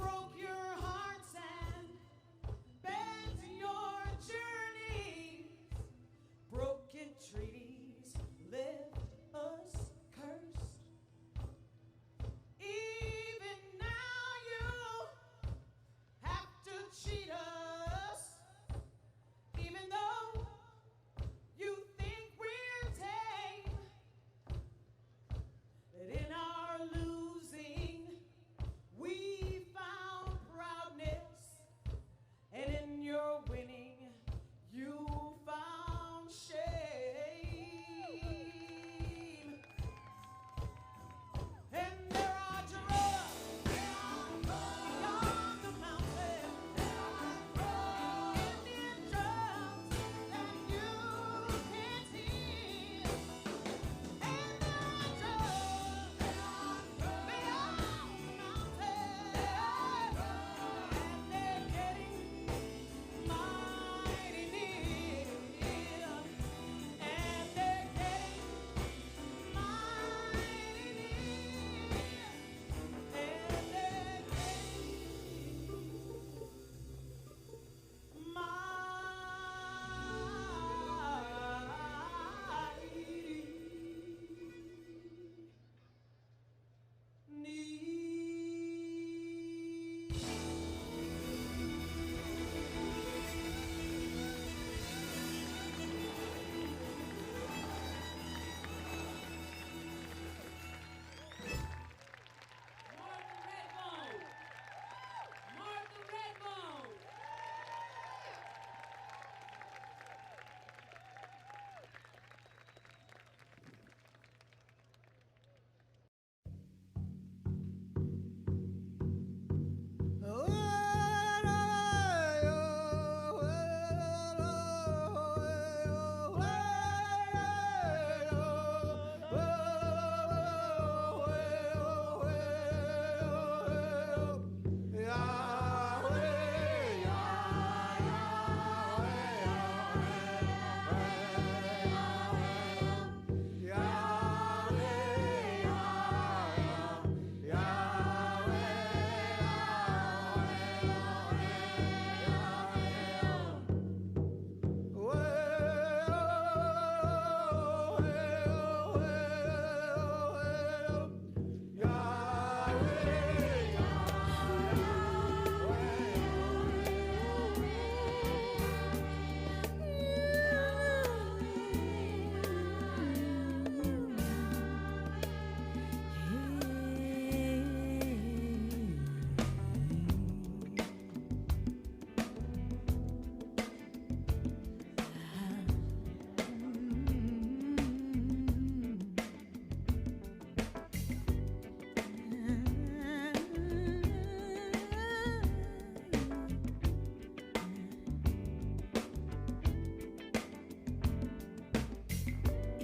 broke your hearts and bent your journeys. Broken treaties left us cursed. Even now you have to cheat us, even though you think we're tame. That in our losing we found proudness, and in your winning you found shame. And there are drugs beyond the mountain, Indian drums that you can't hear. And there are drugs beyond the mountain, and they're getting mighty near. And they're getting mighty near. And they're getting Martha Redbone.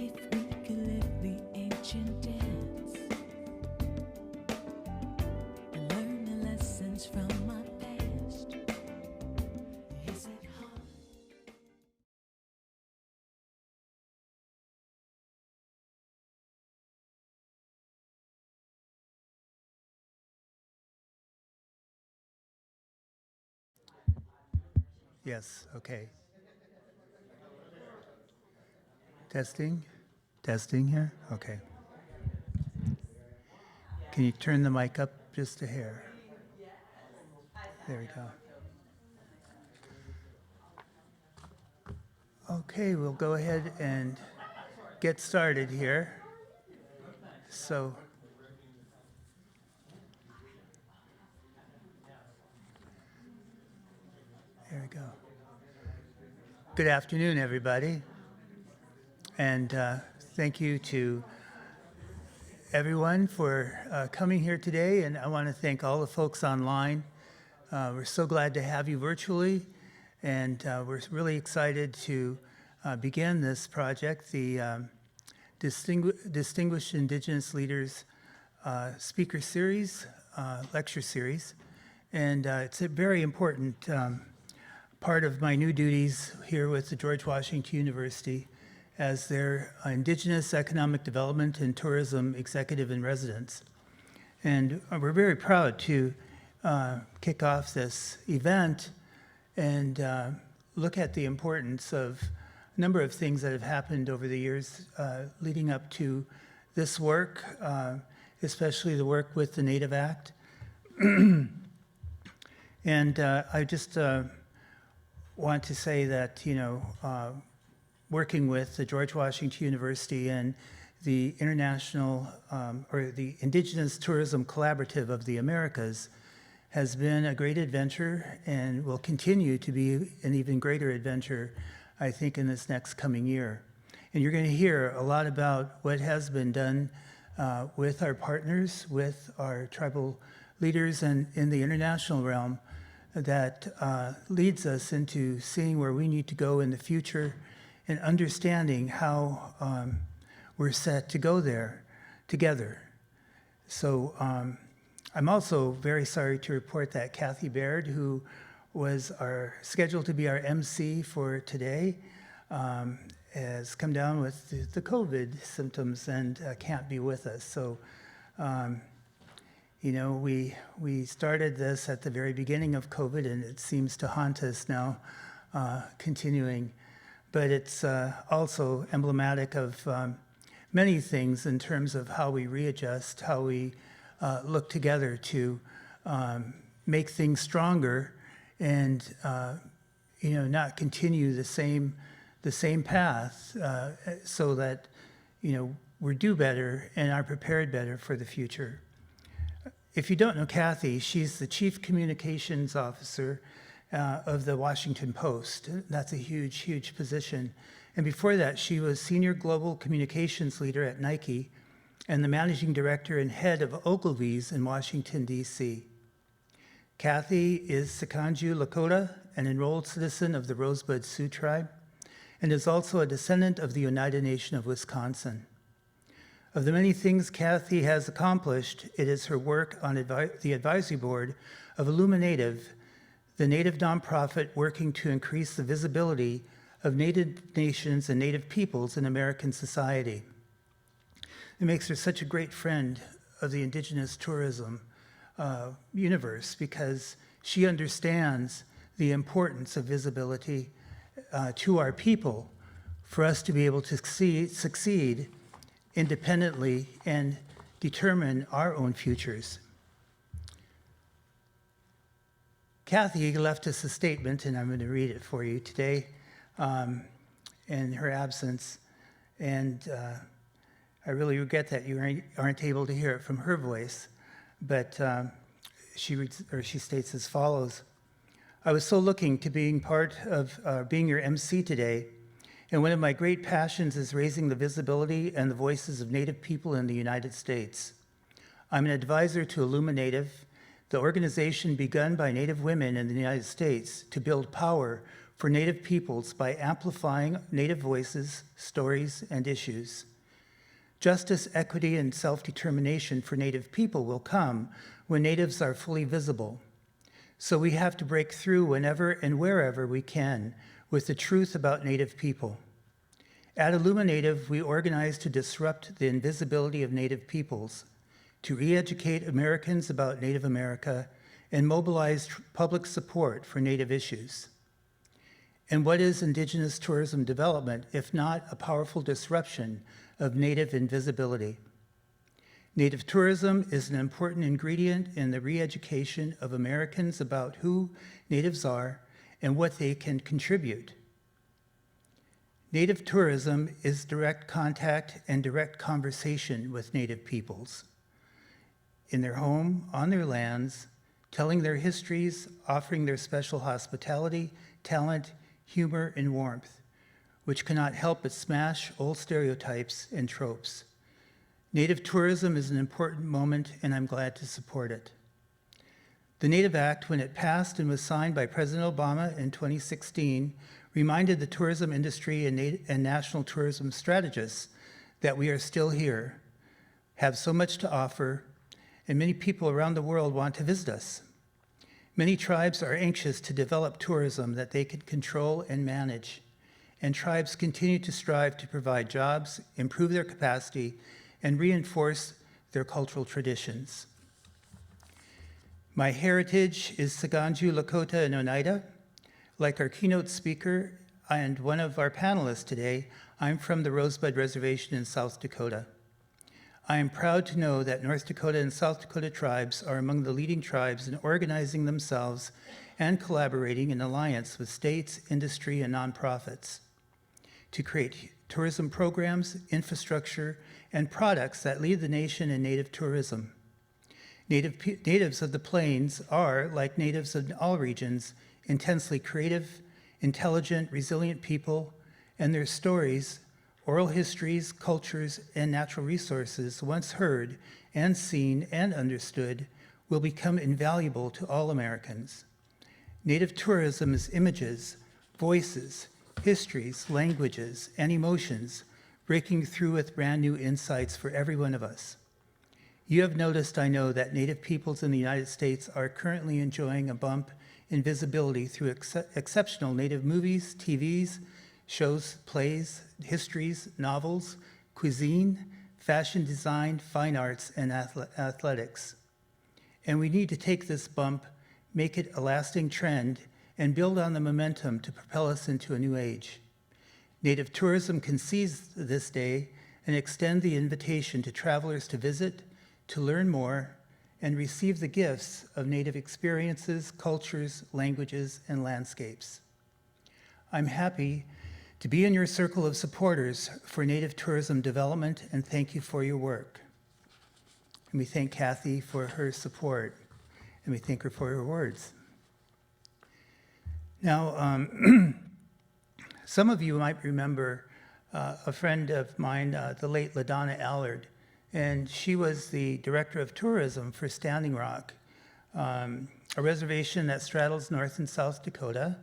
If we could live the ancient dance and learn the lessons from our past, is it hard? Yes, okay. Testing? Testing here? Okay. Can you turn the mic up just a hair? There we go. Okay, we'll go ahead and get started here. So, there we go. Good afternoon, everybody. And thank you to everyone for coming here today. And I want to thank all the folks online. We're so glad to have you virtually. And we're really excited to begin this project, the Distinguished Indigenous Leaders Speaker Series, Lecture Series. And it's a very important part of my new duties here with the George Washington University as their Indigenous Economic Development and Tourism Executive in Residence. And we're very proud to kick off this event and look at the importance of a number of things that have happened over the years leading up to this work, especially the work with the Native Act. And I just want to say that, working with the George Washington University and the International or the Indigenous Tourism Collaborative of the Americas has been a great adventure and will continue to be an even greater adventure, I think, in this next coming year. And you're going to hear a lot about what has been done with our partners, with our tribal leaders, and in the international realm that leads us into seeing where we need to go in the future and understanding how we're set to go there together. So I'm also very sorry to report that Kathy Baird, who was scheduled to be our MC for today, has come down with the COVID symptoms and can't be with us. So, we started this at the very beginning of COVID, and it seems to haunt us now, continuing. But it's also emblematic of many things in terms of how we readjust, how we look together to make things stronger and not continue the same path so that we do better and are prepared better for the future. If you don't know Kathy, she's the Chief Communications Officer of the Washington Post. That's a huge, huge position. And before that, she was Senior Global Communications Leader at Nike and the Managing Director and Head of Ogilvy's in Washington, D.C. Kathy is Sikanju Lakota, an enrolled citizen of the Rosebud Sioux Tribe, and is also a descendant of the Oneida Nation of Wisconsin. Of the many things Kathy has accomplished, it is her work on the advisory board of Illuminative, the Native nonprofit working to increase the visibility of Native nations and Native peoples in American society. It makes her such a great friend of the Indigenous tourism universe because she understands the importance of visibility to our people for us to be able to succeed independently and determine our own futures. Kathy left us a statement, and I'm going to read it for you today in her absence. And I really regret that you aren't able to hear it from her voice, but she states as follows. I was so looking to being part of being your MC today, and one of my great passions is raising the visibility and the voices of Native people in the United States. I'm an advisor to Illuminative, the organization begun by Native women in the United States to build power for Native peoples by amplifying Native voices, stories, and issues. Justice, equity, and self-determination for Native people will come when Natives are fully visible. So we have to break through whenever and wherever we can with the truth about Native people. At Illuminative, we organize to disrupt the invisibility of Native peoples, to re-educate Americans about Native America, and mobilize public support for Native issues. And what is Indigenous tourism development if not a powerful disruption of Native invisibility? Native tourism is an important ingredient in the re-education of Americans about who Natives are and what they can contribute. Native tourism is direct contact and direct conversation with Native peoples in their home, on their lands, telling their histories, offering their special hospitality, talent, humor, and warmth, which cannot help but smash old stereotypes and tropes. Native tourism is an important moment, and I'm glad to support it. The Native Act, when it passed and was signed by President Obama in 2016, reminded the tourism industry and national tourism strategists that we are still here, have so much to offer, and many people around the world want to visit us. Many tribes are anxious to develop tourism that they can control and manage, and tribes continue to strive to provide jobs, improve their capacity, and reinforce their cultural traditions. My heritage is Saganju, Lakota, and Oneida. Like our keynote speaker and one of our panelists today, I'm from the Rosebud Reservation in South Dakota. I am proud to know that North Dakota and South Dakota tribes are among the leading tribes in organizing themselves and collaborating in alliance with states, industry, and nonprofits to create tourism programs, infrastructure, and products that lead the nation in native tourism. Natives of the plains are, like natives of all regions, intensely creative, intelligent, resilient people, and their stories, oral histories, cultures, and natural resources, once heard and seen and understood, will become invaluable to all Americans. Native tourism is images, voices, histories, languages, and emotions breaking through with brand new insights for every one of us. You have noticed, I know, that Native peoples in the United States are currently enjoying a bump in visibility through exceptional Native movies, TVs, shows, plays, histories, novels, cuisine, fashion design, fine arts, and athletics. And we need to take this bump, make it a lasting trend, and build on the momentum to propel us into a new age. Native tourism can seize this day and extend the invitation to travelers to visit, to learn more, and receive the gifts of Native experiences, cultures, languages, and landscapes. I'm happy to be in your circle of supporters for Native tourism development, and thank you for your work. And we thank Kathy for her support, and we thank her for her words. Now, some of you might remember a friend of mine, the late LaDonna Allard, and she was the director of tourism for Standing Rock, a reservation that straddles North and South Dakota.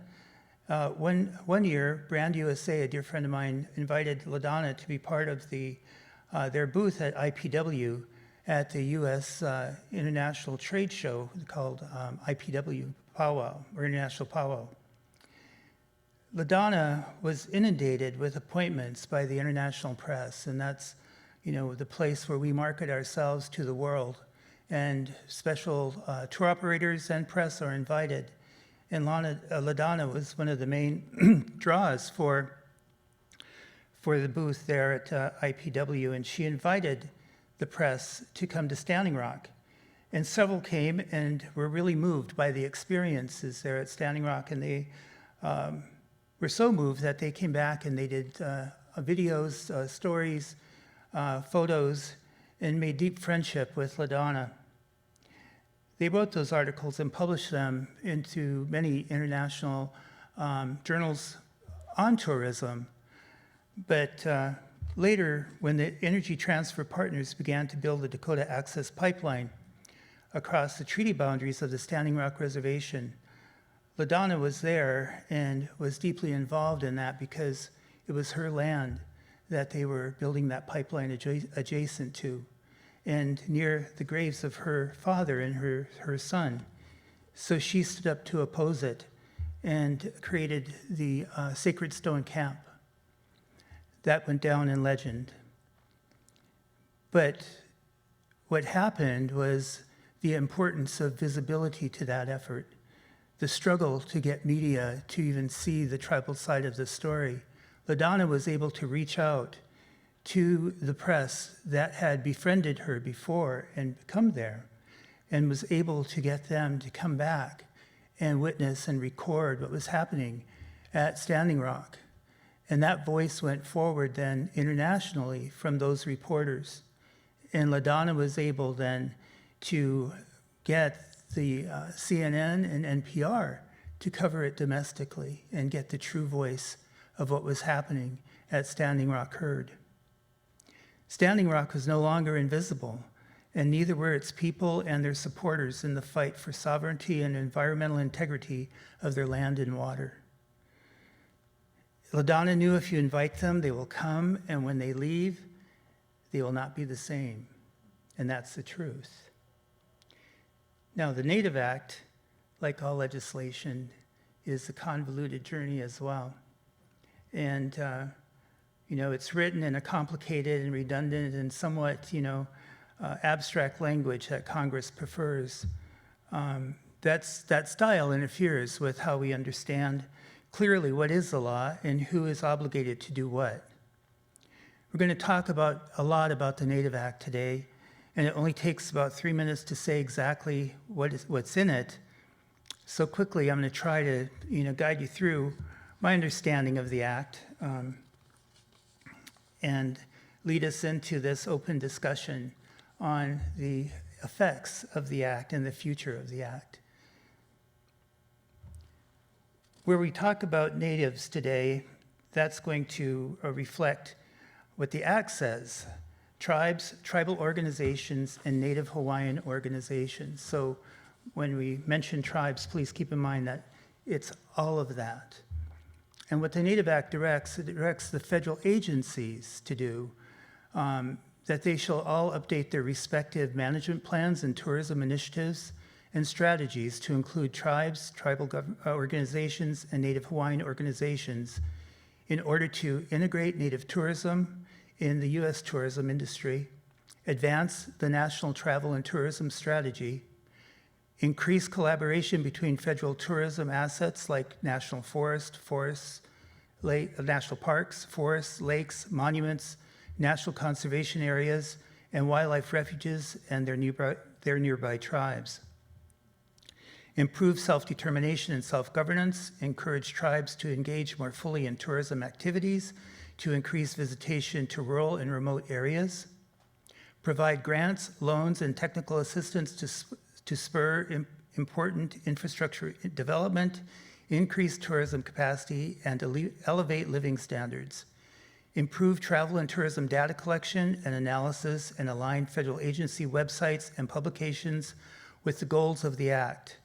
One year, Brand USA, a dear friend of mine, invited LaDonna to be part of their booth at IPW at the U.S. International Trade Show called IPW Powwow, or International Powwow. LaDonna was inundated with appointments by the international press, and that's the place where we market ourselves to the world. And special tour operators and press are invited. And LaDonna was one of the main draws for the booth there at IPW, and she invited the press to come to Standing Rock. And several came and were really moved by the experiences there at Standing Rock, and they were so moved that they came back and they did videos, stories, photos, and made deep friendship with LaDonna. They wrote those articles and published them into many international journals on tourism. But later, when the Energy Transfer Partners began to build the Dakota Access Pipeline across the treaty boundaries of the Standing Rock Reservation, LaDonna was there and was deeply involved in that because it was her land that they were building that pipeline adjacent to, and near the graves of her father and her son. So she stood up to oppose it and created the Sacred Stone Camp. That went down in legend. But what happened was the importance of visibility to that effort, the struggle to get media to even see the tribal side of the story. LaDonna was able to reach out to the press that had befriended her before and come there, and was able to get them to come back and witness and record what was happening at Standing Rock. And that voice went forward then internationally from those reporters. And LaDonna was able then to get the CNN and NPR to cover it domestically and get the true voice of what was happening at Standing Rock heard. Standing Rock was no longer invisible, and neither were its people and their supporters in the fight for sovereignty and environmental integrity of their land and water. LaDonna knew if you invite them, they will come, and when they leave, they will not be the same. And that's the truth. Now, the Native Act, like all legislation, is a convoluted journey as well. And, it's written in a complicated and redundant and somewhat, abstract language that Congress prefers. That style interferes with how we understand clearly what is the law and who is obligated to do what. We're going to talk a lot about the Native Act today, and it only takes about 3 minutes to say exactly what's in it. So quickly, I'm going to try to guide you through my understanding of the Act and lead us into this open discussion on the effects of the Act and the future of the Act. Where we talk about natives today, that's going to reflect what the Act says: tribes, tribal organizations, and Native Hawaiian organizations. So when we mention tribes, please keep in mind that it's all of that. And what the Native Act directs, it directs the federal agencies to do, that they shall all update their respective management plans and tourism initiatives and strategies to include tribes, tribal organizations, and Native Hawaiian organizations in order to integrate Native tourism in the U.S. tourism industry, advance the National Travel and Tourism Strategy, increase collaboration between federal tourism assets like national national parks, forests, lakes, monuments, national conservation areas, and wildlife refuges and their nearby tribes. Improve self-determination and self-governance, encourage tribes to engage more fully in tourism activities, to increase visitation to rural and remote areas, provide grants, loans, and technical assistance to spur important infrastructure development, increase tourism capacity, and elevate living standards. Improve travel and tourism data collection and analysis, and align federal agency websites and publications with the goals of the Act.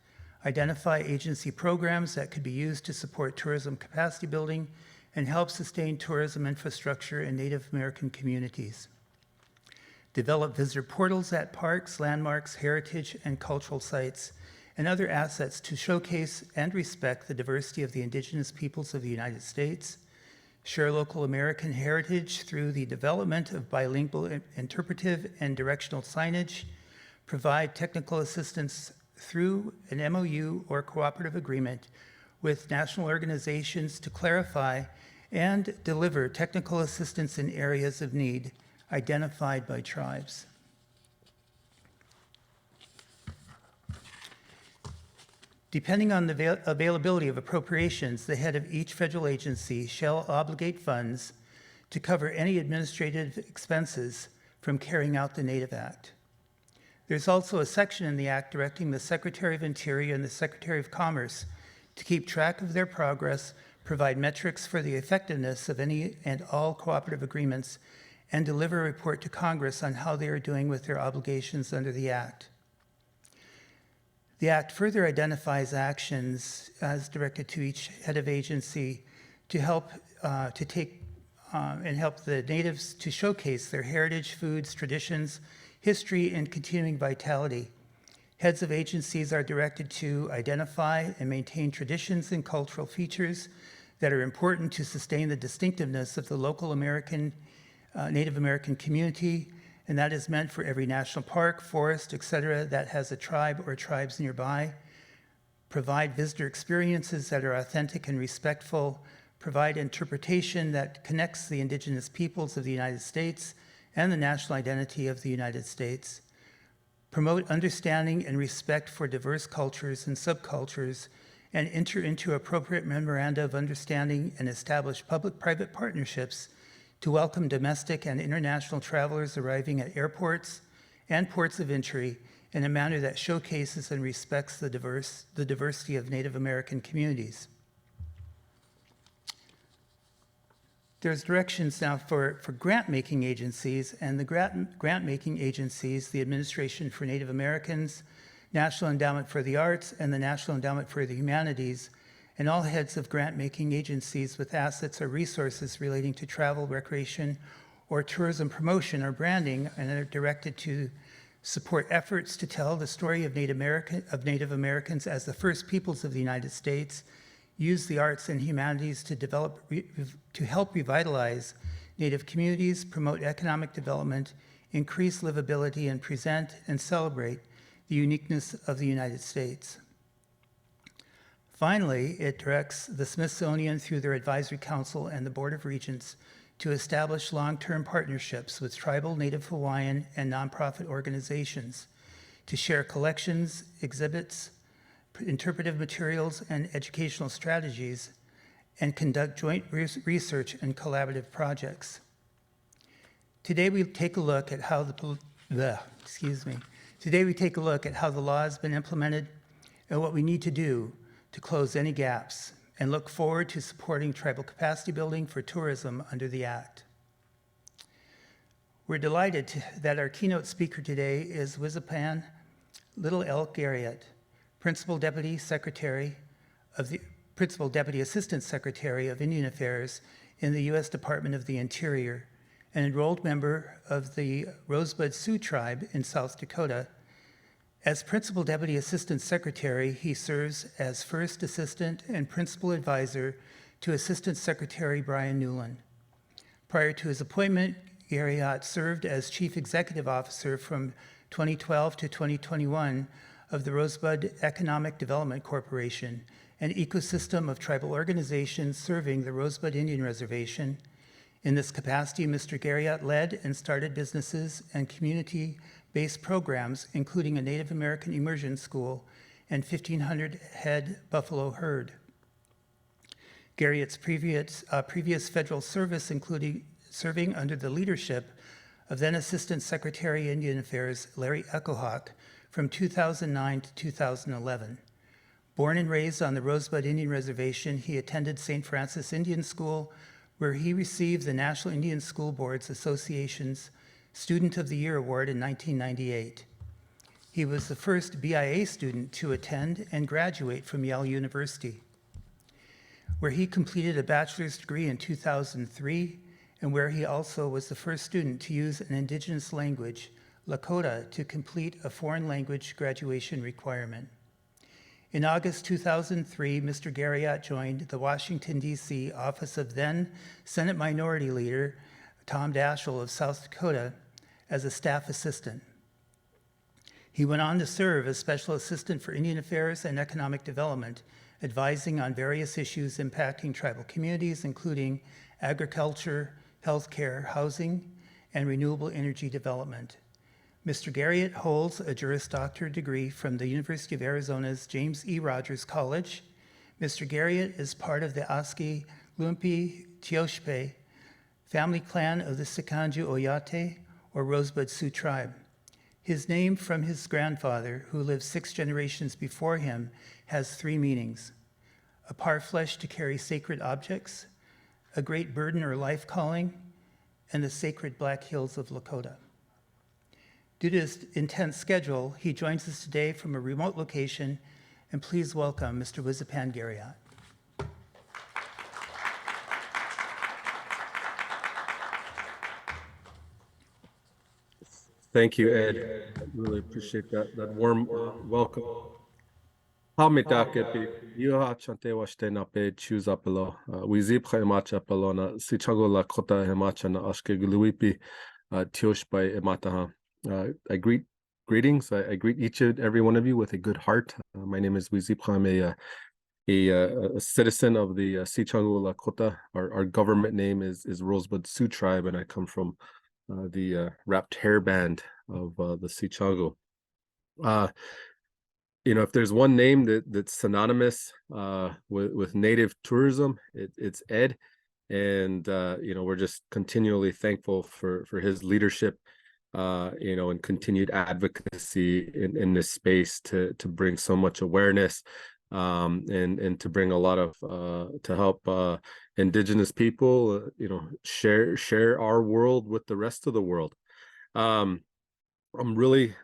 Identify agency programs that could be used to support tourism capacity building and help sustain tourism infrastructure in Native American communities. Develop visitor portals at parks, landmarks, heritage, and cultural sites, and other assets to showcase and respect the diversity of the indigenous peoples of the United States. Share local American heritage through the development of bilingual interpretive and directional signage. Provide technical assistance through an MOU or cooperative agreement with national organizations to clarify and deliver technical assistance in areas of need identified by tribes. Depending on the availability of appropriations, the head of each federal agency shall obligate funds to cover any administrative expenses from carrying out the Native Act. There's also a section in the Act directing the Secretary of Interior and the Secretary of Commerce to keep track of their progress, provide metrics for the effectiveness of any and all cooperative agreements, and deliver a report to Congress on how they are doing with their obligations under the Act. The Act further identifies actions as directed to each head of agency to help help the natives to showcase their heritage, foods, traditions, history, and continuing vitality. Heads of agencies are directed to identify and maintain traditions and cultural features that are important to sustain the distinctiveness of the local Native American community, and that is meant for every national park, forest, etc., that has a tribe or tribes nearby. Provide visitor experiences that are authentic and respectful. Provide interpretation that connects the indigenous peoples of the United States and the national identity of the United States. Promote understanding and respect for diverse cultures and subcultures, and enter into appropriate memoranda of understanding and establish public-private partnerships to welcome domestic and international travelers arriving at airports and ports of entry in a manner that showcases and respects the diversity of Native American communities. There's directions now for grant-making agencies, and the grant-making agencies, the Administration for Native Americans, National Endowment for the Arts, and the National Endowment for the Humanities, and all heads of grant-making agencies with assets or resources relating to travel, recreation, or tourism promotion or branding, and are directed to support efforts to tell the story of Native Americans as the first peoples of the United States, use the arts and humanities to help revitalize Native communities, promote economic development, increase livability, and present and celebrate the uniqueness of the United States. Finally, it directs the Smithsonian through their Advisory Council and the Board of Regents to establish long-term partnerships with tribal, Native Hawaiian, and nonprofit organizations to share collections, exhibits, interpretive materials, and educational strategies, and conduct joint research and collaborative projects. Today we take a look at how Today we take a look at how the law has been implemented and what we need to do to close any gaps, and look forward to supporting tribal capacity building for tourism under the Act. We're delighted that our keynote speaker today is Wizapan Little Elk Garriott, Principal Deputy Assistant Secretary of Indian Affairs in the U.S. Department of the Interior, an enrolled member of the Rosebud Sioux Tribe in South Dakota. As Principal Deputy Assistant Secretary, he serves as First Assistant and Principal Advisor to Assistant Secretary Brian Newland. Prior to his appointment, Garriott served as Chief Executive Officer from 2012 to 2021 of the Rosebud Economic Development Corporation, an ecosystem of tribal organizations serving the Rosebud Indian Reservation. In this capacity, Mr. Garriott led and started businesses and community-based programs, including a Native American immersion school and 1,500 head buffalo herd. Garriott's previous federal service, including serving under the leadership of then Assistant Secretary of Indian Affairs Larry Echohawk from 2009 to 2011. Born and raised on the Rosebud Indian Reservation, he attended St. Francis Indian School, where he received the National Indian School Boards Association's Student of the Year Award in 1998. He was the first BIA student to attend and graduate from Yale University, where he completed a bachelor's degree in 2003, and where he also was the first student to use an Indigenous language, Lakota, to complete a foreign language graduation requirement. In August 2003, Mr. Garriott joined the Washington, D.C. office of then Senate Minority Leader Tom Daschle of South Dakota as a staff assistant. He went on to serve as Special Assistant for Indian Affairs and Economic Development, advising on various issues impacting tribal communities, including agriculture, healthcare, housing, and renewable energy development. Mr. Garriott holds a Juris Doctor degree from the University of Arizona's James E. Rogers College. Mr. Garriott is part of the Aski Lumpi Tioshpe family clan of the Sikanju Oyate, or Rosebud Sioux tribe. His name from his grandfather, who lived 6 generations before him, has 3 meanings: a parfleche to carry sacred objects, a great burden or life calling, and the sacred Black Hills of Lakota. Due to his intense schedule, he joins us today from a remote location, and please welcome Mr. Wizapan Garriott. Thank you, Ed. I really appreciate that warm welcome. Hamitakepi, Yoha Chante Washte Nape Choose Apelo, Wizip Hemacha Pelona, Sichago Lakota Hemacha na Ashke Guluipi, Tiosh by Emataha. I greetings. I greet each and every one of you with a good heart. My name is Wizip. I'm a citizen of the Sichago Lakota. Our government name is Rosebud Sioux Tribe, and I come from the wrapped hairband of the Sichago. If there's one name that's synonymous with Native tourism, it's Ed, and we're just continually thankful for his leadership, and continued advocacy in this space to bring so much awareness, and to bring a lot of to help Indigenous people, share our world with the rest of the world. I'm really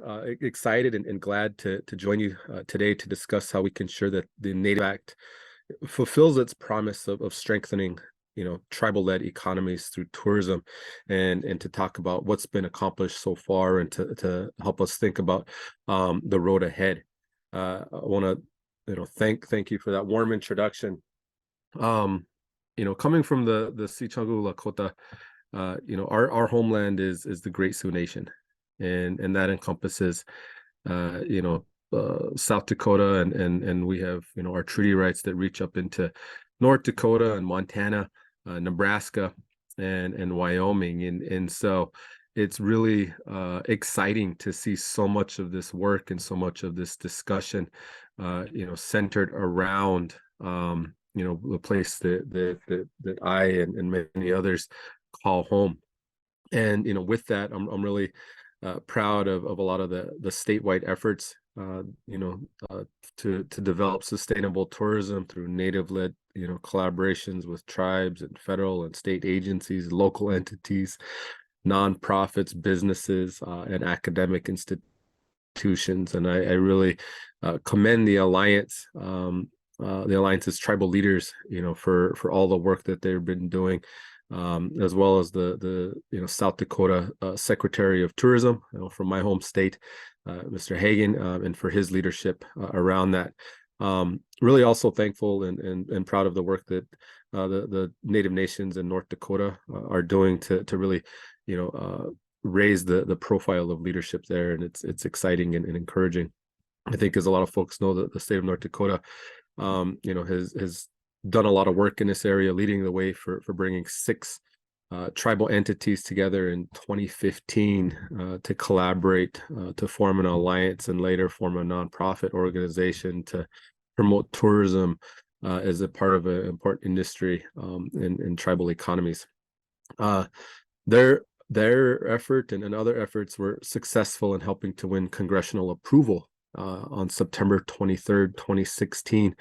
excited and glad to join you today to discuss how we can ensure that the Native Act fulfills its promise of strengthening, tribal-led economies through tourism, and to talk about what's been accomplished so far, and to help us think about the road ahead. I want to thank you for that warm introduction. Coming from the Sichago Lakota, our homeland is the Great Sioux Nation. And that encompasses South Dakota, and we have, our treaty rights that reach up into North Dakota and Montana, Nebraska, and Wyoming, and so it's really exciting to see so much of this work and so much of this discussion, centered around the place that I and many others call home. And with that, I'm really proud of a lot of the statewide efforts, to develop sustainable tourism through native-led, collaborations with tribes and federal and state agencies, local entities, nonprofits, businesses, and academic institutions. And I really commend the alliance, the alliance's tribal leaders, for all the work that they've been doing, as well as the South Dakota Secretary of Tourism, from my home state, Mr. Hagan, and for his leadership around that. Really also thankful and proud of the work that the Native nations in North Dakota are doing to really, raise the profile of leadership there, and it's exciting and encouraging. I think, as a lot of folks know, that the state of North Dakota, has done a lot of work in this area, leading the way for bringing 6 tribal entities together in 2015 to collaborate, to form an alliance, and later form a nonprofit organization to promote tourism as a part of an important industry in tribal economies. Their effort and other efforts were successful in helping to win congressional approval on September 23rd, 2016,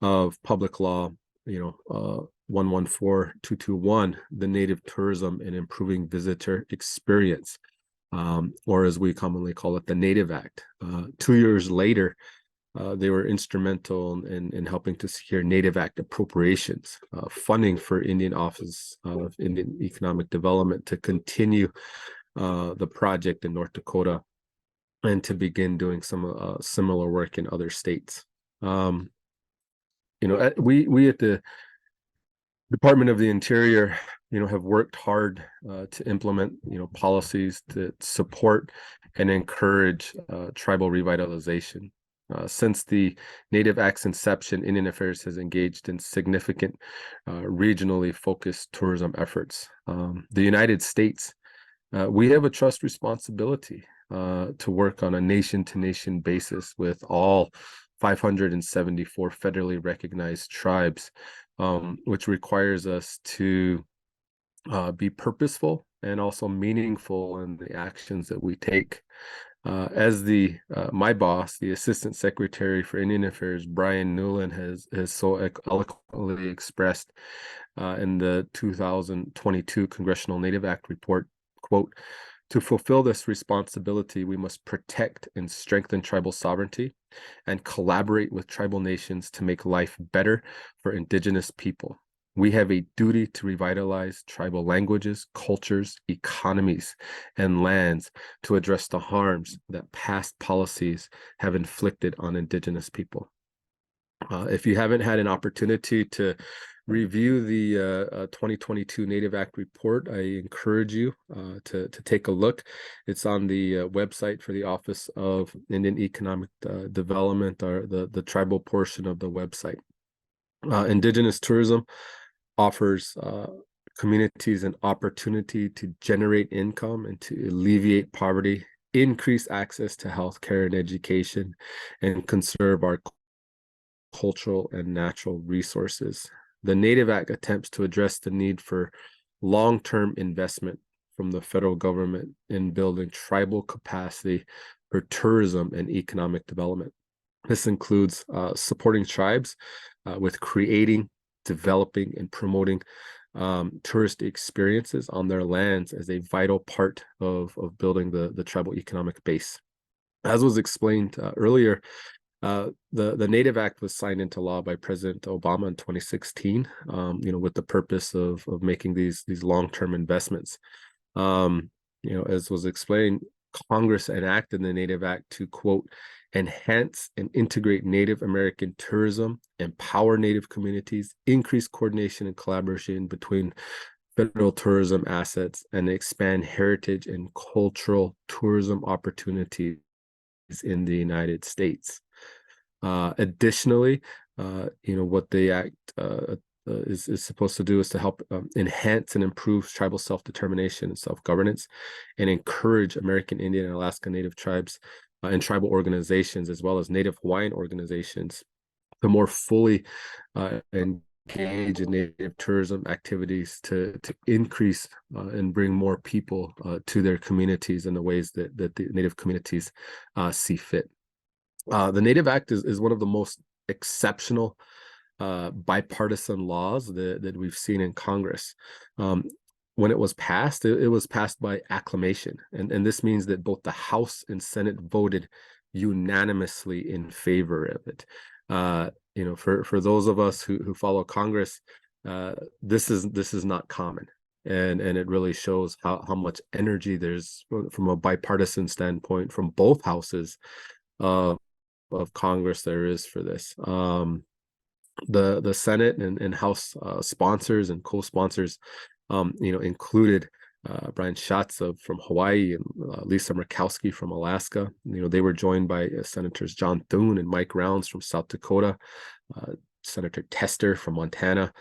of Public Law 114221, the Native Tourism and Improving Visitor Experience, or as we commonly call it, the Native Act. 2 years later, they were instrumental in helping to secure Native Act appropriations, funding for Indian Office of Indian Economic Development to continue the project in North Dakota and to begin doing some similar work in other states. We at the Department of the Interior, have worked hard to implement, policies that support and encourage tribal revitalization. Since the Native Act's inception, Indian Affairs has engaged in significant regionally focused tourism efforts. The United States, we have a trust responsibility to work on a nation-to-nation basis with all 574 federally recognized tribes, which requires us to be purposeful and also meaningful in the actions that we take. As my boss, the Assistant Secretary for Indian Affairs, Brian Newland, has so eloquently expressed in the 2022 Congressional Native Act report, quote, "To fulfill this responsibility, we must protect and strengthen tribal sovereignty and collaborate with tribal nations to make life better for Indigenous people. We have a duty to revitalize tribal languages, cultures, economies, and lands to address the harms that past policies have inflicted on Indigenous people." If you haven't had an opportunity to review the 2022 Native Act report, I encourage you to take a look. It's on the website for the Office of Indian Economic Development, or the tribal portion of the website. Indigenous tourism offers communities an opportunity to generate income and to alleviate poverty, increase access to healthcare and education, and conserve our cultural and natural resources. The Native Act attempts to address the need for long-term investment from the federal government in building tribal capacity for tourism and economic development. This includes supporting tribes with creating, developing, and promoting tourist experiences on their lands as a vital part of building the tribal economic base. As was explained earlier, the Native Act was signed into law by President Obama in 2016, with the purpose of making these long-term investments. As was explained, Congress enacted the Native Act to, quote, "enhance and integrate Native American tourism, empower Native communities, increase coordination and collaboration between federal tourism assets, and expand heritage and cultural tourism opportunities in the United States. Additionally, what the act is supposed to do is to help enhance and improve tribal self-determination and self-governance, and encourage American Indian and Alaska Native tribes and tribal organizations, as well as Native Hawaiian organizations, to more fully engage in Native tourism activities to increase and bring more people to their communities in the ways that the Native communities see fit. The Native Act is one of the most exceptional bipartisan laws that we've seen in Congress. When it was passed, it was passed by acclamation. And this means that both the House and Senate voted unanimously in favor of it. For those of us who follow Congress, this is not common. And it really shows how much energy there's from a bipartisan standpoint from both houses of Congress there is for this. The Senate and House sponsors and co-sponsors, included Brian Schatz from Hawaii and Lisa Murkowski from Alaska. They were joined by Senators John Thune and Mike Rounds from South Dakota, Senator Tester from Montana,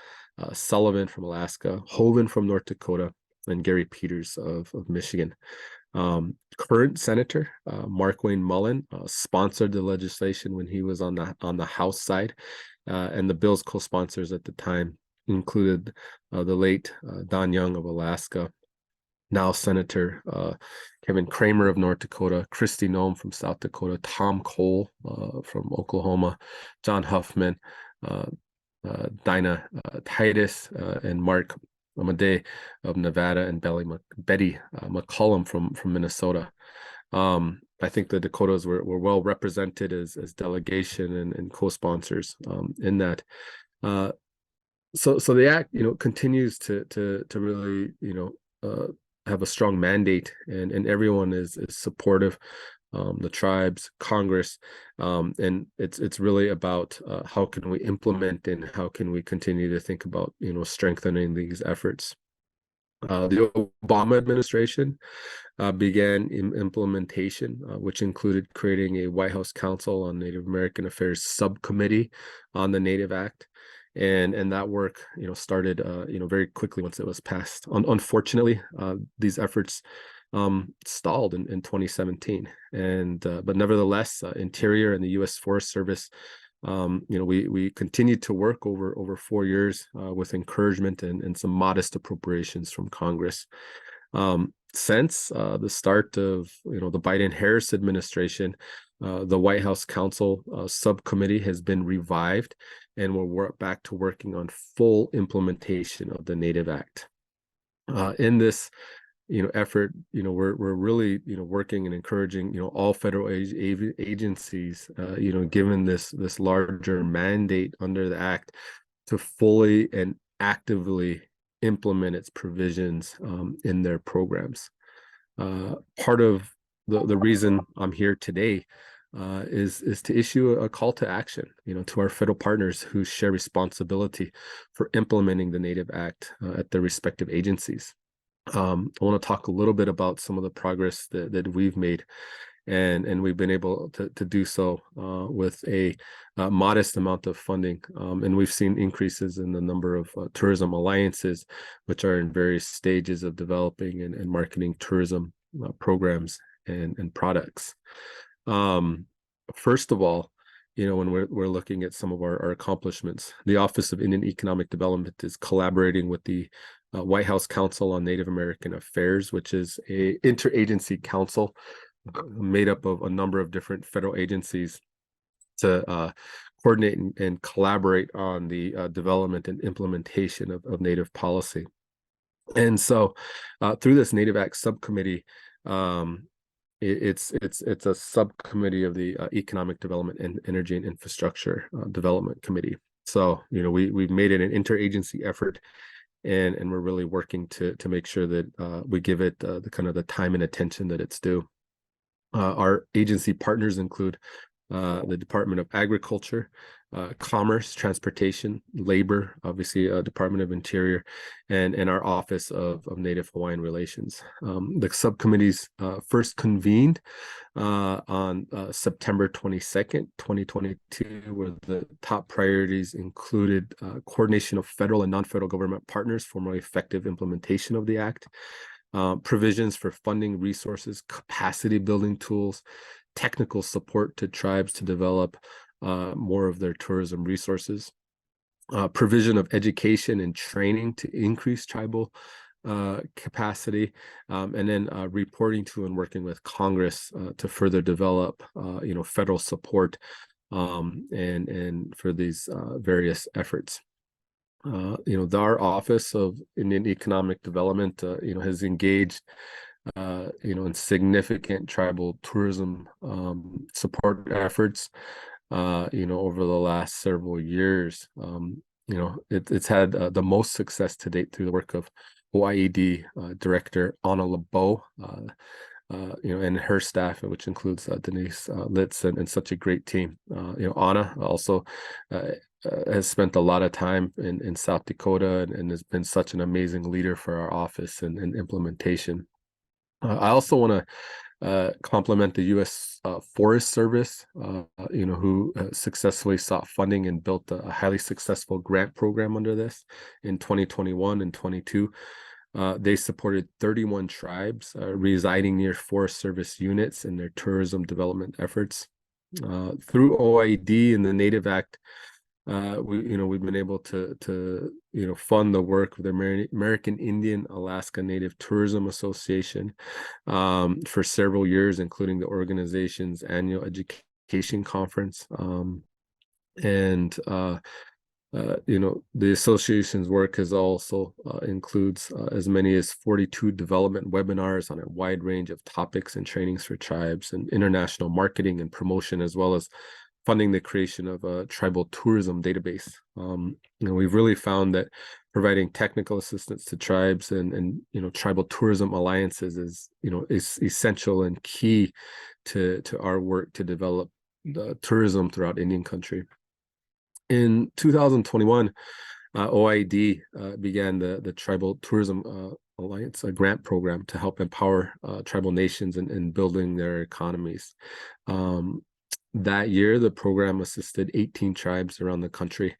Sullivan from Alaska, Hoven from North Dakota, and Gary Peters of Michigan. Current Senator Mark Wayne Mullen sponsored the legislation when he was on the House side, and the bill's co-sponsors at the time included the late Don Young of Alaska, now Senator Kevin Kramer of North Dakota, Kristi Noem from South Dakota, Tom Cole from Oklahoma, John Huffman, Dinah Titus, and Mark Amadei of Nevada, and Betty McCollum from Minnesota. I think the Dakotas were well represented as delegation and co-sponsors in that. So the act, continues to really, have a strong mandate, and everyone is supportive. The tribes, Congress, and it's really about how can we implement and how can we continue to think about strengthening these efforts. The Obama administration began implementation, which included creating a White House Council on Native American Affairs subcommittee on the Native Act. And that work, started, very quickly once it was passed. Unfortunately, these efforts stalled in 2017. But nevertheless, Interior and the U.S. Forest Service, we continued to work over 4 years with encouragement and some modest appropriations from Congress. Since the start of the Biden-Harris administration, the White House Council subcommittee has been revived, and we're back to working on full implementation of the Native Act. In this effort, we're really working and encouraging all federal agencies, given this larger mandate under the Act, to fully and actively implement its provisions in their programs. Part of the reason I'm here today is to issue a call to action, to our federal partners who share responsibility for implementing the Native Act at their respective agencies. I want to talk a little bit about some of the progress that we've made, and we've been able to do so with a modest amount of funding, and we've seen increases in the number of tourism alliances, which are in various stages of developing and marketing tourism programs and products. First of all, when we're looking at some of our accomplishments, the Office of Indian Economic Development is collaborating with the White House Council on Native American Affairs, which is a interagency council made up of a number of different federal agencies to coordinate and collaborate on the development and implementation of Native policy. And so through this Native Act subcommittee, it's a subcommittee of the Economic Development and Energy and Infrastructure Development Committee. So we've made it an interagency effort, and we're really working to make sure that we give it the kind of the time and attention that it's due. Our agency partners include the Department of Agriculture, Commerce, Transportation, Labor, obviously Department of Interior, and our Office of Native Hawaiian Relations. The subcommittees first convened on September 22nd, 2022, where the top priorities included coordination of federal and non-federal government partners for more effective implementation of the Act, provisions for funding resources, capacity building tools, technical support to tribes to develop more of their tourism resources, provision of education and training to increase tribal capacity, and then reporting to and working with Congress to further develop, federal support and for these various efforts. Our Office of Indian Economic Development, has engaged, in significant tribal tourism support efforts, over the last several years. It's had the most success to date through the work of OIED Director Anna LeBeau, and her staff, which includes Denise Litz and such a great team. Anna also has spent a lot of time in South Dakota and has been such an amazing leader for our office and implementation. I also want to compliment the U.S. Forest Service, who successfully sought funding and built a highly successful grant program under this in 2021 and 22. They supported 31 tribes residing near Forest Service units in their tourism development efforts. Through OID and the Native Act, we've been able to fund the work of the American Indian Alaska Native Tourism Association for several years, including the organization's annual education conference. The association's work has also includes as many as 42 development webinars on a wide range of topics and trainings for tribes, and international marketing and promotion, as well as funding the creation of a tribal tourism database. We've really found that providing technical assistance to tribes and tribal tourism alliances is essential and key to our work to develop the tourism throughout Indian country. In 2021, OID began the Tribal Tourism Alliance grant program to help empower tribal nations in building their economies. That year, the program assisted 18 tribes around the country.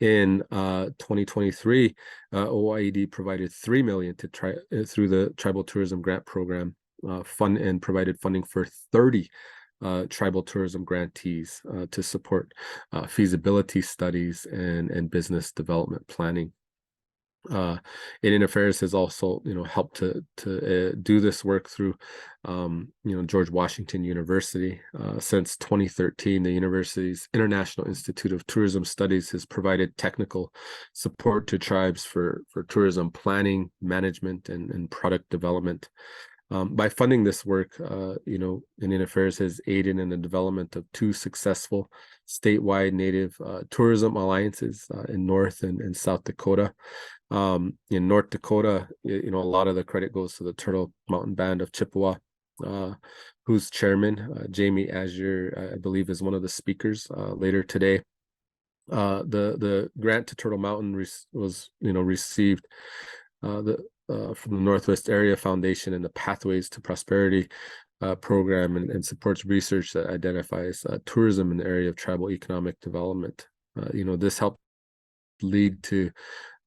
In 2023, OID provided $3 million through the Tribal Tourism Grant Program, provided funding for 30 tribal tourism grantees to support feasibility studies and business development planning. Indian Affairs has also, helped to do this work through, George Washington University. Since 2013, the university's International Institute of Tourism Studies has provided technical support to tribes for tourism planning, management, and product development. By funding this work, Indian Affairs has aided in the development of 2 successful statewide Native tourism alliances in North and South Dakota. In North Dakota, a lot of the credit goes to the Turtle Mountain Band of Chippewa, whose chairman, Jamie Azure, I believe, is one of the speakers later today. The grant to Turtle Mountain was received from the Northwest Area Foundation and the Pathways to Prosperity program, and supports research that identifies tourism in the area of tribal economic development. This helped lead to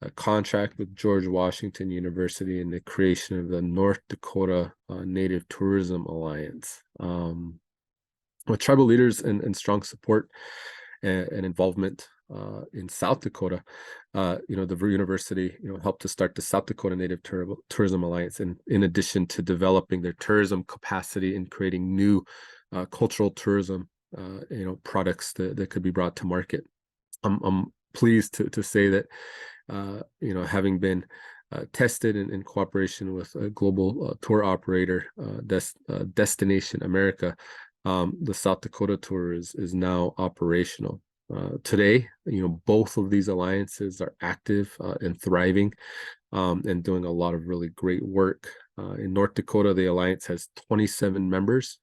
a contract with George Washington University and the creation of the North Dakota Native Tourism Alliance. With tribal leaders and strong support and involvement in South Dakota, the university, helped to start the South Dakota Native Tourism Alliance, and in addition to developing their tourism capacity and creating new cultural tourism, products that could be brought to market. I'm pleased to say that, having been tested in cooperation with a global tour operator, Destination America, the South Dakota tour is now operational. Today, both of these alliances are active and thriving, and doing a lot of really great work. In North Dakota, the alliance has 27 members,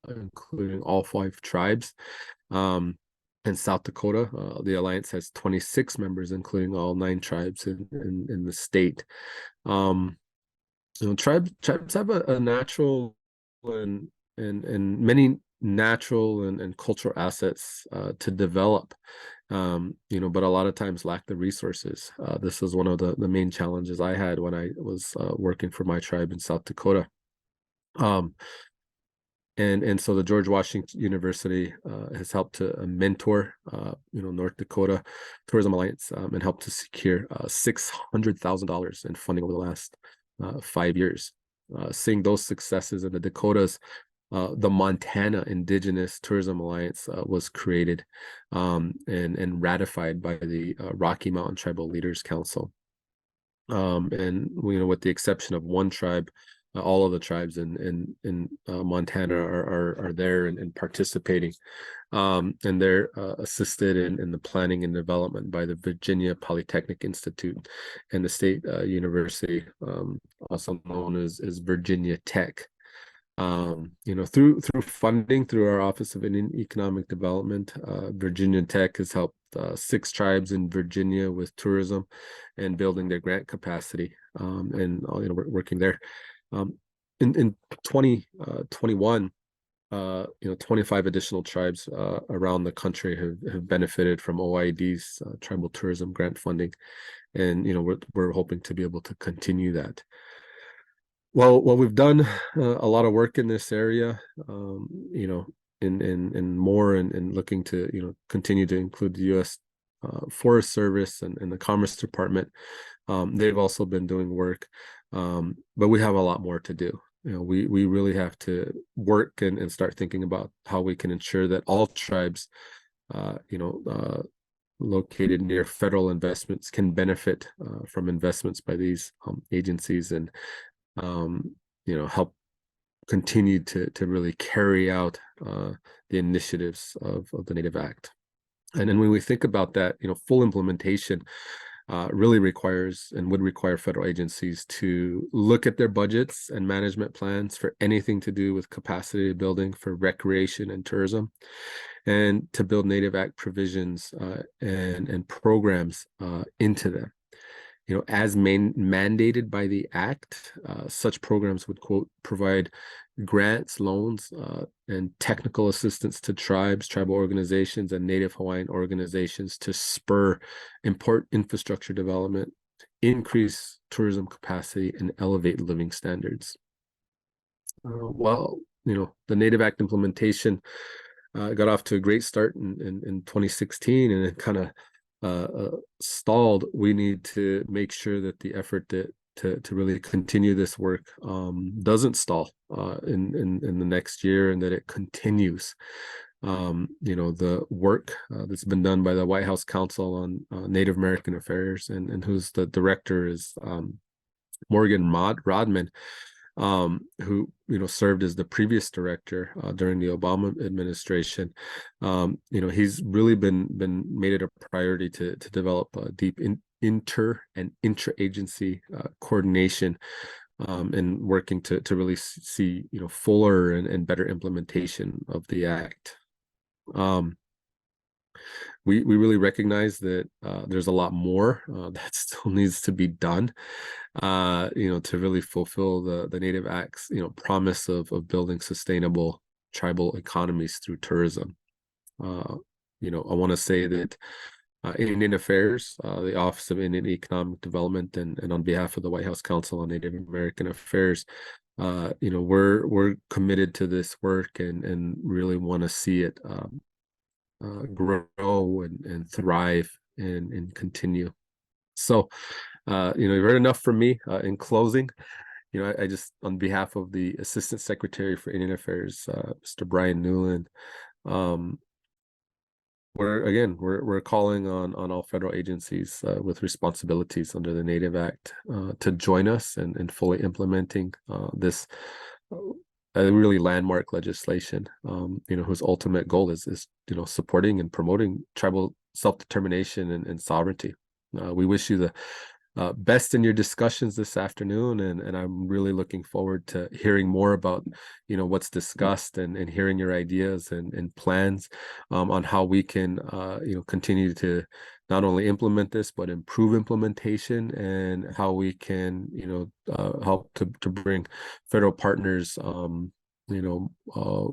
including all 5 tribes. and South Dakota. The alliance has 26 members, including all 9 tribes in the state. Um, tribes have a natural and many natural and cultural assets to develop, but a lot of times lack the resources. This is one of the main challenges I had when I was working for my tribe in South Dakota. And so the George Washington University has helped to mentor, North Dakota Tourism Alliance, and helped to secure $600,000 in funding over the last 5 years. Seeing those successes in the Dakotas, the Montana Indigenous Tourism Alliance was created and ratified by the Rocky Mountain Tribal Leaders Council. And with the exception of one tribe, all of the tribes in Montana are there and participating, and they're assisted in the planning and development by the Virginia Polytechnic Institute and the State University, also known as Virginia Tech. Through funding through our Office of Indian Economic Development, Virginia Tech has helped 6 tribes in Virginia with tourism and building their grant capacity, and we're working there. In 2021, 25 additional tribes around the country have benefited from OID's tribal tourism grant funding, and we're hoping to be able to continue that. Well, we've done a lot of work in this area, in more and looking to continue to include the U.S. Forest Service and the Commerce Department. They've also been doing work, but we have a lot more to do. We really have to work and start thinking about how we can ensure that all tribes, located near federal investments can benefit from investments by these agencies and help continue to really carry out the initiatives of the Native Act. And then when we think about that, full implementation really requires and would require federal agencies to look at their budgets and management plans for anything to do with capacity building for recreation and tourism, and to build Native Act provisions and programs into them. As mandated by the Act, such programs would, quote, provide grants, loans, and technical assistance to tribes, tribal organizations, and Native Hawaiian organizations to spur important infrastructure development, increase tourism capacity, and elevate living standards. The Native Act implementation got off to a great start in 2016, and it kind of stalled. We need to make sure that the effort to really continue this work doesn't stall in the next year, and that it continues. The work that's been done by the White House Council on Native American Affairs, and who's the director is Morgan Rodman, who served as the previous director during the Obama administration. He's really been made it a priority to develop a deep inter and intra-agency coordination, and working to really see fuller and better implementation of the Act. We really recognize that there's a lot more that still needs to be done, to really fulfill the Native Act's promise of building sustainable tribal economies through tourism. I want to say that in Indian Affairs, the Office of Indian Economic Development, and on behalf of the White House Council on Native American Affairs, we're committed to this work and really want to see it grow and thrive and continue. So, you've heard enough from me. In closing, I just, on behalf of the Assistant Secretary for Indian Affairs, Mr. Brian Newland, we're calling on all federal agencies with responsibilities under the Native Act to join us in fully implementing this really landmark legislation, whose ultimate goal is supporting and promoting tribal self-determination and sovereignty. We wish you the best in your discussions this afternoon, and I'm really looking forward to hearing more about what's discussed, and hearing your ideas and plans on how we can continue to not only implement this but improve implementation, and how we can help to bring federal partners you know uh,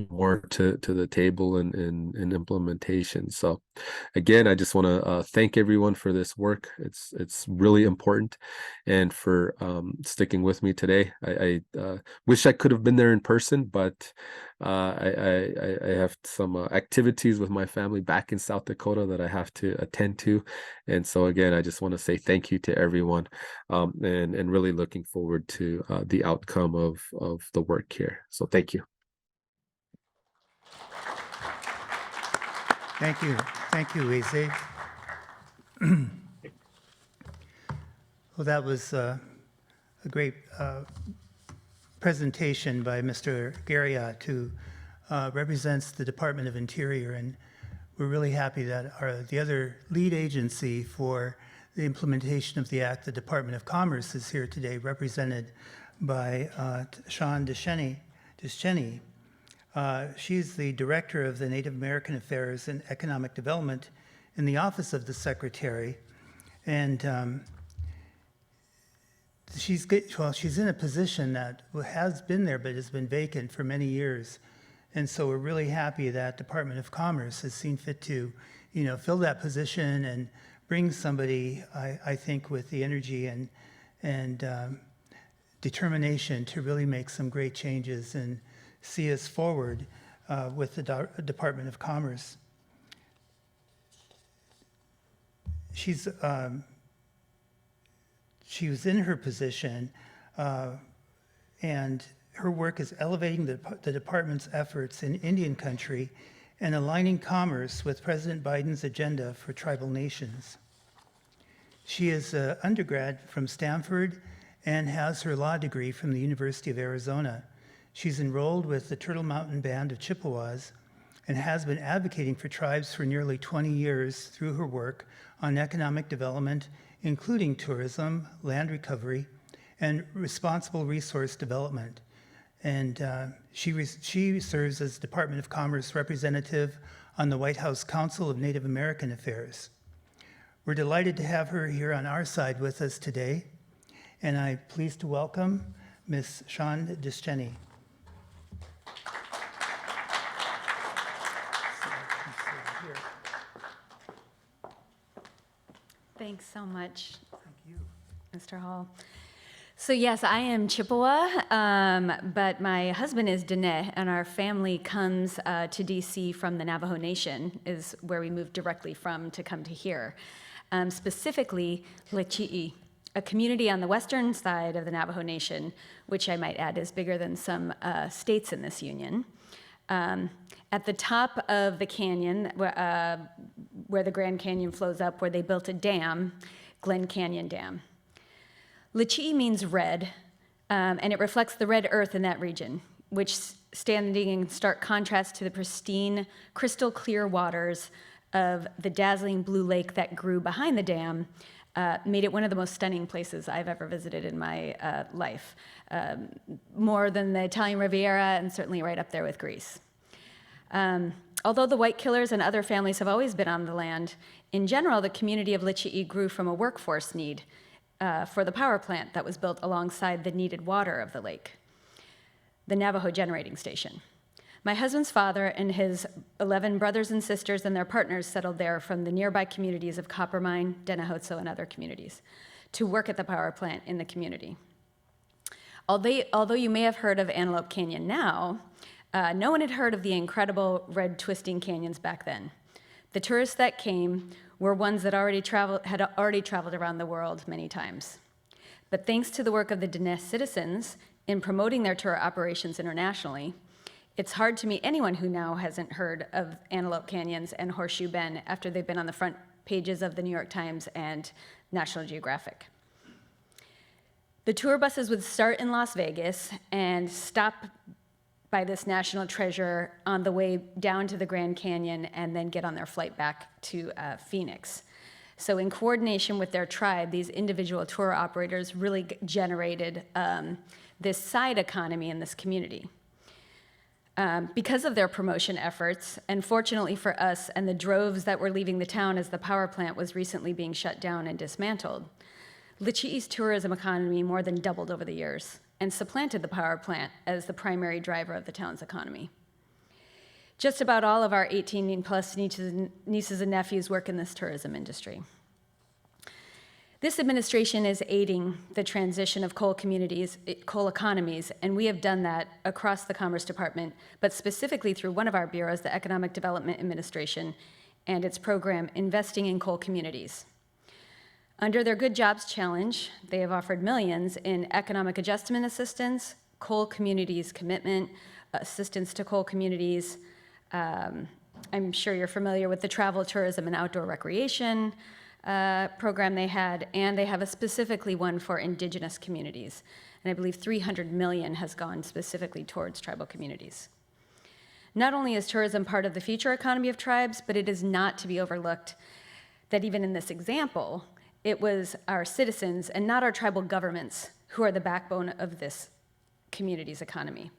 more to the table in implementation. So again, I just want to thank everyone for this work. It's really important, and for sticking with me today. I wish I could have been there in person, but I have some activities with my family back in South Dakota that I have to attend to, and so again, I just want to say thank you to everyone, and really looking forward to the outcome of the work here. So thank you. Thank you, Eze. Well, that was a great presentation by Mr. Garriott, who represents the Department of Interior, and we're really happy that the other lead agency for the implementation of the Act, the Department of Commerce, is here today, represented by Sean Descheny. She's the Director of the Native American Affairs and Economic Development in the Office of the Secretary, and she's in a position that has been there but has been vacant for many years. And so we're really happy that Department of Commerce has seen fit to, fill that position and bring somebody, I think, with the energy and determination to really make some great changes and see us forward with the Department of Commerce. She was in her position, and her work is elevating the department's efforts in Indian country and aligning commerce with President Biden's agenda for tribal nations. She is an undergrad from Stanford and has her law degree from the University of Arizona. She's enrolled with the Turtle Mountain Band of Chippewas and has been advocating for tribes for nearly 20 years through her work on economic development, including tourism, land recovery, and responsible resource development. And she serves as Department of Commerce representative on the White House Council of Native American Affairs. We're delighted to have her here on our side with us today, and I'm pleased to welcome Ms. Sean Descheny. Thanks so much, Thank you. Mr. Hall. So yes, I am Chippewa, but my husband is Dene, and our family comes to DC from the Navajo Nation, is where we moved directly from to come to here. Specifically, Lechi'i, a community on the western side of the Navajo Nation, which I might add is bigger than some states in this union. At the top of the canyon, where the Grand Canyon flows up, where they built a dam, Glen Canyon Dam. Lechi'i means red, and it reflects the red earth in that region, which, standing in stark contrast to the pristine, crystal clear waters of the dazzling blue lake that grew behind the dam, made it one of the most stunning places I've ever visited in my life, more than the Italian Riviera and certainly right up there with Greece. Although the White Killers and other families have always been on the land, in general, the community of Lechi'i grew from a workforce need for the power plant that was built alongside the needed water of the lake, the Navajo Generating Station. My husband's father and his 11 brothers and sisters and their partners settled there from the nearby communities of Coppermine, Denahotso, and other communities to work at the power plant in the community. Although you may have heard of Antelope Canyon now, no one had heard of the incredible red twisting canyons back then. The tourists that came were ones that had already traveled around the world many times. But thanks to the work of the Diné citizens in promoting their tour operations internationally, it's hard to meet anyone who now hasn't heard of Antelope Canyons and Horseshoe Bend after they've been on the front pages of the New York Times and National Geographic. The tour buses would start in Las Vegas and stop by this national treasure on the way down to the Grand Canyon and then get on their flight back to Phoenix. So in coordination with their tribe, these individual tour operators really generated this side economy in this community. Because of their promotion efforts, and fortunately for us and the droves that were leaving the town as the power plant was recently being shut down and dismantled, Lichi'i's tourism economy more than doubled over the years and supplanted the power plant as the primary driver of the town's economy. Just about all of our 18-plus nieces and nephews work in this tourism industry. This administration is aiding the transition of coal economies, and we have done that across the Commerce Department, but specifically through one of our bureaus, the Economic Development Administration, and its program, Investing in Coal Communities. Under their Good Jobs Challenge, they have offered millions in economic adjustment assistance, coal communities commitment, assistance to coal communities. I'm sure you're familiar with the travel, tourism, and outdoor recreation program they had, and they have a specifically one for Indigenous communities. And I believe $300 million has gone specifically towards tribal communities. Not only is tourism part of the future economy of tribes, but it is not to be overlooked that even in this example, it was our citizens and not our tribal governments who are the backbone of this community's economy.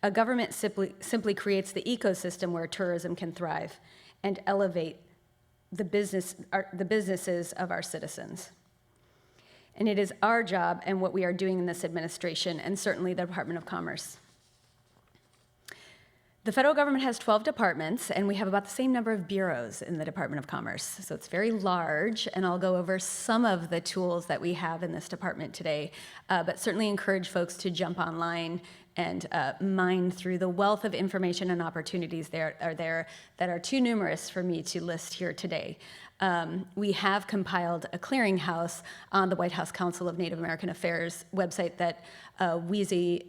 A government simply creates the ecosystem where tourism can thrive and elevate the businesses of our citizens. And it is our job and what we are doing in this administration, and certainly the Department of Commerce. The federal government has 12 departments, and we have about the same number of bureaus in the Department of Commerce. So it's very large, and I'll go over some of the tools that we have in this department today, but certainly encourage folks to jump online and mine through the wealth of information and opportunities that are too numerous for me to list here today. We have compiled a clearinghouse on the White House Council of Native American Affairs website that Wheezy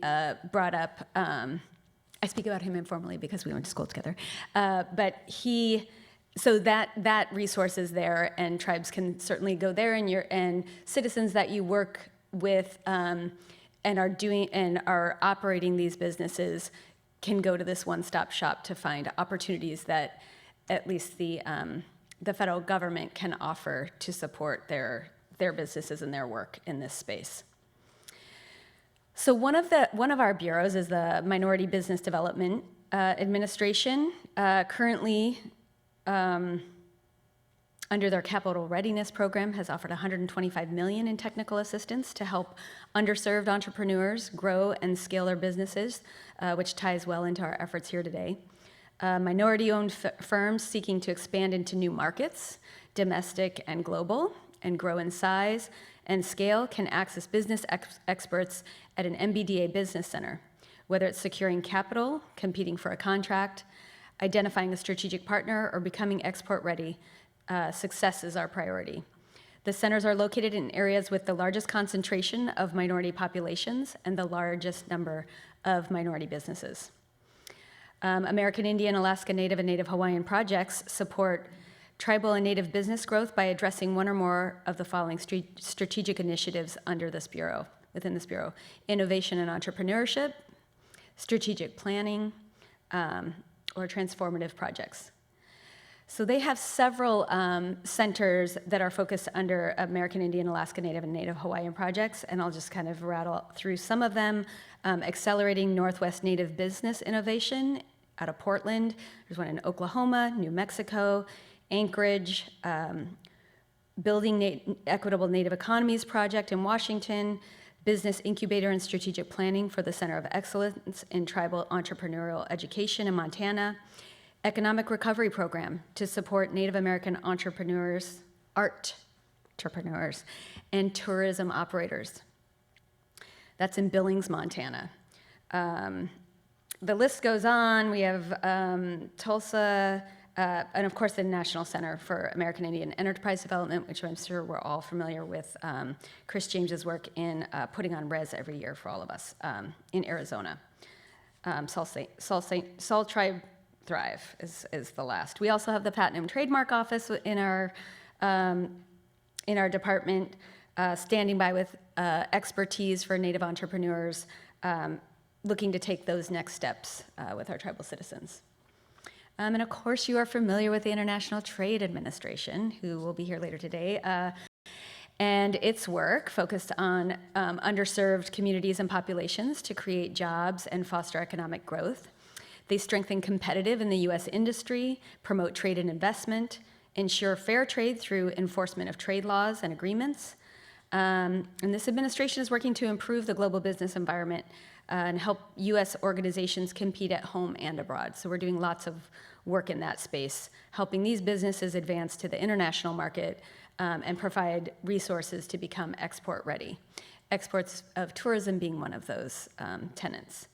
brought up. I speak about him informally because we went to school together. So that resource is there, and tribes can certainly go there, and citizens that you work with and are operating these businesses can go to this one-stop shop to find opportunities that at least the federal government can offer to support their businesses and their work in this space. So one of our bureaus is the Minority Business Development Administration, currently under their Capital Readiness Program has offered $125 million in technical assistance to help underserved entrepreneurs grow and scale their businesses, which ties well into our efforts here today. Minority-owned firms seeking to expand into new markets, domestic and global, and grow in size and scale can access business experts at an MBDA business center, whether it's securing capital, competing for a contract, identifying a strategic partner, or becoming export ready. Success is our priority. The centers are located in areas with the largest concentration of minority populations and the largest number of minority businesses. American Indian, Alaska Native, and Native Hawaiian projects support tribal and Native business growth by addressing one or more of the following strategic initiatives within this bureau: innovation and entrepreneurship, strategic planning, or transformative projects. So they have several centers that are focused under American Indian, Alaska Native, and Native Hawaiian projects, and I'll just kind of rattle through some of them. Accelerating Northwest Native business innovation out of Portland. There's one in Oklahoma, New Mexico, Anchorage, Building Equitable Native Economies project in Washington, Business Incubator and Strategic Planning for the Center of Excellence in Tribal Entrepreneurial Education in Montana, Economic Recovery Program to support Native American entrepreneurs, art entrepreneurs, and tourism operators. That's in Billings, Montana. The list goes on. We have Tulsa, and of course the National Center for American Indian Enterprise Development, which I'm sure we're all familiar with Chris James's work in putting on res every year for all of us in Arizona. Salt Tribe Thrive is the last. We also have the Patent and Trademark Office in our department, standing by with expertise for Native entrepreneurs looking to take those next steps with our tribal citizens. And of course, you are familiar with the International Trade Administration, who will be here later today, and its work focused on underserved communities and populations to create jobs and foster economic growth. They strengthen competitive in the U.S. industry, promote trade and investment, ensure fair trade through enforcement of trade laws and agreements. And this administration is working to improve the global business environment and help U.S. organizations compete at home and abroad. So we're doing lots of work in that space, helping these businesses advance to the international market and provide resources to become export ready. Exports of tourism being one of those tenants.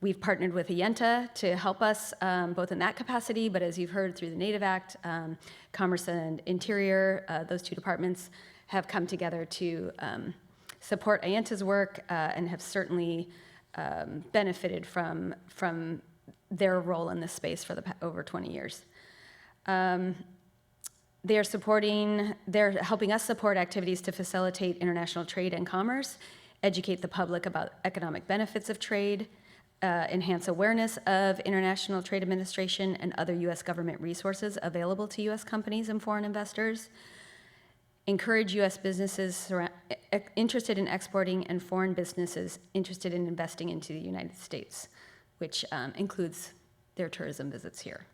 We've partnered with IENTA to help us both in that capacity, but as you've heard through the Native Act, Commerce and Interior, those two departments have come together to support IENTA's work and have certainly benefited from their role in this space for over 20 years. They're helping us support activities to facilitate international trade and commerce, educate the public about economic benefits of trade, enhance awareness of International Trade Administration and other U.S. government resources available to U.S. companies and foreign investors, encourage U.S. businesses interested in exporting and foreign businesses interested in investing into the United States, which includes their tourism visits here.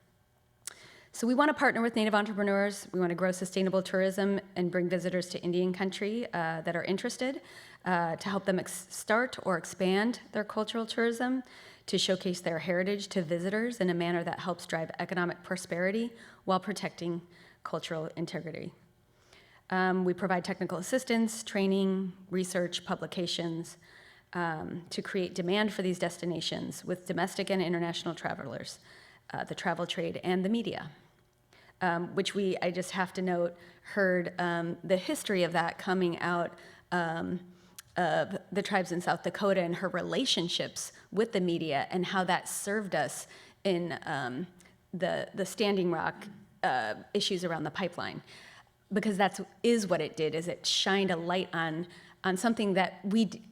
So we want to partner with Native entrepreneurs. We want to grow sustainable tourism and bring visitors to Indian country that are interested to help them start or expand their cultural tourism, to showcase their heritage to visitors in a manner that helps drive economic prosperity while protecting cultural integrity. We provide technical assistance, training, research, publications to create demand for these destinations with domestic and international travelers, the travel trade, and the media, which I just have to note, heard the history of that coming out of the tribes in South Dakota and her relationships with the media and how that served us in the Standing Rock issues around the pipeline. Because that is what it did, is it shined a light on something that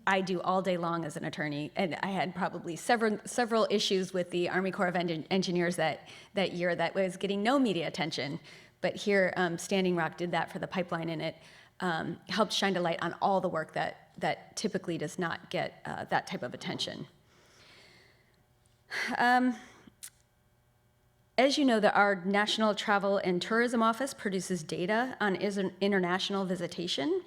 I do all day long as an attorney, and I had probably several issues with the Army Corps of Engineers that year that was getting no media attention. But here, Standing Rock did that for the pipeline, and it helped shine a light on all the work that typically does not get that type of attention. As you know, our National Travel and Tourism Office produces data on international visitation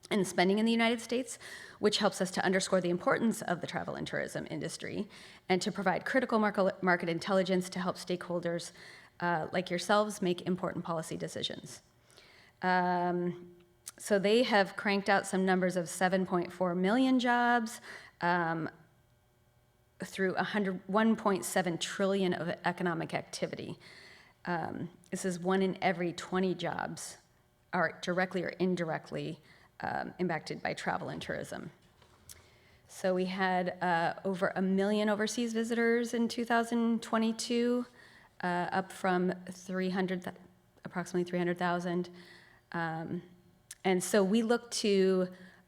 and spending in the United States, which helps us to underscore the importance of the travel and tourism industry and to provide critical market intelligence to help stakeholders like yourselves make important policy decisions. So they have cranked out some numbers of 7.4 million jobs, through 1.7 trillion of economic activity. This is 1 in every 20 jobs are directly or indirectly impacted by travel and tourism. So we had over 1 million overseas visitors in 2022, up from approximately 300,000. And so we look to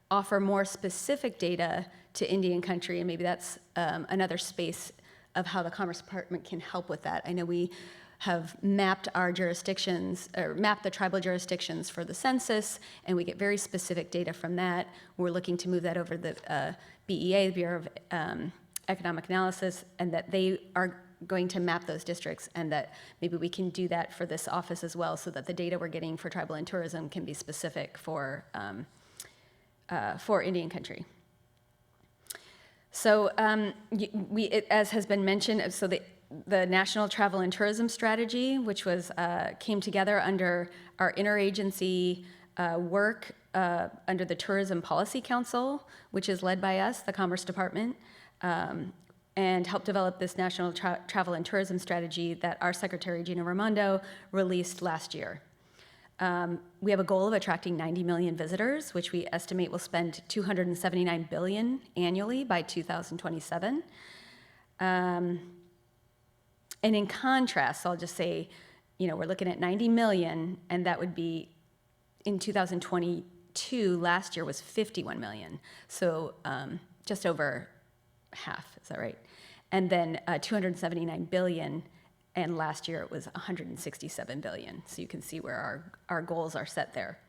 offer more specific data to Indian country, and maybe that's another space of how the Commerce Department can help with that. I know we have mapped our jurisdictions, or mapped the tribal jurisdictions for the census, and we get very specific data from that. We're looking to move that over the BEA, the Bureau of Economic Analysis, and that they are going to map those districts, and that maybe we can do that for this office as well, so that the data we're getting for tribal and tourism can be specific for Indian country. So as has been mentioned, so the National Travel and Tourism Strategy, which came together under our interagency work under the Tourism Policy Council, which is led by us, the Commerce Department, and helped develop this National Travel and Tourism Strategy that our Secretary, Gina Raimondo, released last year. We have a goal of attracting 90 million visitors, which we estimate will spend $279 billion annually by 2027. And in contrast, I'll just say, we're looking at 90 million, and that would be in 2022, last year was 51 million. So just over half, is that right? And then 279 billion and last year it was 167 billion. So you can see where our goals are set there.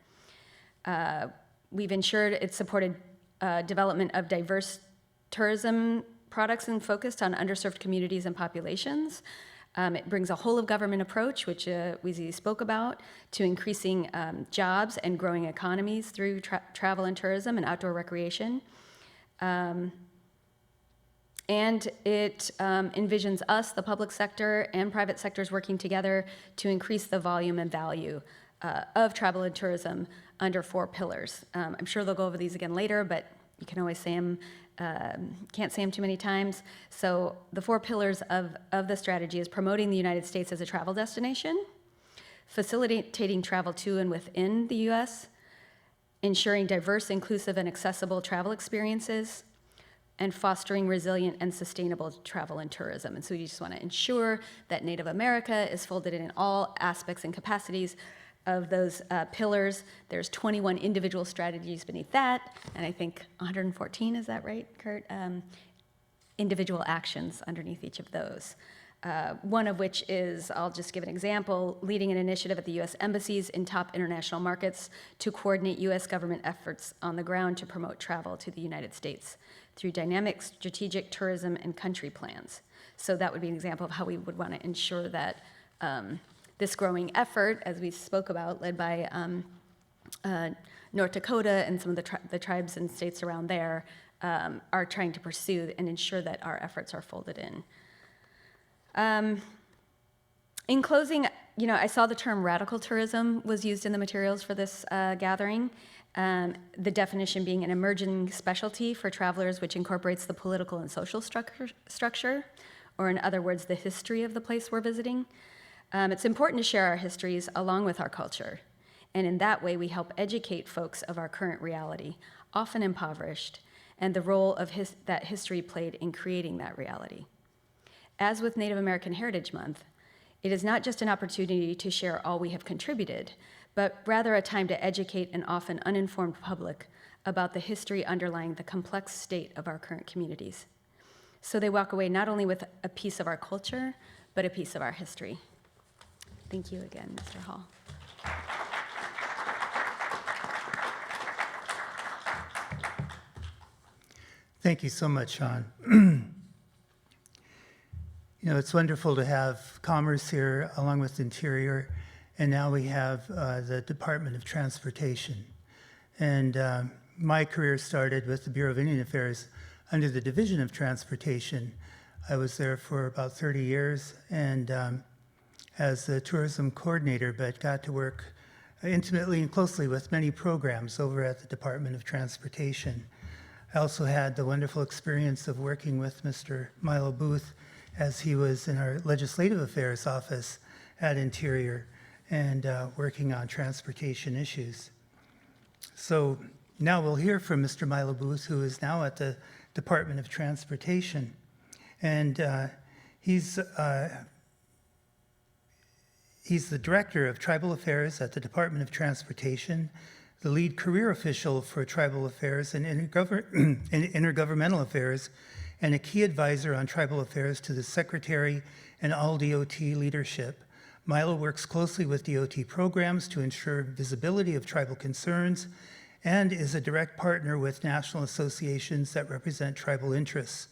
We've ensured it's supported development of diverse tourism products and focused on underserved communities and populations. It brings a whole of government approach, which Weezy spoke about, to increasing jobs and growing economies through travel and tourism and outdoor recreation. And it envisions us, the public sector and private sectors working together to increase the volume and value of travel and tourism under 4 pillars. I'm sure they'll go over these again later, but you can always say them, can't say them too many times. So the 4 pillars of the strategy is promoting the United States as a travel destination, facilitating travel to and within the U.S., ensuring diverse, inclusive, and accessible travel experiences, and fostering resilient and sustainable travel and tourism. And so you just want to ensure that Native America is folded in all aspects and capacities of those pillars. There's 21 individual strategies beneath that, and I think 114, is that right, Kurt? Individual actions underneath each of those. One of which is, I'll just give an example, leading an initiative at the U.S. embassies in top international markets to coordinate U.S. government efforts on the ground to promote travel to the United States through dynamic strategic tourism and country plans. So that would be an example of how we would want to ensure that this growing effort, as we spoke about, led by North Dakota and some of the tribes and states around there, are trying to pursue and ensure that our efforts are folded in. In closing, I saw the term radical tourism was used in the materials for this gathering, the definition being an emerging specialty for travelers which incorporates the political and social structure, or in other words, the history of the place we're visiting. It's important to share our histories along with our culture, and in that way we help educate folks of our current reality, often impoverished, and the role of that history played in creating that reality. As with Native American Heritage Month, it is not just an opportunity to share all we have contributed, but rather a time to educate an often uninformed public about the history underlying the complex state of our current communities. So they walk away not only with a piece of our culture, but a piece of our history. Thank you again, Mr. Hall. Thank you so much, Sean. It's wonderful to have Commerce here along with Interior, and now we have the Department of Transportation. And my career started with the Bureau of Indian Affairs under the Division of Transportation. I was there for about 30 years and as the tourism coordinator, but got to work intimately and closely with many programs over at the Department of Transportation. I also had the wonderful experience of working with Mr. Milo Booth as he was in our Legislative Affairs office at Interior and working on transportation issues. So now we'll hear from Mr. Milo Booth, who is now at the Department of Transportation. And he's the Director of Tribal Affairs at the Department of Transportation, the lead career official for Tribal Affairs and Intergovernmental Affairs, and a key advisor on tribal affairs to the Secretary and all DOT leadership. Milo works closely with DOT programs to ensure visibility of tribal concerns and is a direct partner with national associations that represent tribal interests.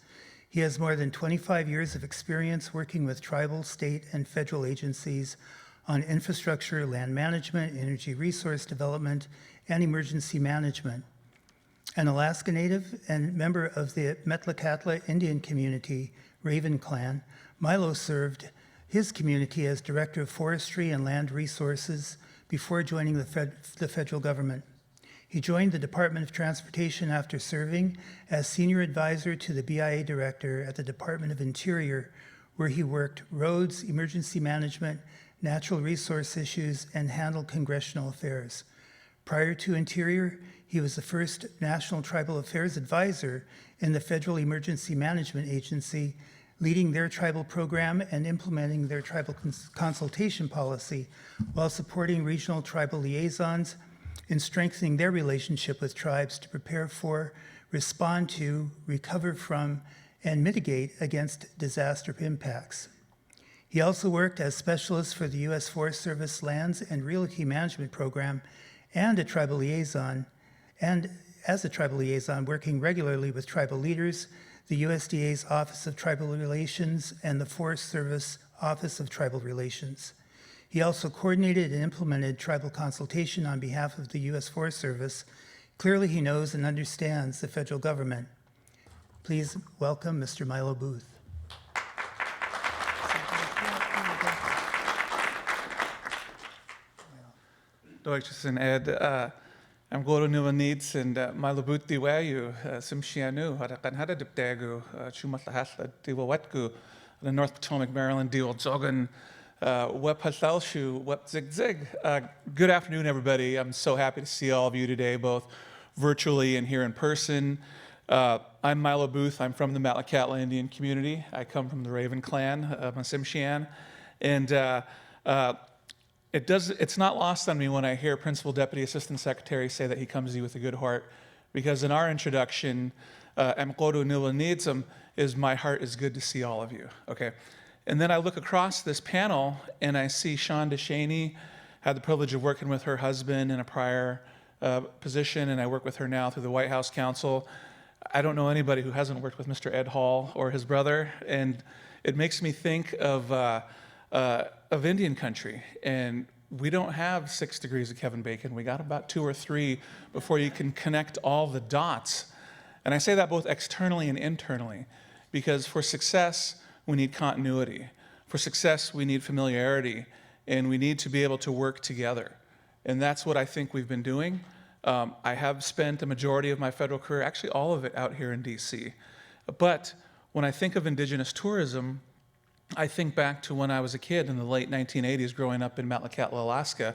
He has more than 25 years of experience working with tribal, state, and federal agencies on infrastructure, land management, energy resource development, and emergency management. An Alaska Native and member of the Metlakatla Indian community, Raven Clan, Milo served his community as Director of Forestry and Land Resources before joining the federal government. He joined the Department of Transportation after serving as Senior Advisor to the BIA Director at the Department of Interior, where he worked roads, emergency management, natural resource issues, and handled congressional affairs. Prior to Interior, he was the first National Tribal Affairs Advisor in the Federal Emergency Management Agency, leading their tribal program and implementing their tribal consultation policy while supporting regional tribal liaisons in strengthening their relationship with tribes to prepare for, respond to, recover from, and mitigate against disaster impacts. He also worked as specialist for the U.S. Forest Service Lands and Realty Management Program and a tribal liaison, and as a tribal liaison, working regularly with tribal leaders, the USDA's Office of Tribal Relations, and the Forest Service Office of Tribal Relations. He also coordinated and implemented tribal consultation on behalf of the U.S. Forest Service. Clearly, he knows and understands the federal government. Please welcome Mr. Milo Booth. Deutsches Ed, I'm Goro Nua Needs and Malabuti Wayu, Simshianu, Harakanhada Dipdagu, Chumatlahasla, Diwawetgu, the North Potomac, Maryland, Diwal Jogan, Wep Hasalshu, Wep Zig Zig. Good afternoon, everybody. I'm so happy to see all of you today, both virtually and here in person. I'm Milo Booth. I'm from the Metlakatla Indian community. I come from the Raven clan of Masimshian. And it's not lost on me when I hear Principal Deputy Assistant Secretary say that he comes to you with a good heart, because in our introduction, Mkodu Nila Needsum is my heart is good to see all of you, okay? And then I look across this panel and I see Sean DeShaney, had the privilege of working with her husband in a prior position, and I work with her now through the White House Council. I don't know anybody who hasn't worked with Mr. Ed Hall or his brother, and it makes me think of Indian country, and we don't have 6 degrees of Kevin Bacon. We got about 2 or 3 before you can connect all the dots. And I say that both externally and internally, because for success, we need continuity. For success, we need familiarity, and we need to be able to work together. And that's what I think we've been doing. I have spent a majority of my federal career, actually all of it, out here in DC. But when I think of Indigenous tourism, I think back to when I was a kid in the late 1980s growing up in Metlakatla, Alaska.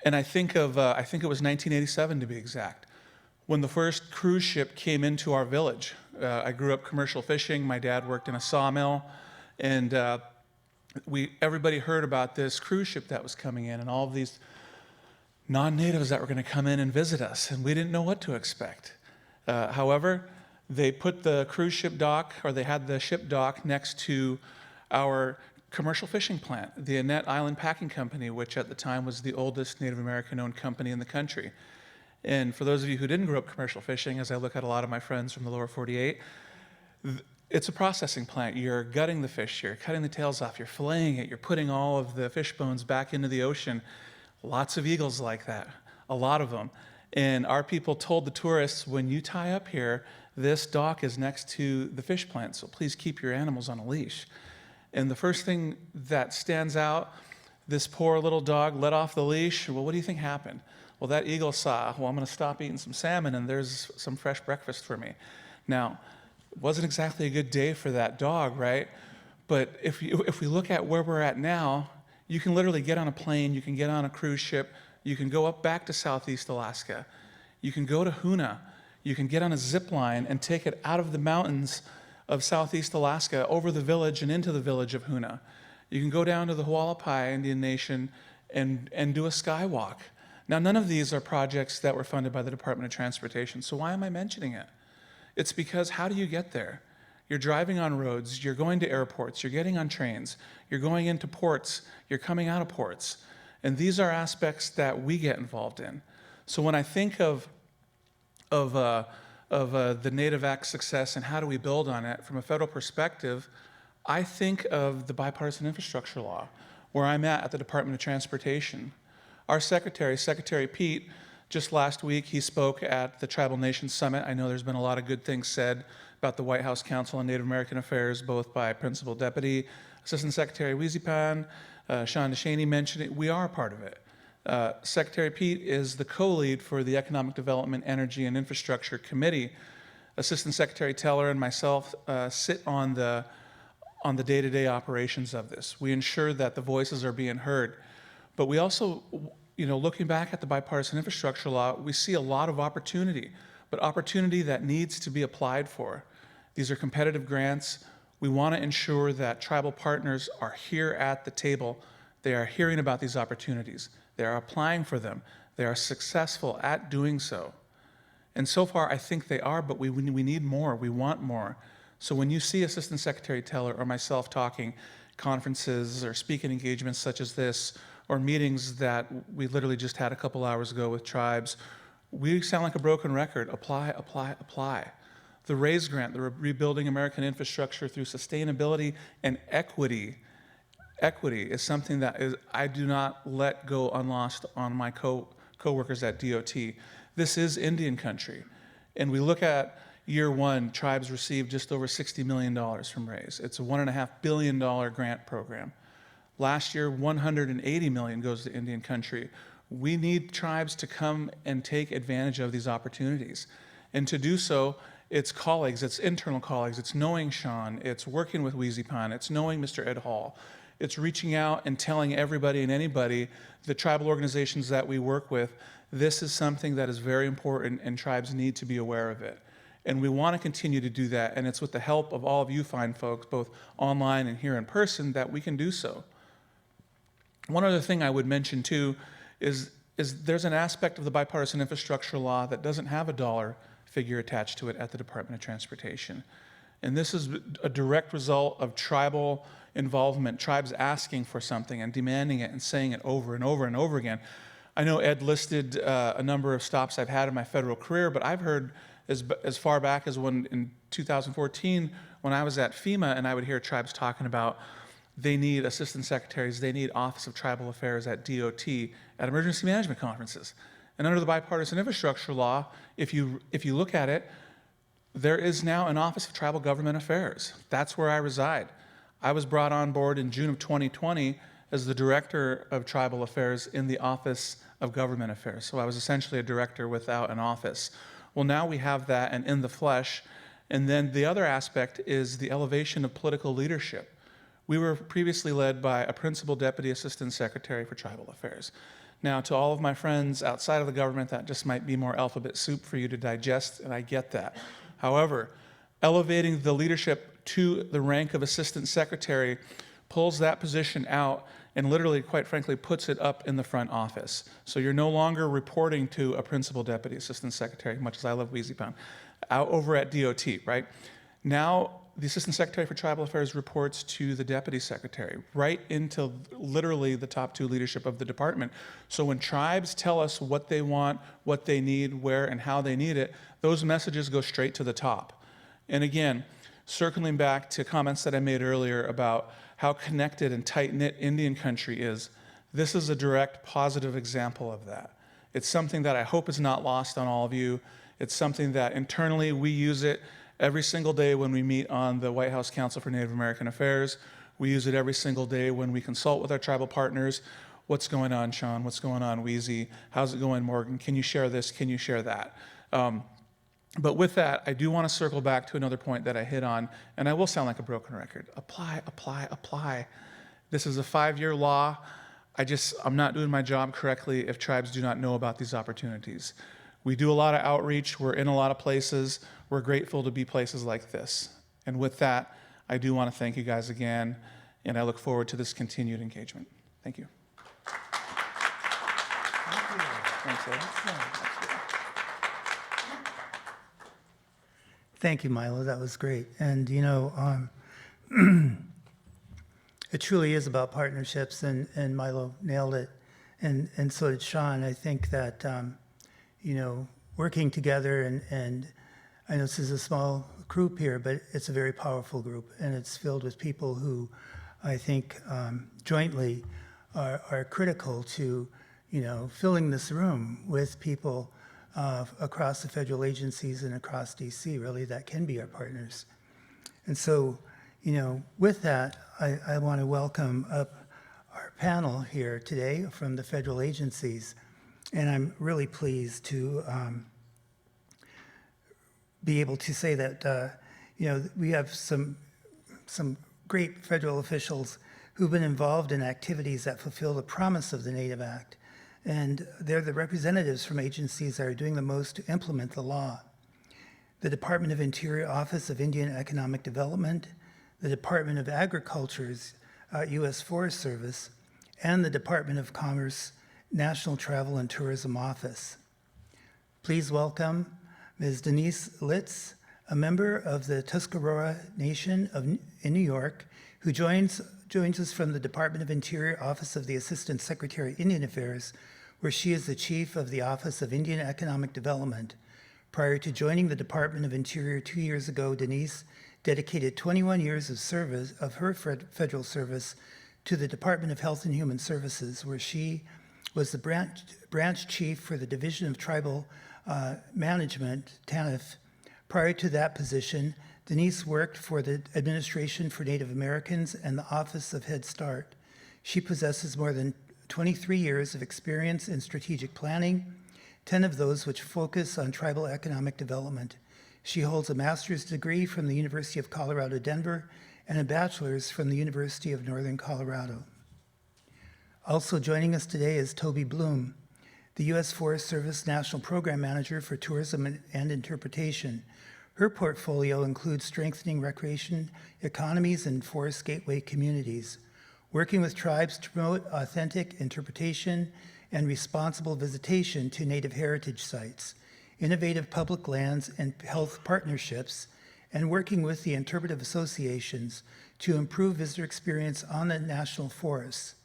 And I think of, I think it was 1987 to be exact, when the first cruise ship came into our village. I grew up commercial fishing. My dad worked in a sawmill. And everybody heard about this cruise ship that was coming in and all of these non-natives that were going to come in and visit us. And we didn't know what to expect. However, they put the cruise ship dock, or they had the ship dock next to our commercial fishing plant, the Annette Island Packing Company, which at the time was the oldest Native American-owned company in the country. And for those of you who didn't grow up commercial fishing, as I look at a lot of my friends from the lower 48, it's a processing plant. You're gutting the fish, you're cutting the tails off, you're filleting it, you're putting all of the fish bones back into the ocean. Lots of eagles like that, a lot of them. And our people told the tourists, when you tie up here, this dock is next to the fish plant, so please keep your animals on a leash. And the first thing that stands out, this poor little dog let off the leash. Well, what do you think happened? Well, that eagle saw, well, I'm going to stop eating some salmon, and there's some fresh breakfast for me. Now, it wasn't exactly a good day for that dog, right? But if we look at where we're at now, you can literally get on a plane, you can get on a cruise ship, you can go up back to Southeast Alaska, you can go to Hoonah, you can get on a zip line and take it out of the mountains of Southeast Alaska over the village and into the village of Hoonah. You can go down to the Hualapai Indian Nation and do a skywalk. Now, none of these are projects that were funded by the Department of Transportation, so why am I mentioning it? It's because how do you get there? You're driving on roads, you're going to airports, you're getting on trains, you're going into ports, you're coming out of ports. And these are aspects that we get involved in. So when I think of the Native Act success and how do we build on it from a federal perspective, I think of the bipartisan infrastructure law, where I'm at the Department of Transportation. Our Secretary Pete, just last week, he spoke at the Tribal Nations Summit. I know there's been a lot of good things said about the White House Council on Native American Affairs, both by Principal Deputy Assistant Secretary Wizipan, Sean DeShaney mentioned it. We are a part of it. Secretary Pete is the co-lead for the Economic Development, Energy, and Infrastructure Committee. Assistant Secretary Teller and myself sit on the day-to-day operations of this. We ensure that the voices are being heard. But we also, looking back at the bipartisan infrastructure law, we see a lot of opportunity, but opportunity that needs to be applied for. These are competitive grants. We want to ensure that tribal partners are here at the table. They are hearing about these opportunities. They are applying for them. They are successful at doing so. And so far, I think they are, but we need more. We want more. So when you see Assistant Secretary Teller or myself talking, conferences or speaking engagements such as this, or meetings that we literally just had a couple hours ago with tribes, we sound like a broken record. Apply, apply, apply. The RAISE grant, the Rebuilding American Infrastructure through Sustainability and Equity. Equity is something that I do not let go unlost on my co-workers at DOT. This is Indian country. And we look at year one, tribes received just over $60 million from RAISE. It's a $1.5 billion grant program. Last year, $180 million goes to Indian country. We need tribes to come and take advantage of these opportunities. And to do so, it's colleagues, it's internal colleagues, it's knowing Sean, it's working with Weezypan, it's knowing Mr. Ed Hall, it's reaching out and telling everybody and anybody, the tribal organizations that we work with, this is something that is very important and tribes need to be aware of it. And we want to continue to do that, and it's with the help of all of you fine folks, both online and here in person, that we can do so. One other thing I would mention too is there's an aspect of the bipartisan infrastructure law that doesn't have a dollar figure attached to it at the Department of Transportation. And this is a direct result of tribal involvement, tribes asking for something and demanding it and saying it over and over and over again. I know Ed listed a number of stops I've had in my federal career, but I've heard as far back as when in 2014, when I was at FEMA and I would hear tribes talking about they need assistant secretaries, they need Office of Tribal Affairs at DOT, at emergency management conferences. And under the bipartisan infrastructure law, if you look at it, there is now an Office of Tribal Government Affairs. That's where I reside. I was brought on board in June of 2020 as the Director of Tribal Affairs in the Office of Government Affairs. So I was essentially a director without an office. Well, now we have that and in the flesh. And then the other aspect is the elevation of political leadership. We were previously led by a Principal Deputy Assistant Secretary for Tribal Affairs. Now, to all of my friends outside of the government, that just might be more alphabet soup for you to digest, and I get that. However, elevating the leadership to the rank of Assistant Secretary pulls that position out and literally, quite frankly, puts it up in the front office. So you're no longer reporting to a Principal Deputy Assistant Secretary, much as I love Weezypan, out over at DOT, right? Now, the Assistant Secretary for Tribal Affairs reports to the Deputy Secretary, right into literally the top two leadership of the department. So when tribes tell us what they want, what they need, where and how they need it, those messages go straight to the top. And again, circling back to comments that I made earlier about how connected and tight-knit Indian country is, this is a direct positive example of that. It's something that I hope is not lost on all of you. It's something that internally we use it every single day when we meet on the White House Council for Native American Affairs. We use it every single day when we consult with our tribal partners. What's going on, Sean? What's going on, Weezy? How's it going, Morgan? Can you share this? Can you share that? But with that, I do want to circle back to another point that I hit on, and I will sound like a broken record. Apply, apply, apply. This is a 5-year law. I'm not doing my job correctly if tribes do not know about these opportunities. We do a lot of outreach. We're in a lot of places. We're grateful to be places like this. And with that, I do want to thank you guys again, and I look forward to this continued engagement. Thank you. Thanks, Ed. Thank you, Milo. That was great. And, it truly is about partnerships, and Milo nailed it. And so did Sean. I think that, working together, and I know this is a small group here, but it's a very powerful group, and it's filled with people who I think jointly are critical to, filling this room with people across the federal agencies and across DC, really, that can be our partners. And so, with that, I want to welcome up our panel here today from the federal agencies. And I'm really pleased to be able to say that, we have some great federal officials who've been involved in activities that fulfill the promise of the Native Act. And they're the representatives from agencies that are doing the most to implement the law. The Department of Interior Office of Indian Economic Development, the Department of Agriculture's U.S. Forest Service, and the Department of Commerce National Travel and Tourism Office. Please welcome Ms. Denise Litz, a member of the Tuscarora Nation in New York, who joins joins us from the Department of Interior, Office of the Assistant Secretary, Indian Affairs, where she is the Chief of the Office of Indian Economic Development. Prior to joining the Department of Interior 2 years ago, Denise dedicated 21 years of service of her federal service to the Department of Health and Human Services, where she was the branch chief for the Division of Tribal Management, TANF. Prior to that position, Denise worked for the Administration for Native Americans and the Office of Head Start. She possesses more than 23 years of experience in strategic planning, 10 of those which focus on tribal economic development. She holds a master's degree from the University of Colorado, Denver, and a bachelor's from the University of Northern Colorado. Also joining us today is Toby Bloom, the U.S. Forest Service National Program Manager for Tourism and Interpretation. Her portfolio includes strengthening recreation economies and forest gateway communities, working with tribes to promote authentic interpretation and responsible visitation to Native heritage sites, innovative public lands and health partnerships, and working with the interpretive associations to improve visitor experience on the national forests.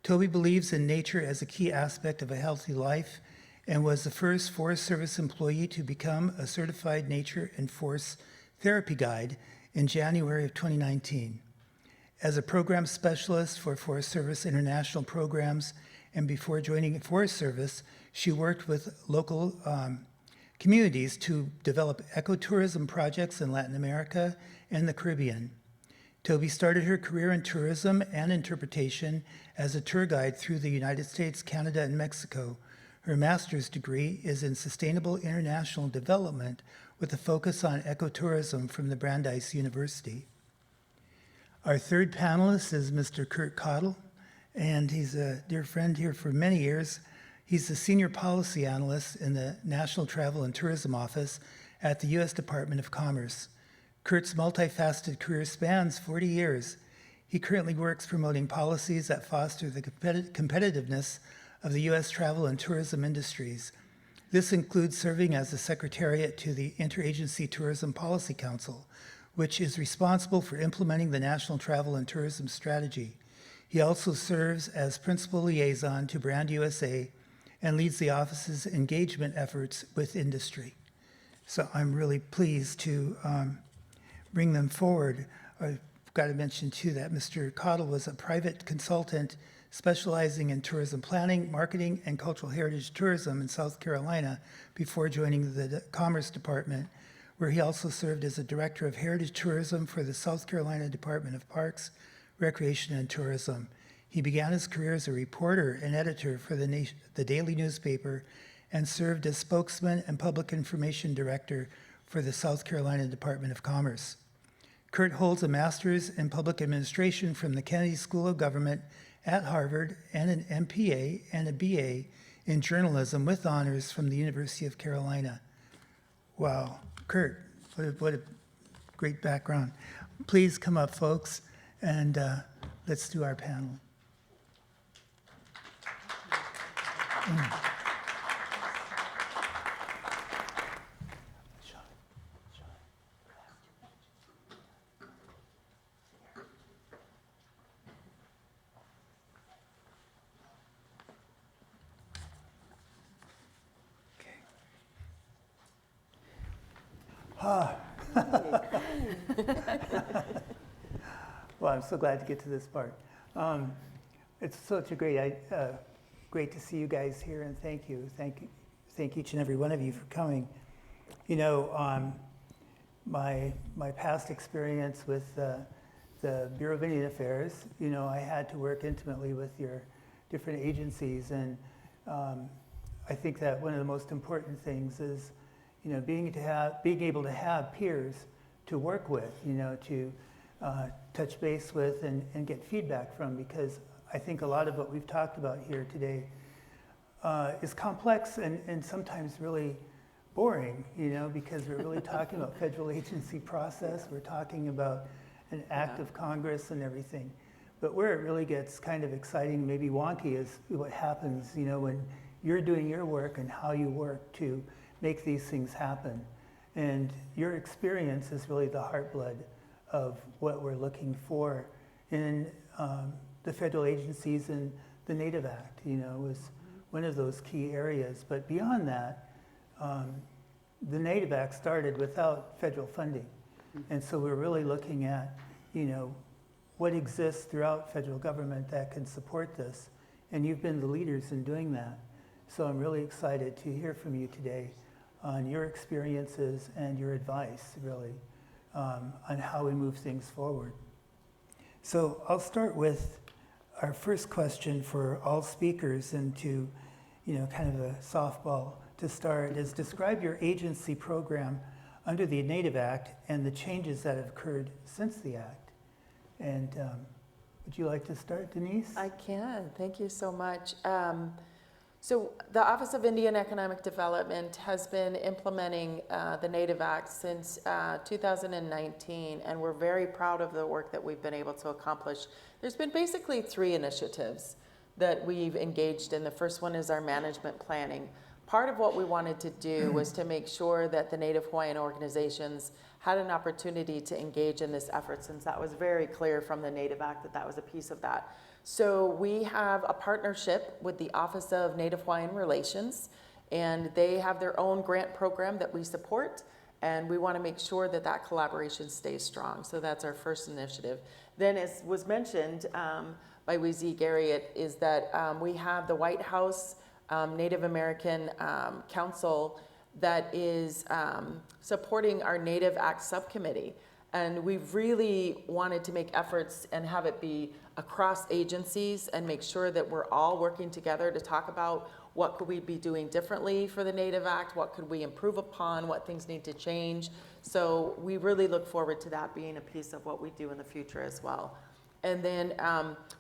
Toby believes in nature as a key aspect of a healthy life and was the first Forest Service employee to become a certified nature and forest therapy guide in January of 2019. As a program specialist for Forest Service international programs, and before joining Forest Service, she worked with local communities to develop ecotourism projects in Latin America and the Caribbean. Toby started her career in tourism and interpretation as a tour guide through the United States, Canada, and Mexico. Her master's degree is in Sustainable International Development with a focus on ecotourism from the Brandeis University. Our third panelist is Mr. Kurt Cottle, and he's a dear friend here for many years. He's the Senior Policy Analyst in the National Travel and Tourism Office at the U.S. Department of Commerce. Kurt's multifaceted career spans 40 years. He currently works promoting policies that foster the competitiveness of the U.S. travel and tourism industries. This includes serving as the Secretariat to the Interagency Tourism Policy Council, which is responsible for implementing the National Travel and Tourism Strategy. He also serves as Principal Liaison to Brand USA and leads the office's engagement efforts with industry. So I'm really pleased to bring them forward. I've got to mention too that Mr. Cottle was a private consultant specializing in tourism planning, marketing, and cultural heritage tourism in South Carolina before joining the Commerce Department, where he also served as a Director of Heritage Tourism for the South Carolina Department of Parks, Recreation, and Tourism. He began his career as a reporter and editor for the daily newspaper and served as spokesman and public information director for the South Carolina Department of Commerce. Kurt holds a master's in public administration from the Kennedy School of Government at Harvard and an MPA and a BA in journalism with honors from the University of Carolina. Wow, Kurt, what a great background. Please come up, folks, and let's do our panel. Well, I'm so glad to get to this part. It's such a great to see you guys here, and thank you. Thank each and every one of you for coming. You know, my past experience with the Bureau of Indian Affairs, you know, I had to work intimately with your different agencies, and I think that one of the most important things is, you know, being able to have peers to work with, you know, to touch base with and get feedback from, because I think a lot of what we've talked about here today is complex and sometimes really boring, you know, because we're really talking about federal agency process, we're talking about an act of Congress and everything. But where it really gets kind of exciting, maybe wonky, is what happens, you know, when you're doing your work and how you work to make these things happen. And your experience is really the heartblood of what we're looking for in the federal agencies and the Native Act, was one of those key areas. But beyond that, the Native Act started without federal funding. And so we're really looking at, what exists throughout federal government that can support this. And you've been the leaders in doing that. So I'm really excited to hear from you today on your experiences and your advice, really, on how we move things forward. So I'll start with our first question for all speakers, and to, kind of a softball to start, is describe your agency program under the Native Act and the changes that have occurred since the Act. And would you like to start, Denise? I can. Thank you so much. So the Office of Indian Economic Development has been implementing the Native Act since 2019, and we're very proud of the work that we've been able to accomplish. There's been basically 3 initiatives that we've engaged in. The first one is our management planning. Part of what we wanted to do was to make sure that the Native Hawaiian organizations had an opportunity to engage in this effort, since that was very clear from the Native Act that that was a piece of that. So we have a partnership with the Office of Native Hawaiian Relations, and they have their own grant program that we support, and we want to make sure that that collaboration stays strong. So that's our first initiative. Then, as was mentioned by Wizi Garriott, is that we have the White House Native American Council that is supporting our Native Act subcommittee. And we've really wanted to make efforts and have it be across agencies and make sure that we're all working together to talk about what could we be doing differently for the Native Act, what could we improve upon, what things need to change. So we really look forward to that being a piece of what we do in the future as well. And then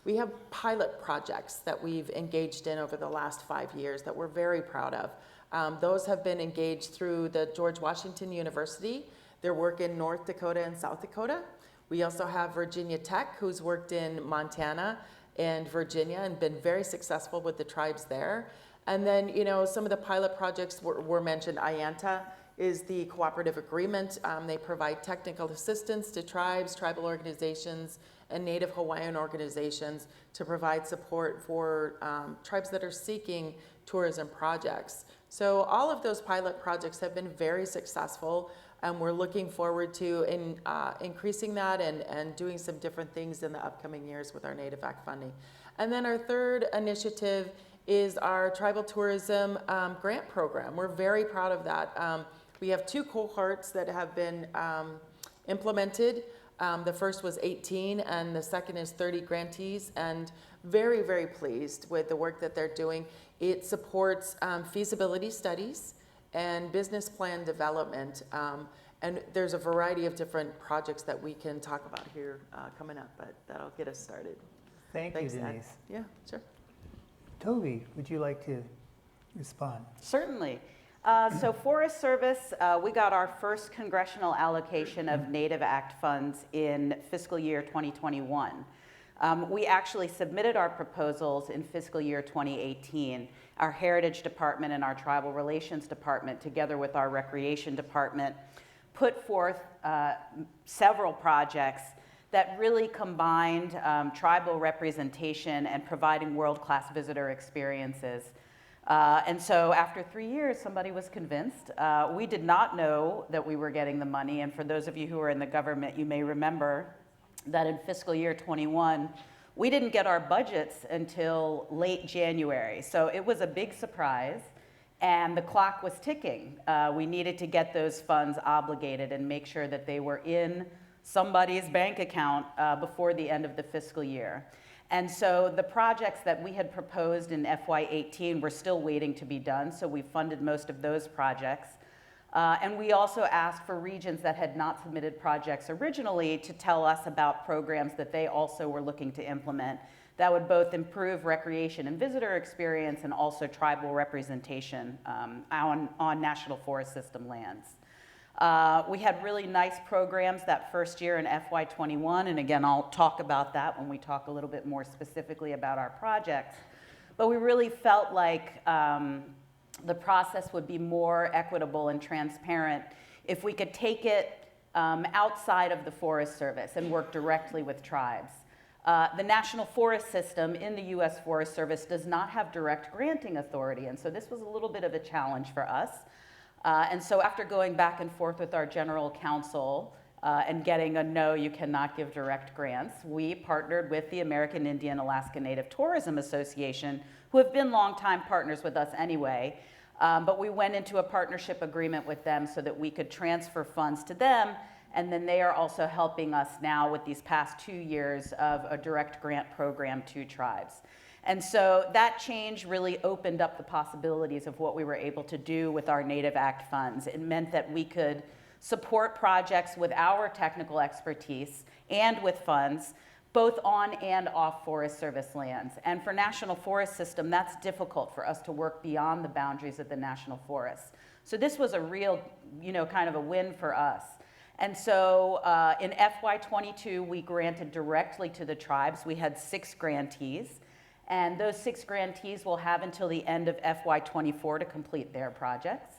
we have pilot projects that we've engaged in over the last 5 years that we're very proud of. Those have been engaged through the George Washington University, their work in North Dakota and South Dakota. We also have Virginia Tech, who's worked in Montana and Virginia and been very successful with the tribes there. And then, some of the pilot projects were mentioned. IANTA is the cooperative agreement. They provide technical assistance to tribes, tribal organizations, and Native Hawaiian organizations to provide support for tribes that are seeking tourism projects. So all of those pilot projects have been very successful, and we're looking forward to increasing that and doing some different things in the upcoming years with our Native Act funding. And then our third initiative is our tribal tourism grant program. We're very proud of that. We have 2 cohorts that have been implemented. The first was 18, and the second is 30 grantees, and very, very pleased with the work that they're doing. It supports feasibility studies and business plan development. And there's a variety of different projects that we can talk about here coming up, but that'll get us started. Thanks, Ed. Denise. Yeah, sure. Toby, would you like to respond? Certainly. So Forest Service, we got our first congressional allocation of Native Act funds in fiscal year 2021. We actually submitted our proposals in fiscal year 2018. Our Heritage Department and our Tribal Relations Department, together with our Recreation Department, put forth several projects that really combined tribal representation and providing world-class visitor experiences. And so after 3 years, somebody was convinced. We did not know that we were getting the money, and for those of you who are in the government, you may remember that in fiscal year 21, we didn't get our budgets until late January. So it was a big surprise, and the clock was ticking. We needed to get those funds obligated and make sure that they were in somebody's bank account before the end of the fiscal year. And so the projects that we had proposed in FY18 were still waiting to be done, so we funded most of those projects. And we also asked for regions that had not submitted projects originally to tell us about programs that they also were looking to implement that would both improve recreation and visitor experience and also tribal representation on National Forest System lands. We had really nice programs that first year in FY21, and again, I'll talk about that when we talk a little bit more specifically about our projects. But we really felt like the process would be more equitable and transparent if we could take it outside of the Forest Service and work directly with tribes. The National Forest System in the U.S. Forest Service does not have direct granting authority, and so this was a little bit of a challenge for us. And so after going back and forth with our general counsel and getting a no, you cannot give direct grants, we partnered with the American Indian Alaska Native Tourism Association, who have been longtime partners with us anyway. But we went into a partnership agreement with them so that we could transfer funds to them, and then they are also helping us now with these past 2 years of a direct grant program to tribes. And so that change really opened up the possibilities of what we were able to do with our Native Act funds. It meant that we could support projects with our technical expertise and with funds, both on and off Forest Service lands. And for National Forest System, that's difficult for us to work beyond the boundaries of the National Forest. So this was a real, kind of a win for us. And so in FY22, we granted directly to the tribes. We had 6 grantees, and those 6 grantees will have until the end of FY24 to complete their projects.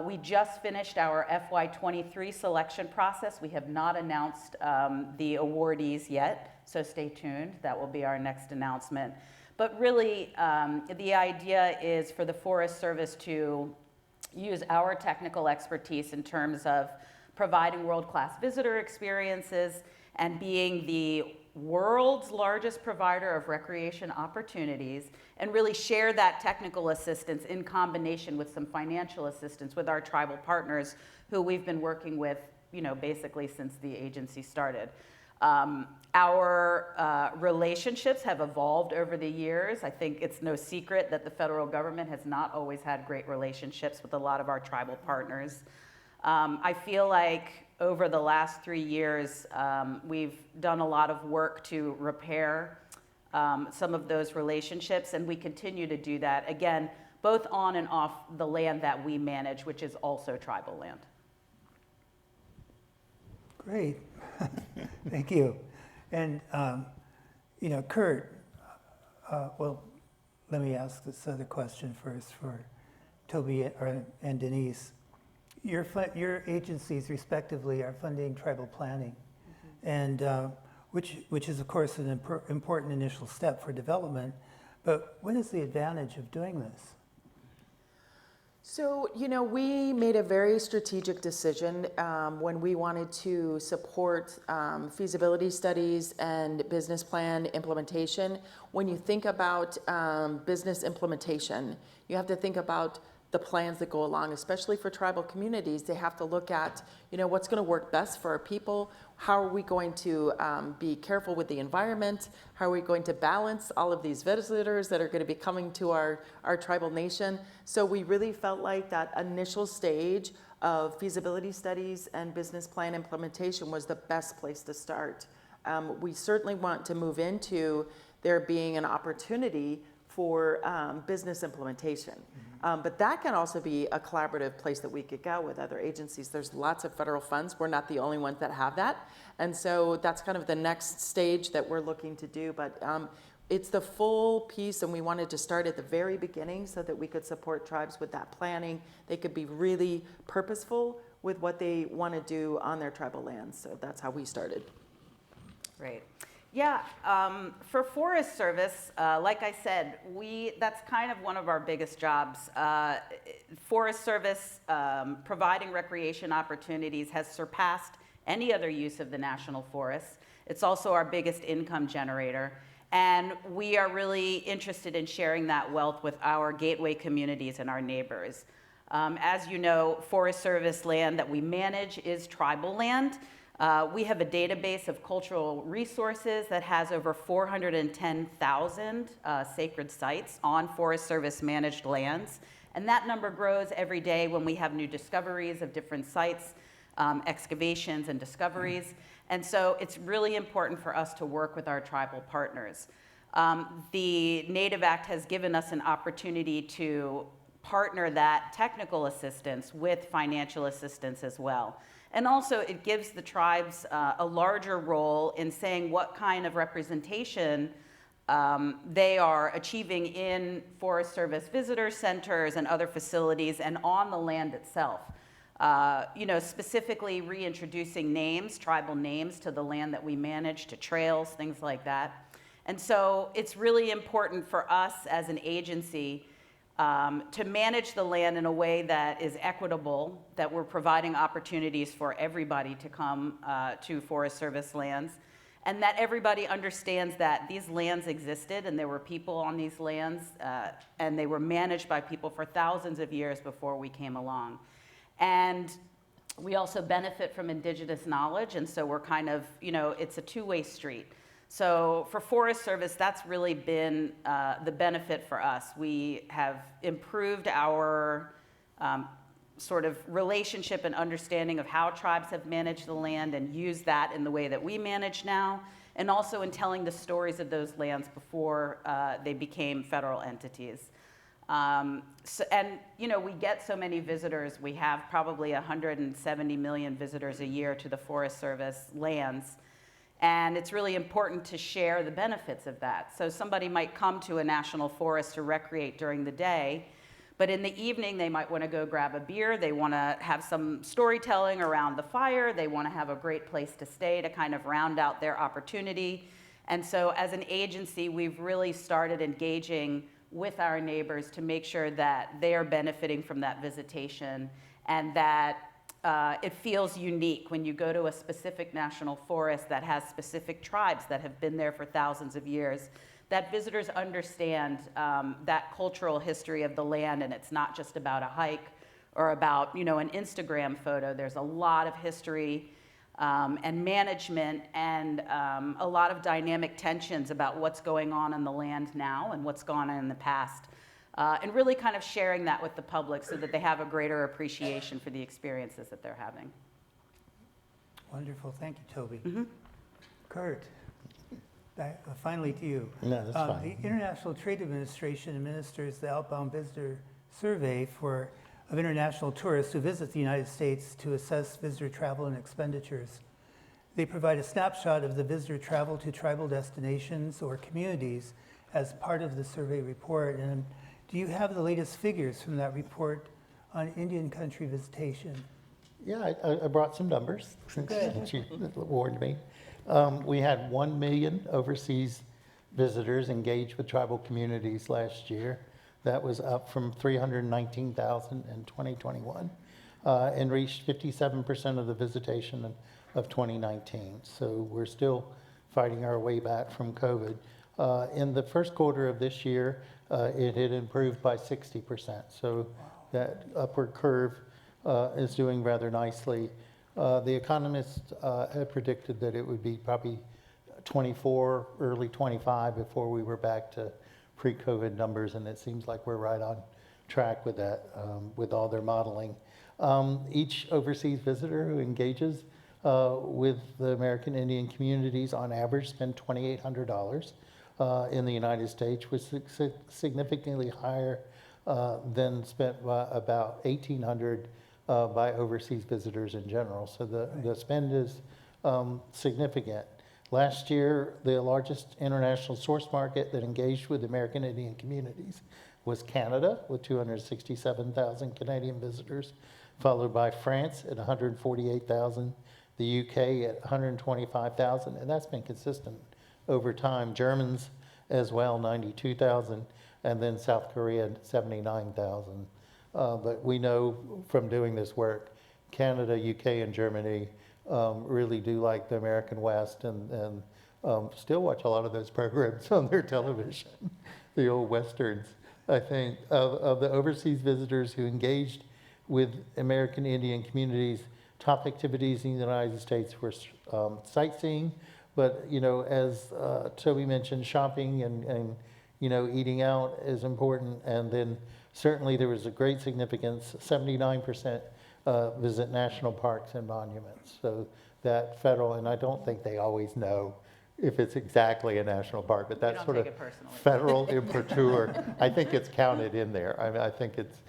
We just finished our FY23 selection process. We have not announced the awardees yet, so stay tuned. That will be our next announcement. But really, the idea is for the Forest Service to use our technical expertise in terms of providing world-class visitor experiences and being the world's largest provider of recreation opportunities, and really share that technical assistance in combination with some financial assistance with our tribal partners who we've been working with, basically since the agency started. Our relationships have evolved over the years. I think it's no secret that the federal government has not always had great relationships with a lot of our tribal partners. I feel like over the last 3 years, we've done a lot of work to repair some of those relationships, and we continue to do that, again, both on and off the land that we manage, which is also tribal land. Great. Thank you. And, Kurt, well, let me ask this other question first for Toby and Denise. Your agencies, respectively, are funding tribal planning, and which is, of course, an important initial step for development. But what is the advantage of doing this? So, we made a very strategic decision when we wanted to support feasibility studies and business plan implementation. When you think about business implementation, you have to think about the plans that go along, especially for tribal communities. They have to look at, what's going to work best for our people. How are we going to be careful with the environment? How are we going to balance all of these visitors that are going to be coming to our tribal nation? So we really felt like that initial stage of feasibility studies and business plan implementation was the best place to start. We certainly want to move into there being an opportunity for business implementation. But that can also be a collaborative place that we could go with other agencies. There's lots of federal funds. We're not the only ones that have that. And so that's kind of the next stage that we're looking to do. But it's the full piece, and we wanted to start at the very beginning so that we could support tribes with that planning. They could be really purposeful with what they want to do on their tribal lands. So that's how we started. Great. Yeah, for Forest Service, like I said, that's kind of one of our biggest jobs. Forest Service providing recreation opportunities has surpassed any other use of the national forests. It's also our biggest income generator. And we are really interested in sharing that wealth with our gateway communities and our neighbors. As you know, Forest Service land that we manage is tribal land. We have a database of cultural resources that has over 410,000 sacred sites on Forest Service managed lands. And that number grows every day when we have new discoveries of different sites, excavations and discoveries. And so it's really important for us to work with our tribal partners. The Native Act has given us an opportunity to partner that technical assistance with financial assistance as well. And also it gives the tribes a larger role in saying what kind of representation they are achieving in Forest Service visitor centers and other facilities and on the land itself. Specifically reintroducing names, tribal names to the land that we manage, to trails, things like that. And so it's really important for us as an agency to manage the land in a way that is equitable, that we're providing opportunities for everybody to come to Forest Service lands, and that everybody understands that these lands existed and there were people on these lands, and they were managed by people for thousands of years before we came along. And we also benefit from Indigenous knowledge, and so we're kind of, it's a two-way street. So for Forest Service, that's really been the benefit for us. We have improved our sort of relationship and understanding of how tribes have managed the land and used that in the way that we manage now, and also in telling the stories of those lands before they became federal entities. We get so many visitors. We have probably 170 million visitors a year to the Forest Service lands. And it's really important to share the benefits of that. So somebody might come to a national forest to recreate during the day, but in the evening they might want to go grab a beer, they want to have some storytelling around the fire, they want to have a great place to stay to kind of round out their opportunity. And so as an agency, we've really started engaging with our neighbors to make sure that they are benefiting from that visitation, and that it feels unique when you go to a specific national forest that has specific tribes that have been there for thousands of years, that visitors understand that cultural history of the land, and it's not just about a hike or about an Instagram photo. There's a lot of history and management, and a lot of dynamic tensions about what's going on the land now and what's gone on in the past. And really kind of sharing that with the public so that they have a greater appreciation for the experiences that they're having. Wonderful. Thank you, Toby. Kurt, finally to you. No, that's fine. The International Trade Administration administers the outbound visitor survey of international tourists who visit the United States to assess visitor travel and expenditures. They provide a snapshot of the visitor travel to tribal destinations or communities as part of the survey report. And do you have the latest figures from that report on Indian country visitation? Yeah, I brought some numbers since you warned me. We had 1 million overseas visitors engaged with tribal communities last year. That was up from 319,000 in 2021 and reached 57% of the visitation of 2019. So we're still fighting our way back from COVID. In the first quarter of this year, it had improved by 60%. So that upward curve is doing rather nicely. The economists had predicted that it would be probably 24, early 25 before we were back to pre-COVID numbers, and it seems like we're right on track with that, with all their modeling. Each overseas visitor who engages with the American Indian communities on average spend $2,800 in the United States, which is significantly higher than spent by about $1,800 by overseas visitors in general. So the spend is significant. Last year, the largest international source market that engaged with American Indian communities was Canada, with 267,000 Canadian visitors, followed by France at 148,000, the UK at 125,000, and that's been consistent over time. Germans as well, 92,000, and then South Korea, 79,000. But we know from doing this work, Canada, UK, and Germany really do like the American West, and still watch a lot of those programs on their television, the old Westerns. I think of the overseas visitors who engaged with American Indian communities, top activities in the United States were sightseeing, but as Toby mentioned, shopping and eating out is important, and then certainly there was a great significance, 79% visit national parks and monuments. So that federal, and I don't think they always know if it's exactly a national park, but that sort of federal imprimatur, I think it's counted in there. I mean, I think it's,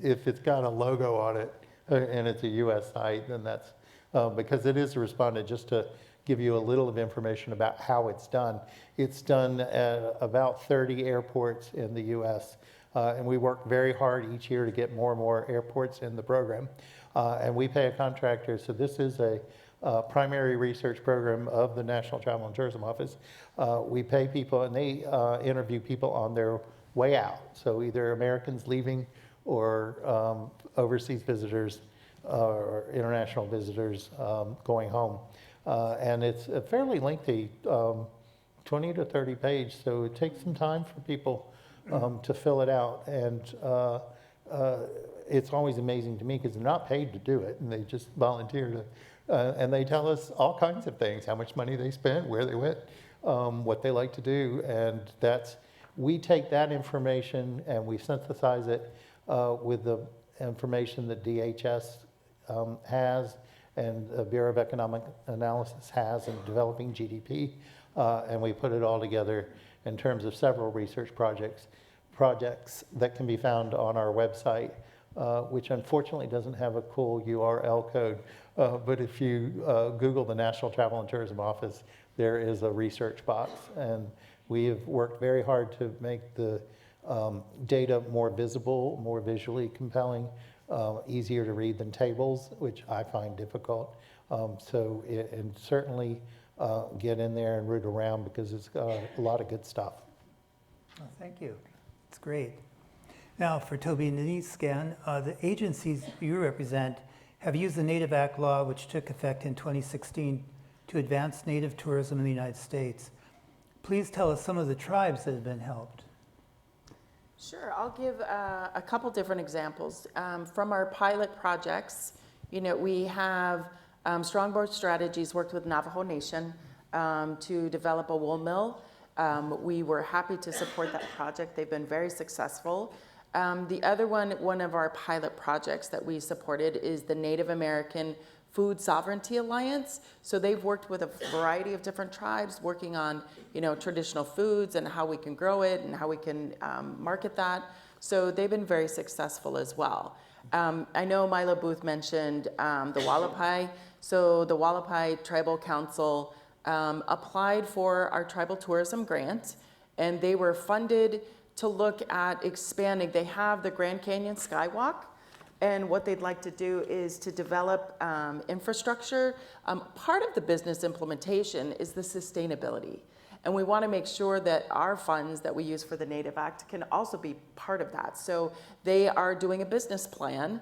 if it's got a logo on it and it's a US site, then that's, because it is responded, just to give you a little of information about how it's done. It's done at about 30 airports in the US, And we work very hard each year to get more and more airports in the program. And we pay a contractor, so this is a primary research program of the National Travel and Tourism Office. We pay people, and they interview people on their way out. So either Americans leaving or overseas visitors or international visitors going home. And it's a fairly lengthy, 20 to 30 page, so it takes some time for people to fill it out. And it's always amazing to me because they're not paid to do it, and they just volunteer to, and they tell us all kinds of things, how much money they spent, where they went, what they like to do. And we take that information and we synthesize it with the information that DHS has and the Bureau of Economic Analysis has in developing GDP, and we put it all together in terms of several research projects that can be found on our website, which unfortunately doesn't have a cool URL code, but if you Google the National Travel and Tourism Office, there is a research box, and we have worked very hard to make the data more visible, more visually compelling, easier to read than tables, which I find difficult. And certainly get in there and root around because it's got a lot of good stuff. Well, thank you. It's great. Now, for Toby and Denise again, the agencies you represent have used the Native Act law, which took effect in 2016, to advance Native tourism in the United States. Please tell us some of the tribes that have been helped. Sure, I'll give a couple different examples. From our pilot projects, we have Strongboard Strategies worked with Navajo Nation to develop a wool mill. We were happy to support that project. They've been very successful. The other one of our pilot projects that we supported is the Native American Food Sovereignty Alliance. So they've worked with a variety of different tribes working on, traditional foods and how we can grow it and how we can market that. So they've been very successful as well. I know Milo Booth mentioned the Wallapai. So the Wallapai Tribal Council applied for our tribal tourism grant, and they were funded to look at expanding. They have the Grand Canyon Skywalk, and what they'd like to do is to develop infrastructure. Part of the business implementation is the sustainability. And we want to make sure that our funds that we use for the Native Act can also be part of that. So they are doing a business plan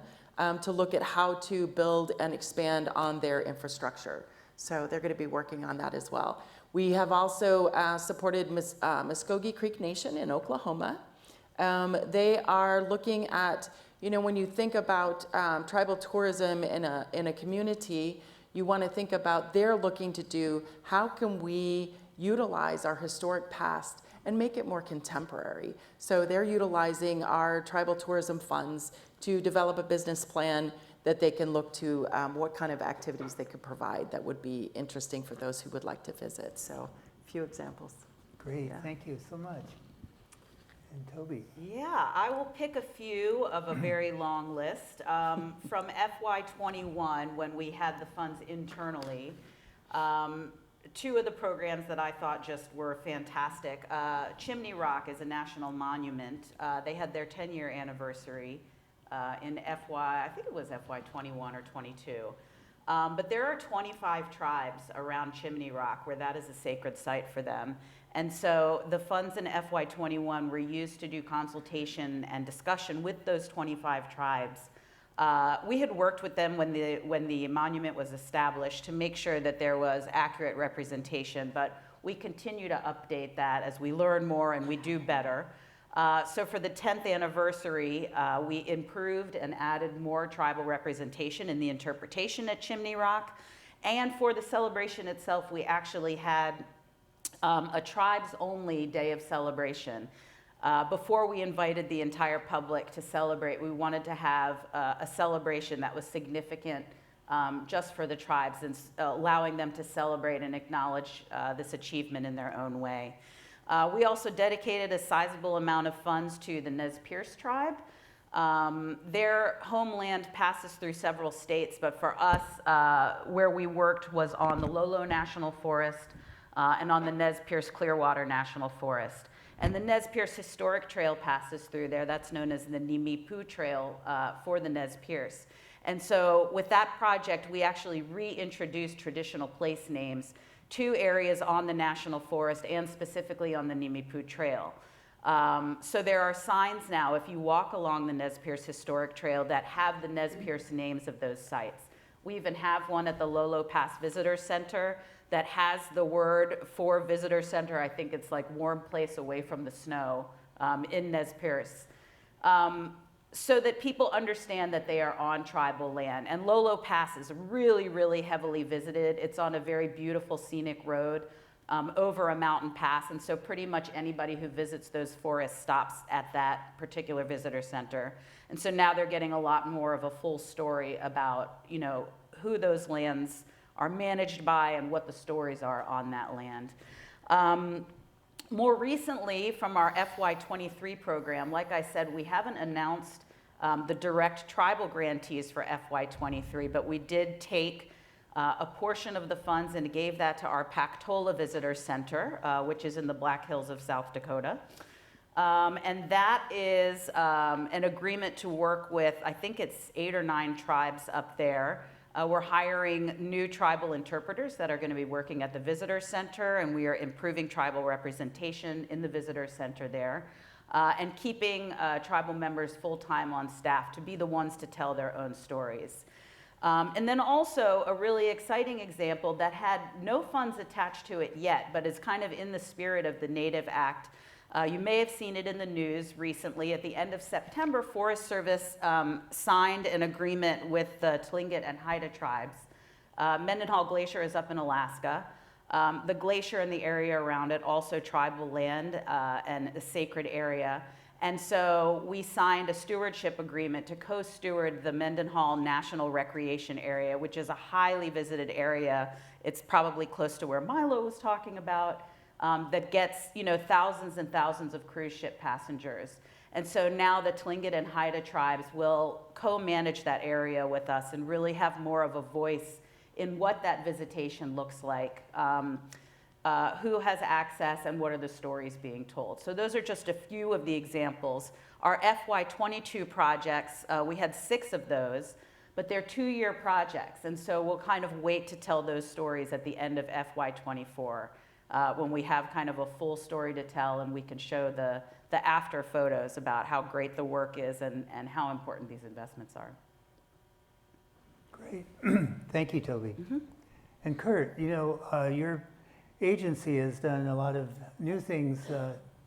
to look at how to build and expand on their infrastructure. So they're going to be working on that as well. We have also supported Muskogee Creek Nation in Oklahoma. They are looking at, when you think about tribal tourism in a community, you want to think about they're looking to do, how can we utilize our historic past and make it more contemporary? So they're utilizing our tribal tourism funds to develop a business plan that they can look to what kind of activities they could provide that would be interesting for those who would like to visit. So a few examples. Great, Yeah. thank you so much. And Toby. Yeah, I will pick a few of a very long list. From FY21, when we had the funds internally, two of the programs that I thought just were fantastic. Chimney Rock is a national monument. They had their 10-year anniversary in I think it was FY21 or 22. But there are 25 tribes around Chimney Rock where that is a sacred site for them. And so the funds in FY21 were used to do consultation and discussion with those 25 tribes. We had worked with them when the monument was established to make sure that there was accurate representation, but we continue to update that as we learn more and we do better. So for the 10th anniversary, we improved and added more tribal representation in the interpretation at Chimney Rock. And for the celebration itself, we actually had a tribes-only day of celebration. Before we invited the entire public to celebrate, we wanted to have a celebration that was significant just for the tribes and allowing them to celebrate and acknowledge this achievement in their own way. We also dedicated a sizable amount of funds to the Nez Perce tribe. Their homeland passes through several states, but for us, where we worked was on the Lolo National Forest and on the Nez Perce Clearwater National Forest. And the Nez Perce Historic Trail passes through there. That's known as the Nimipu Trail for the Nez Perce. And so with that project, we actually reintroduced traditional place names to areas on the National Forest and specifically on the Nimipu Trail. So there are signs now, if you walk along the Nez Perce Historic Trail, that have the Nez Perce names of those sites. We even have one at the Lolo Pass Visitor Center that has the word for Visitor Center. I think it's like warm place away from the snow in Nez Perce. So that people understand that they are on tribal land. And Lolo Pass is really, really heavily visited. It's on a very beautiful scenic road over a mountain pass. And so pretty much anybody who visits those forests stops at that particular visitor center. And so now they're getting a lot more of a full story about, you know, who those lands are managed by and what the stories are on that land. More recently, from our FY23 program, like I said, we haven't announced the direct tribal grantees for FY23, but we did take a portion of the funds and gave that to our Pactola Visitor Center, which is in the Black Hills of South Dakota. And that is an agreement to work with, I think it's 8 or 9 tribes up there. We're hiring new tribal interpreters that are going to be working at the visitor center, and we are improving tribal representation in the visitor center there, and keeping tribal members full-time on staff to be the ones to tell their own stories. And then also a really exciting example that had no funds attached to it yet, but is kind of in the spirit of the Native Act. You may have seen it in the news recently. At the end of September, Forest Service signed an agreement with the Tlingit and Haida tribes. Mendenhall Glacier is up in Alaska. The glacier and the area around it, also tribal land and a sacred area. And so we signed a stewardship agreement to co-steward the Mendenhall National Recreation Area, which is a highly visited area. It's probably close to where Milo was talking about. That gets, you know, thousands and thousands of cruise ship passengers. And so now the Tlingit and Haida tribes will co-manage that area with us and really have more of a voice in what that visitation looks like, who has access, and what are the stories being told. So those are just a few of the examples. Our FY22 projects, we had 6 of those, but they're 2-year projects. And so we'll kind of wait to tell those stories at the end of FY24. When we have kind of a full story to tell and we can show the after photos about how great the work is and how important these investments are. Great. Thank you, Toby. And Kurt, you know, your agency has done a lot of new things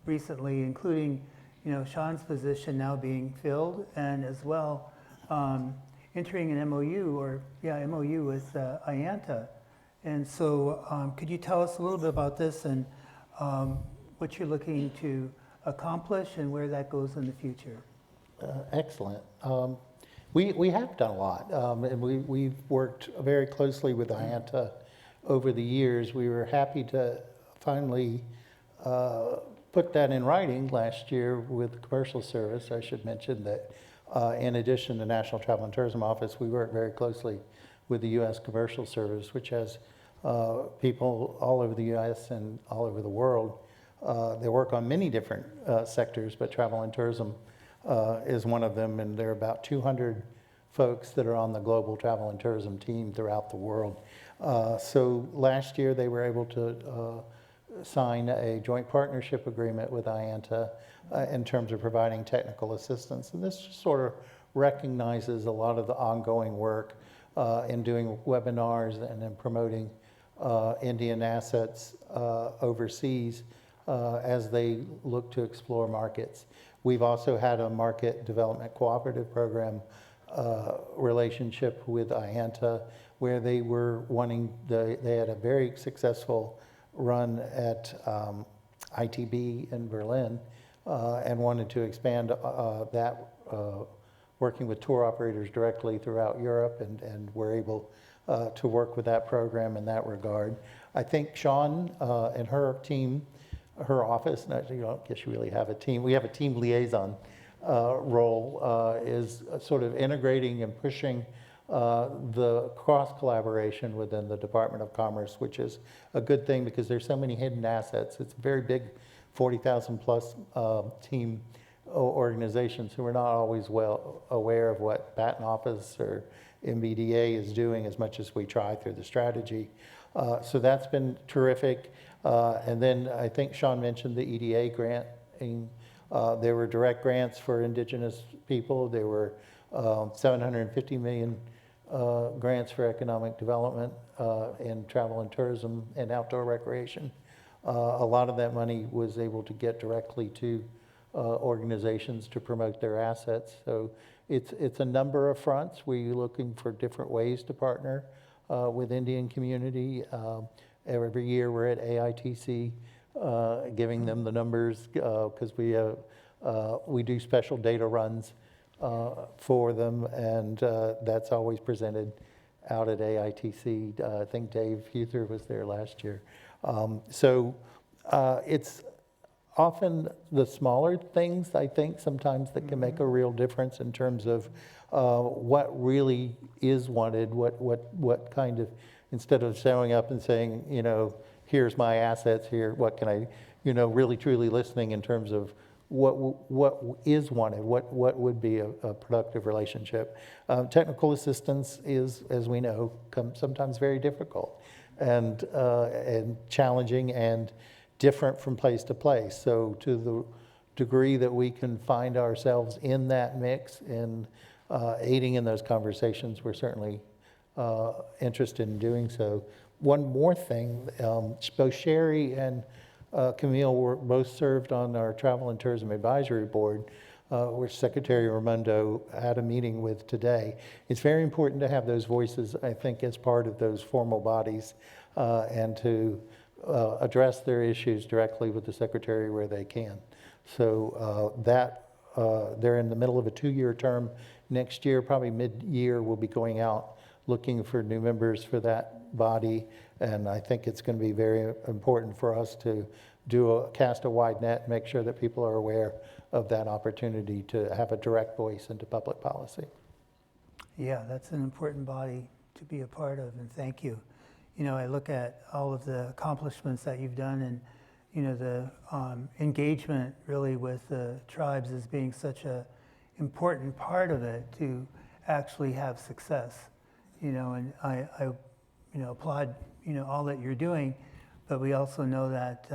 recently, including, you know, Sean's position now being filled, and as well entering an MOU with IANTA. And so could you tell us a little bit about this and what you're looking to accomplish and where that goes in the future? Excellent. We have done a lot, and we've worked very closely with IANTA over the years. We were happy to finally put that in writing last year with the Commercial Service. I should mention that in addition to National Travel and Tourism Office, we work very closely with the U.S. Commercial Service, which has people all over the U.S. and all over the world. They work on many different sectors, but travel and tourism is one of them, and there are about 200 folks that are on the global travel and tourism team throughout the world. So last year they were able to sign a joint partnership agreement with IANTA in terms of providing technical assistance, and this just sort of recognizes a lot of the ongoing work in doing webinars and in promoting Indian assets overseas as they look to explore markets. We've also had a market development cooperative program relationship with IANTA, where they were they had a very successful run at ITB in Berlin and wanted to expand that working with tour operators directly throughout Europe, and we're able to work with that program in that regard. I think Sean and her team, her office, and I don't guess you really have a team, we have a team liaison role, is sort of integrating and pushing the cross collaboration within the Department of Commerce, which is a good thing because there's so many hidden assets. It's a very big 40,000 plus team organizations who are not always well aware of what Patent Office or MBDA is doing as much as we try through the strategy. So that's been terrific. And then I think Sean mentioned the EDA granting. There were direct grants for Indigenous people. There were 750 million grants for economic development in travel and tourism and outdoor recreation. A lot of that money was able to get directly to organizations to promote their assets. So it's a number of fronts. We're looking for different ways to partner with Indian community. Every year we're at AITC giving them the numbers because we do special data runs for them, and that's always presented out at AITC. I think Dave Huther was there last year. So it's often the smaller things, I think, sometimes that can make a real difference in terms of what really is wanted, what kind of, instead of showing up and saying, you know, here's my assets here, what can I, you know, really truly listening in terms of what is wanted, what would be a productive relationship. Technical assistance is, as we know, sometimes very difficult and challenging and different from place to place. So to the degree that we can find ourselves in that mix and aiding in those conversations, we're certainly interested in doing so. One more thing, both Sherry and Camille were both served on our Travel and Tourism Advisory Board, which Secretary Raimondo had a meeting with today. It's very important to have those voices, I think, as part of those formal bodies and to address their issues directly with the Secretary where they can. So they're in the middle of a 2-year term. Next year, probably mid-year, we'll be going out looking for new members for that body. And I think it's going to be very important for us to cast a wide net, make sure that people are aware of that opportunity to have a direct voice into public policy. Yeah, that's an important body to be a part of, and thank you. You know, I look at all of the accomplishments that you've done and, you know, the engagement really with the tribes as being such a important part of it to actually have success. You know, and I you know, applaud, you know, all that you're doing, but we also know that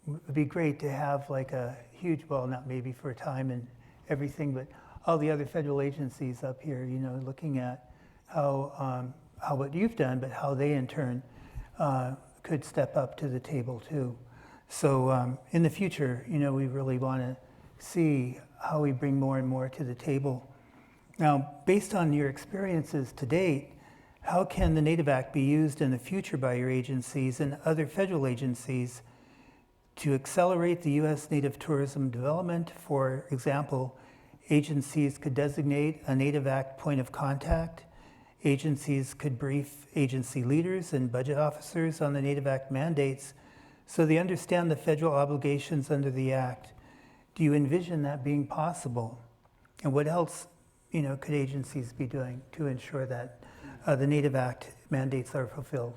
it'd be great to have like a huge, well, not maybe for a time and everything, but all the other federal agencies up here, you know, looking at how what you've done, but how they in turn could step up to the table too. So in the future, you know, we really want to see how we bring more and more to the table. Now, based on your experiences to date, how can the Native Act be used in the future by your agencies and other federal agencies to accelerate the U.S. Native tourism development? For example, agencies could designate a Native Act point of contact. Agencies could brief agency leaders and budget officers on the Native Act mandates so they understand the federal obligations under the Act. Do you envision that being possible? And what else, you know, could agencies be doing to ensure that the Native Act mandates are fulfilled?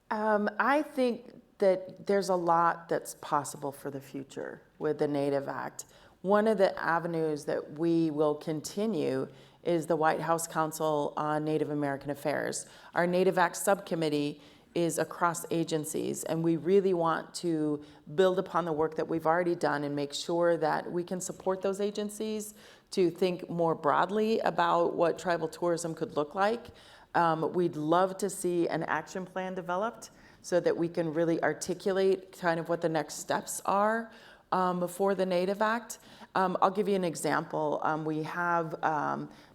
I think that there's a lot that's possible for the future with the Native Act. One of the avenues that we will continue is the White House Council on Native American Affairs. Our Native Act subcommittee is across agencies, and we really want to build upon the work that we've already done and make sure that we can support those agencies to think more broadly about what tribal tourism could look like. We'd love to see an action plan developed so that we can really articulate kind of what the next steps are for the Native Act. I'll give you an example. We have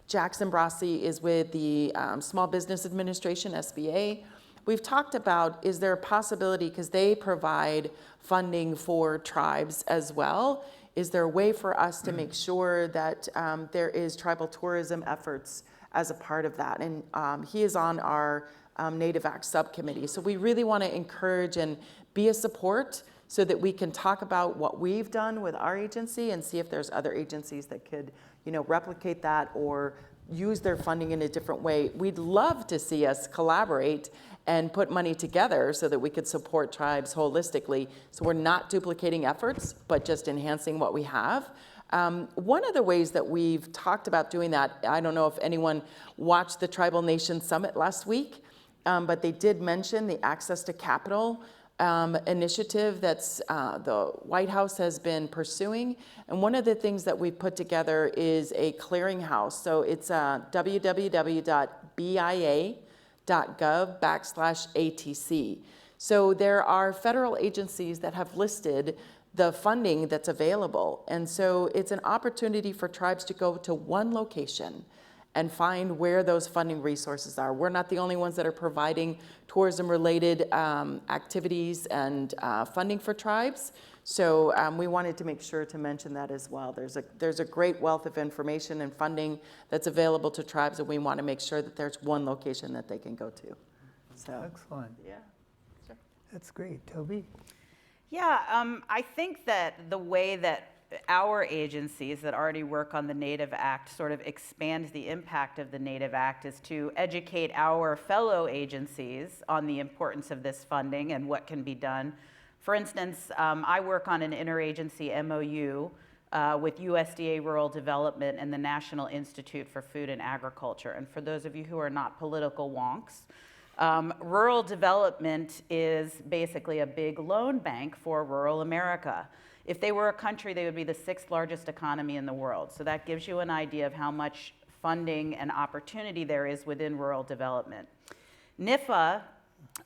Jackson Brossi is with the Small Business Administration, SBA. We've talked about, is there a possibility, because they provide funding for tribes as well, is there a way for us to make sure that there is tribal tourism efforts as a part of that? And he is on our Native Act subcommittee. So we really want to encourage and be a support so that we can talk about what we've done with our agency and see if there's other agencies that could, you know, replicate that or use their funding in a different way. We'd love to see us collaborate and put money together so that we could support tribes holistically. So we're not duplicating efforts, but just enhancing what we have. One of the ways that we've talked about doing that, I don't know if anyone watched the Tribal Nation Summit last week, but they did mention the Access to Capital initiative that's the White House has been pursuing. And one of the things that we've put together is a clearinghouse. So it's www.bia.gov/ATC. So there are federal agencies that have listed the funding that's available. And so it's an opportunity for tribes to go to one location and find where those funding resources are. We're not the only ones that are providing tourism-related activities and funding for tribes. So we wanted to make sure to mention that as well. There's a great wealth of information and funding that's available to tribes, and we want to make sure that there's one location that they can go to. So, Excellent. yeah. Sure. That's great. Toby? Yeah, I think that the way that our agencies that already work on the Native Act sort of expand the impact of the Native Act is to educate our fellow agencies on the importance of this funding and what can be done. For instance, I work on an interagency MOU with USDA Rural Development and the National Institute for Food and Agriculture. And for those of you who are not political wonks, rural development is basically a big loan bank for rural America. If they were a country, they would be the 6th largest economy in the world. So that gives you an idea of how much funding and opportunity there is within rural development. NIFA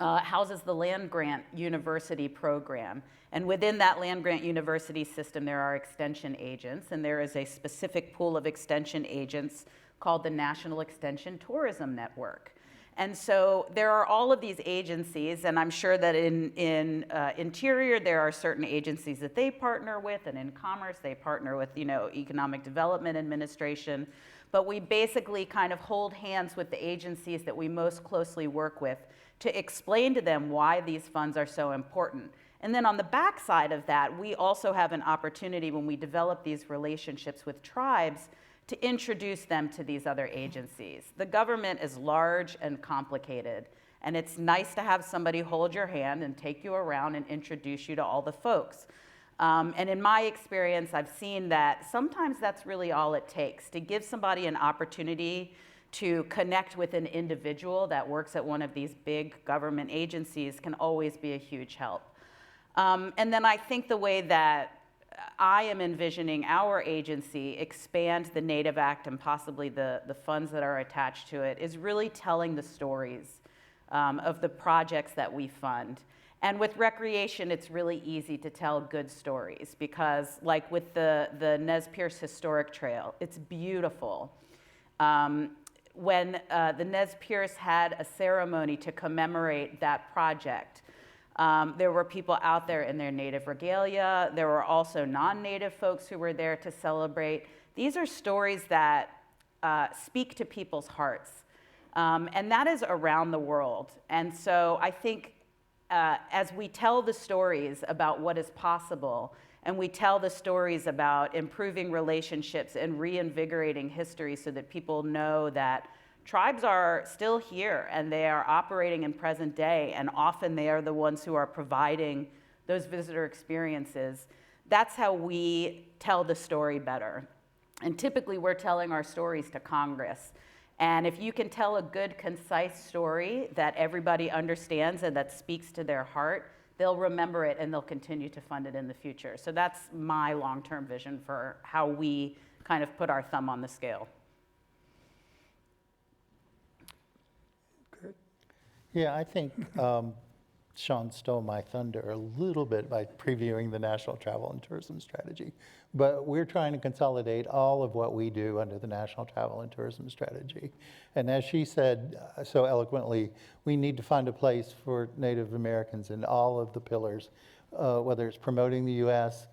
houses the Land Grant University program. And within that Land Grant University system, there are extension agents. And there is a specific pool of extension agents called the National Extension Tourism Network. And so there are all of these agencies, and I'm sure that in Interior there are certain agencies that they partner with, and in Commerce they partner with, Economic Development Administration. But we basically kind of hold hands with the agencies that we most closely work with to explain to them why these funds are so important. And then on the back side of that, we also have an opportunity when we develop these relationships with tribes to introduce them to these other agencies. The government is large and complicated, and it's nice to have somebody hold your hand and take you around and introduce you to all the folks. And in my experience, I've seen that sometimes that's really all it takes. To give somebody an opportunity to connect with an individual that works at one of these big government agencies can always be a huge help. And then I think the way that I am envisioning our agency expand the Native Act and possibly the funds that are attached to it is really telling the stories of the projects that we fund. And with recreation, it's really easy to tell good stories because like with the Nez Perce Historic Trail, it's beautiful. When the Nez Perce had a ceremony to commemorate that project, there were people out there in their native regalia. There were also non-native folks who were there to celebrate. These are stories that speak to people's hearts. And that is around the world. And so I think as we tell the stories about what is possible, and we tell the stories about improving relationships and reinvigorating history so that people know that tribes are still here and they are operating in present day, and often they are the ones who are providing those visitor experiences. That's how we tell the story better. And typically we're telling our stories to Congress. And if you can tell a good, concise story that everybody understands and that speaks to their heart, they'll remember it and they'll continue to fund it in the future. So that's my long-term vision for how we kind of put our thumb on the scale. Yeah, I think Sean stole my thunder a little bit by previewing the National Travel and Tourism Strategy. But we're trying to consolidate all of what we do under the National Travel and Tourism Strategy. And as she said so eloquently, we need to find a place for Native Americans in all of the pillars, whether it's promoting the U.S.,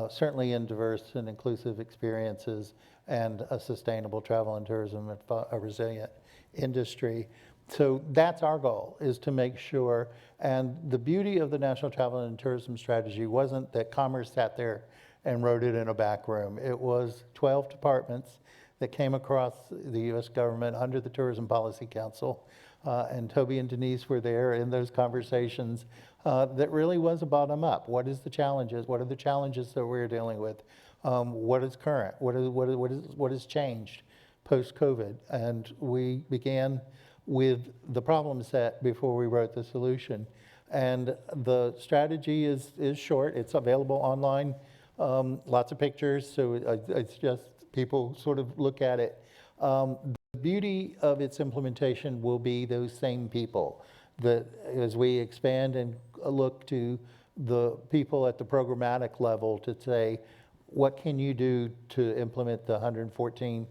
certainly in diverse and inclusive experiences, and a sustainable travel and tourism, a resilient industry. So that's our goal, is to make sure, and the beauty of the National Travel and Tourism Strategy wasn't that Commerce sat there and wrote it in a back room. It was 12 departments that came across the U.S. government under the Tourism Policy Council. And Toby and Denise were there in those conversations that really was a bottom up. What is the challenges? What are the challenges that we're dealing with? What is current? What has changed post-COVID? And we began with the problem set before we wrote the solution. And the strategy is short. It's available online, lots of pictures, so it's just people sort of look at it. The beauty of its implementation will be those same people that as we expand and look to the people at the programmatic level to say, what can you do to implement the 114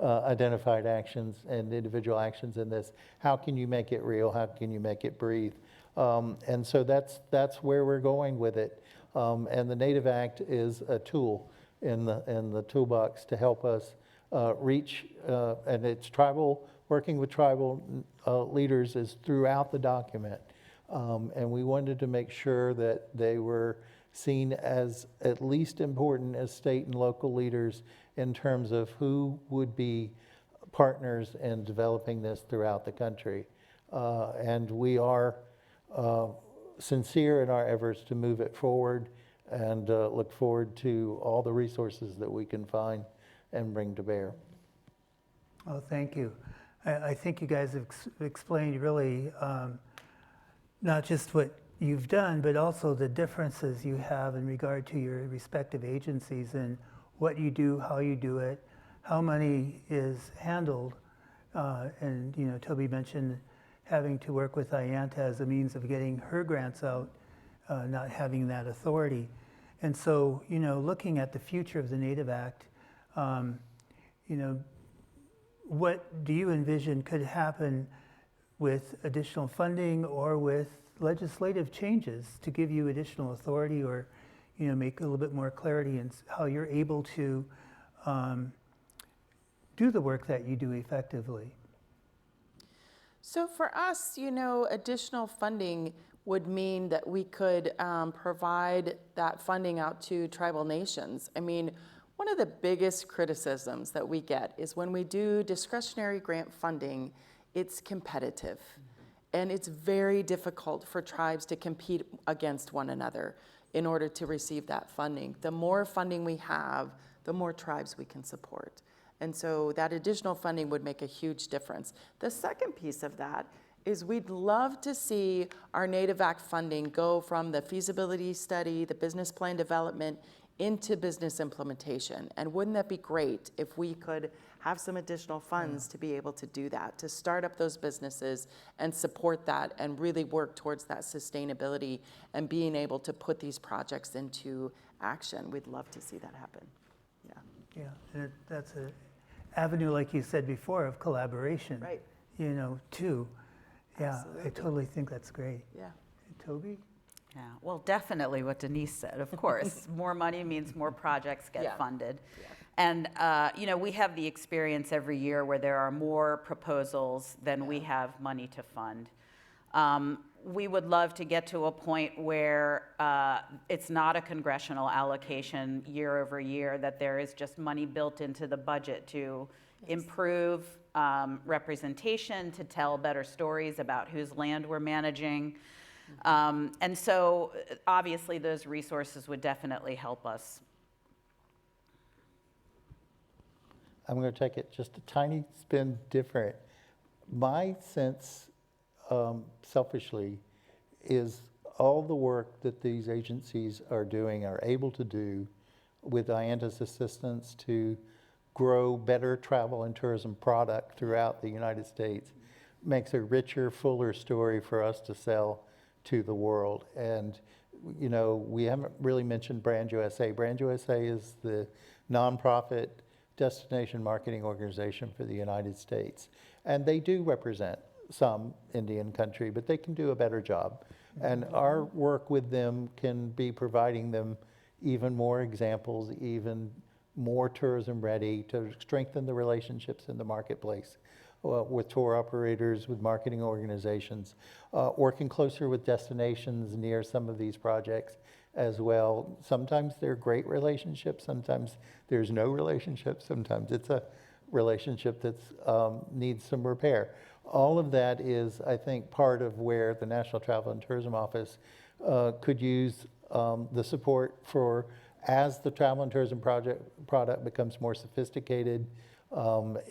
identified actions and individual actions in this? How can you make it real? How can you make it breathe? And so that's where we're going with it. And the Native Act is a tool in the toolbox to help us reach, and it's tribal, working with tribal leaders is throughout the document. And we wanted to make sure that they were seen as at least important as state and local leaders in terms of who would be partners in developing this throughout the country. And we are sincere in our efforts to move it forward and look forward to all the resources that we can find and bring to bear. Oh, thank you. I think you guys have explained really not just what you've done, but also the differences you have in regard to your respective agencies and what you do, how you do it, how money is handled. And, you know, Toby mentioned having to work with IANTA as a means of getting her grants out, not having that authority. And so, you know, looking at the future of the Native Act, you know, what do you envision could happen with additional funding or with legislative changes to give you additional authority or, you know, make a little bit more clarity in how you're able to do the work that you do effectively? So for us, you know, additional funding would mean that we could provide that funding out to tribal nations. I mean, one of the biggest criticisms that we get is when we do discretionary grant funding, it's competitive. And it's very difficult for tribes to compete against one another in order to receive that funding. The more funding we have, the more tribes we can support. And so that additional funding would make a huge difference. The second piece of that is we'd love to see our Native Act funding go from the feasibility study, the business plan development, into business implementation. And wouldn't that be great if we could have some additional funds to be able to do that, to start up those businesses and support that and really work towards that sustainability and being able to put these projects into action. We'd love to see that happen. Yeah. Yeah, and that's an avenue, like you said before, of collaboration. Right. You know, too. Yeah, Absolutely. I totally think that's great. Yeah. Toby? Yeah, well, definitely what Denise said, of course. More money means more projects get Yeah. funded. And, you know, we have the experience every year where there are more proposals than we have money to fund. We would love to get to a point where it's not a congressional allocation year over year, that there is just money built into the budget to improve representation, to tell better stories about whose land we're managing. And so obviously those resources would definitely help us. I'm going to take it just a tiny spin different. My sense, selfishly, is all the work that these agencies are doing, are able to do with IANTA's assistance to grow better travel and tourism product throughout the United States, makes a richer, fuller story for us to sell to the world. And, you know, we haven't really mentioned Brand USA. Brand USA is the nonprofit destination marketing organization for the United States. And they do represent some Indian country, but they can do a better job. And our work with them can be providing them even more examples, even more tourism ready to strengthen the relationships in the marketplace with tour operators, with marketing organizations, working closer with destinations near some of these projects as well. Sometimes they're great relationships, sometimes there's no relationship, sometimes it's a relationship that's needs some repair. All of that is, I think, part of where the National Travel and Tourism Office could use the support for, as the travel and tourism product becomes more sophisticated,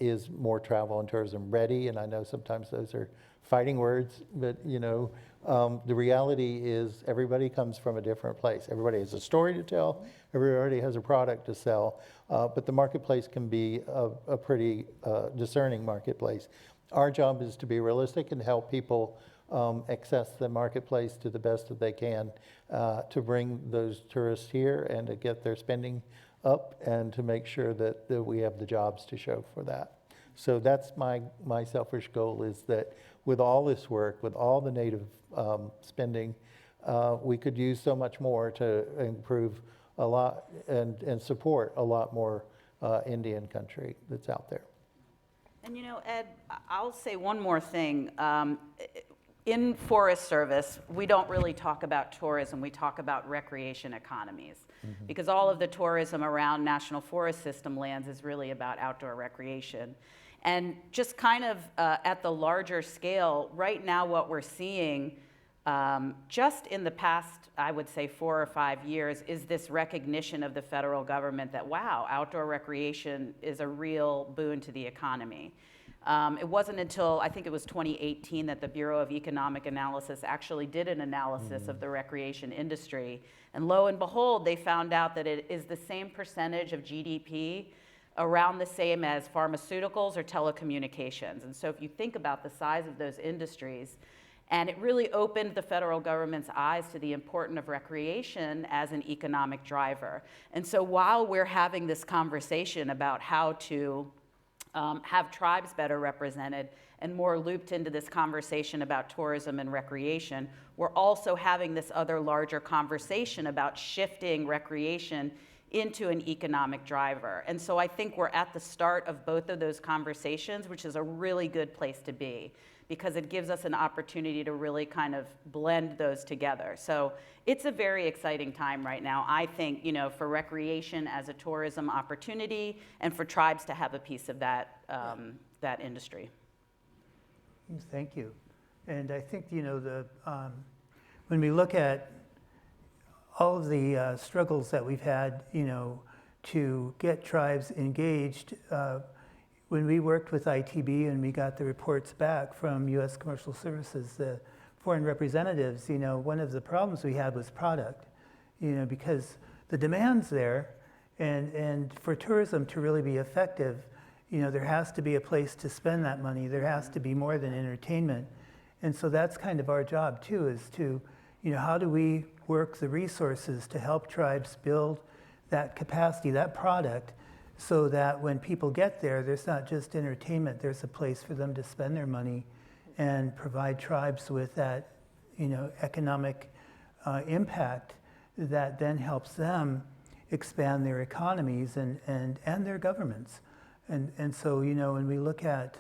is more travel and tourism ready. And I know sometimes those are fighting words, but you know, the reality is everybody comes from a different place. Everybody has a story to tell. Everybody has a product to sell. But the marketplace can be a pretty discerning marketplace. Our job is to be realistic and help people access the marketplace to the best that they can, to bring those tourists here and to get their spending up, and to make sure that we have the jobs to show for that. So that's my selfish goal, is that with all this work, with all the Native spending, we could use so much more to improve a lot and support a lot more Indian country that's out there. And you know, Ed, I'll say one more thing. In Forest Service, we don't really talk about tourism, we talk about recreation economies. Because all of the tourism around National Forest System lands is really about outdoor recreation. And just kind of at the larger scale, right now what we're seeing just in the past, I would say 4 or 5 years, is this recognition of the federal government that, wow, outdoor recreation is a real boon to the economy. It wasn't until, I think it was 2018, that the Bureau of Economic Analysis actually did an analysis of the recreation industry. And lo and behold, they found out that it is the same percentage of GDP, around the same as pharmaceuticals or telecommunications. And so if you think about the size of those industries, and it really opened the federal government's eyes to the importance of recreation as an economic driver. And so while we're having this conversation about how to have tribes better represented and more looped into this conversation about tourism and recreation, we're also having this other larger conversation about shifting recreation into an economic driver. And so I think we're at the start of both of those conversations, which is a really good place to be, because it gives us an opportunity to really kind of blend those together. So it's a very exciting time right now, I think, you know, for recreation as a tourism opportunity, and for tribes to have a piece of that, that industry. Thank you. And I think, you know, when we look at all of the struggles that we've had, you know, to get tribes engaged, when we worked with ITB and we got the reports back from U.S. Commercial Services, the foreign representatives, you know, one of the problems we had was product, you know, because the demand's there, and for tourism to really be effective, you know, there has to be a place to spend that money. There has to be more than entertainment. And so that's kind of our job too, is to, you know, how do we work the resources to help tribes build that capacity, that product, so that when people get there, there's not just entertainment, there's a place for them to spend their money and provide tribes with that, you know, economic impact that then helps them expand their economies and their governments. And so, you know, when we look at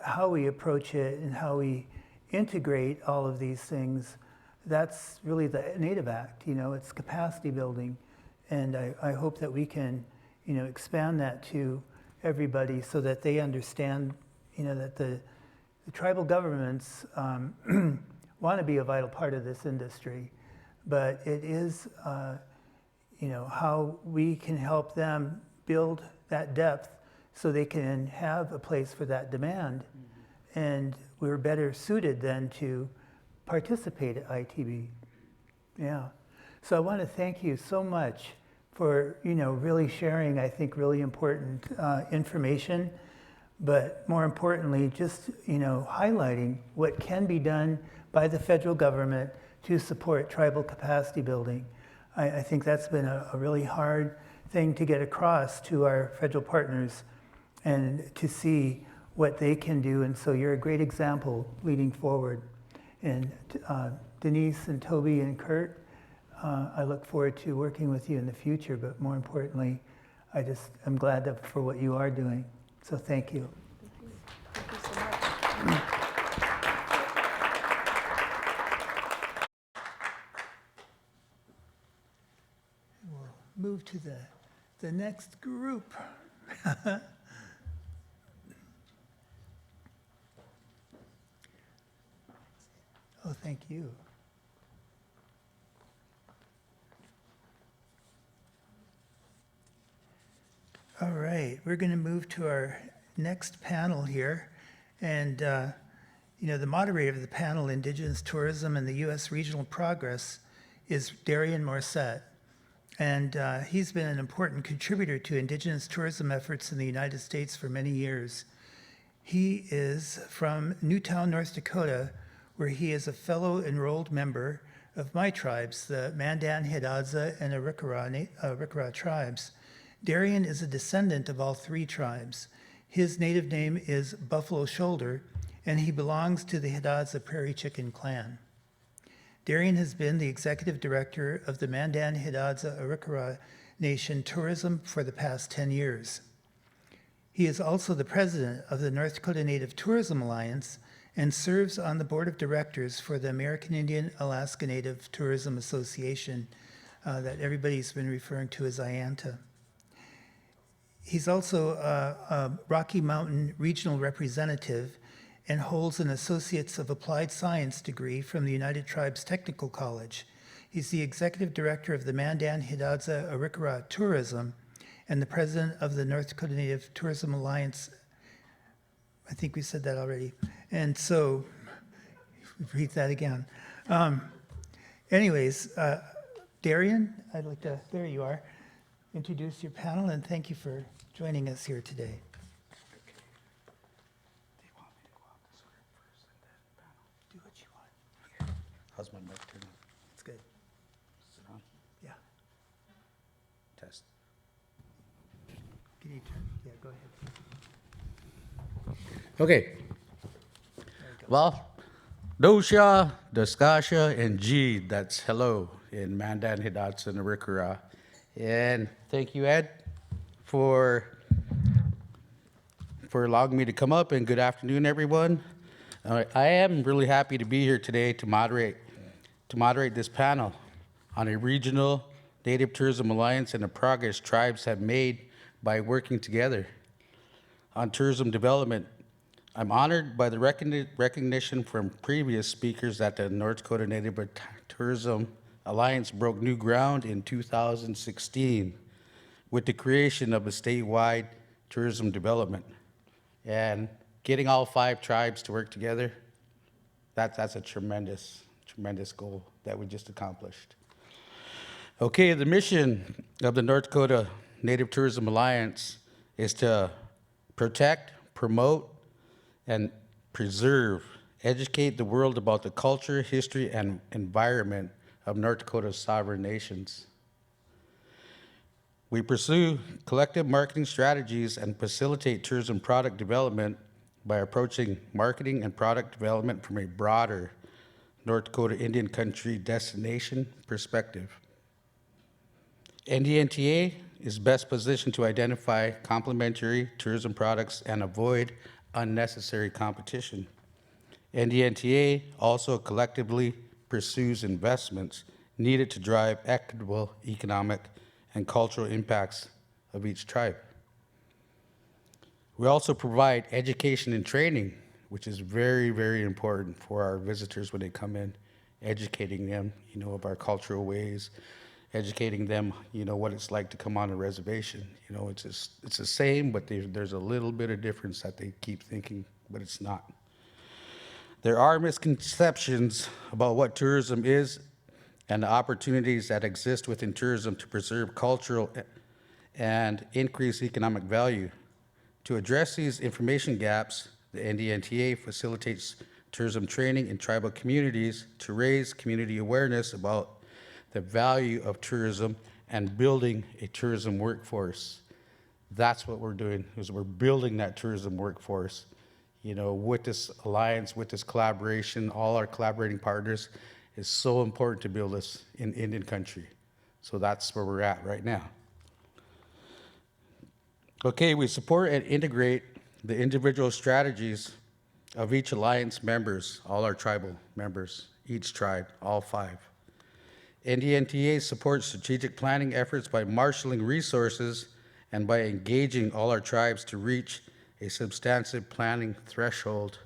how we approach it and how we integrate all of these things, that's really the Native Act, you know, it's capacity building. And I hope that we can, you know, expand that to everybody so that they understand, you know, that the tribal governments want to be a vital part of this industry, but it is, you know, how we can help them build that depth so they can have a place for that demand. And we're better suited then to participate at ITB. Yeah. So I want to thank you so much for, you know, really sharing, I think, really important information, but more importantly, just, you know, highlighting what can be done by the federal government to support tribal capacity building. I think that's been a really hard thing to get across to our federal partners and to see what they can do. And so you're a great example leading forward. And Denise and Toby and Kurt, I look forward to working with you in the future, but more importantly, I'm glad for what you are doing. So thank you. Thank you so much. We'll move to the next group. Oh, thank you. All right, we're going to move to our next panel here. And, the moderator of the panel, Indigenous Tourism and the U.S. Regional Progress, is Darian Morissette. And he's been an important contributor to Indigenous tourism efforts in the United States for many years. He is from Newtown, North Dakota, where he is a fellow enrolled member of my tribes, the Mandan, Hidatsa, and Arikara tribes. Darian is a descendant of all three tribes. His native name is Buffalo Shoulder, and he belongs to the Hidatsa Prairie Chicken Clan. Darian has been the executive director of the Mandan Hidatsa Arikara Nation Tourism for the past 10 years. He is also the president of the North Dakota Native Tourism Alliance and serves on the board of directors for the American Indian Alaska Native Tourism Association that everybody's been referring to as IANTA. He's also a Rocky Mountain regional representative and holds an Associates of Applied Science degree from the United Tribes Technical College. He's the executive director of the Mandan Hidatsa Arikara Tourism and the president of the North Dakota Native Tourism Alliance. I think we said that already. And so, repeat that again. Darian, I'd like to, there you are, introduce your panel, and thank you for joining us here today. Do what you want. How's my mic turning? It's good. Is it on? Yeah. Test. Can you turn? Yeah, go ahead. Okay. Well, Dosha, Daskasha, and G, that's hello in Mandan, Hidatsa, and Arikara. And thank you, Ed, for allowing me to come up, and good afternoon, everyone. I am really happy to be here today to moderate this panel on a regional Native Tourism Alliance and the progress tribes have made by working together on tourism development. I'm honored by the recognition from previous speakers that the North Dakota Native Tourism Alliance broke new ground in 2016 with the creation of a statewide tourism development. And getting all 5 tribes to work together, that's a tremendous goal that we just accomplished. Okay, the mission of the North Dakota Native Tourism Alliance is to protect, promote, and preserve, educate the world about the culture, history, and environment of North Dakota's sovereign nations. We pursue collective marketing strategies and facilitate tourism product development by approaching marketing and product development from a broader North Dakota Indian country destination perspective. NDNTA is best positioned to identify complementary tourism products and avoid unnecessary competition. NDNTA also collectively pursues investments needed to drive equitable economic and cultural impacts of each tribe. We also provide education and training, which is very, very important for our visitors when they come in, educating them, of our cultural ways, educating them, what it's like to come on a reservation. It's the same, but there's a little bit of difference that they keep thinking, but it's not. There are misconceptions about what tourism is and the opportunities that exist within tourism to preserve cultural and increase economic value. To address these information gaps, the NDNTA facilitates tourism training in tribal communities to raise community awareness about the value of tourism and building a tourism workforce. That's what we're doing, is we're building that tourism workforce. With this alliance, with this collaboration, all our collaborating partners, is so important to build this in Indian country. So that's where we're at right now. Okay, we support and integrate the individual strategies of each alliance members, all our tribal members, each tribe, all 5. NDNTA supports strategic planning efforts by marshaling resources and by engaging all our tribes to reach a substantive planning threshold.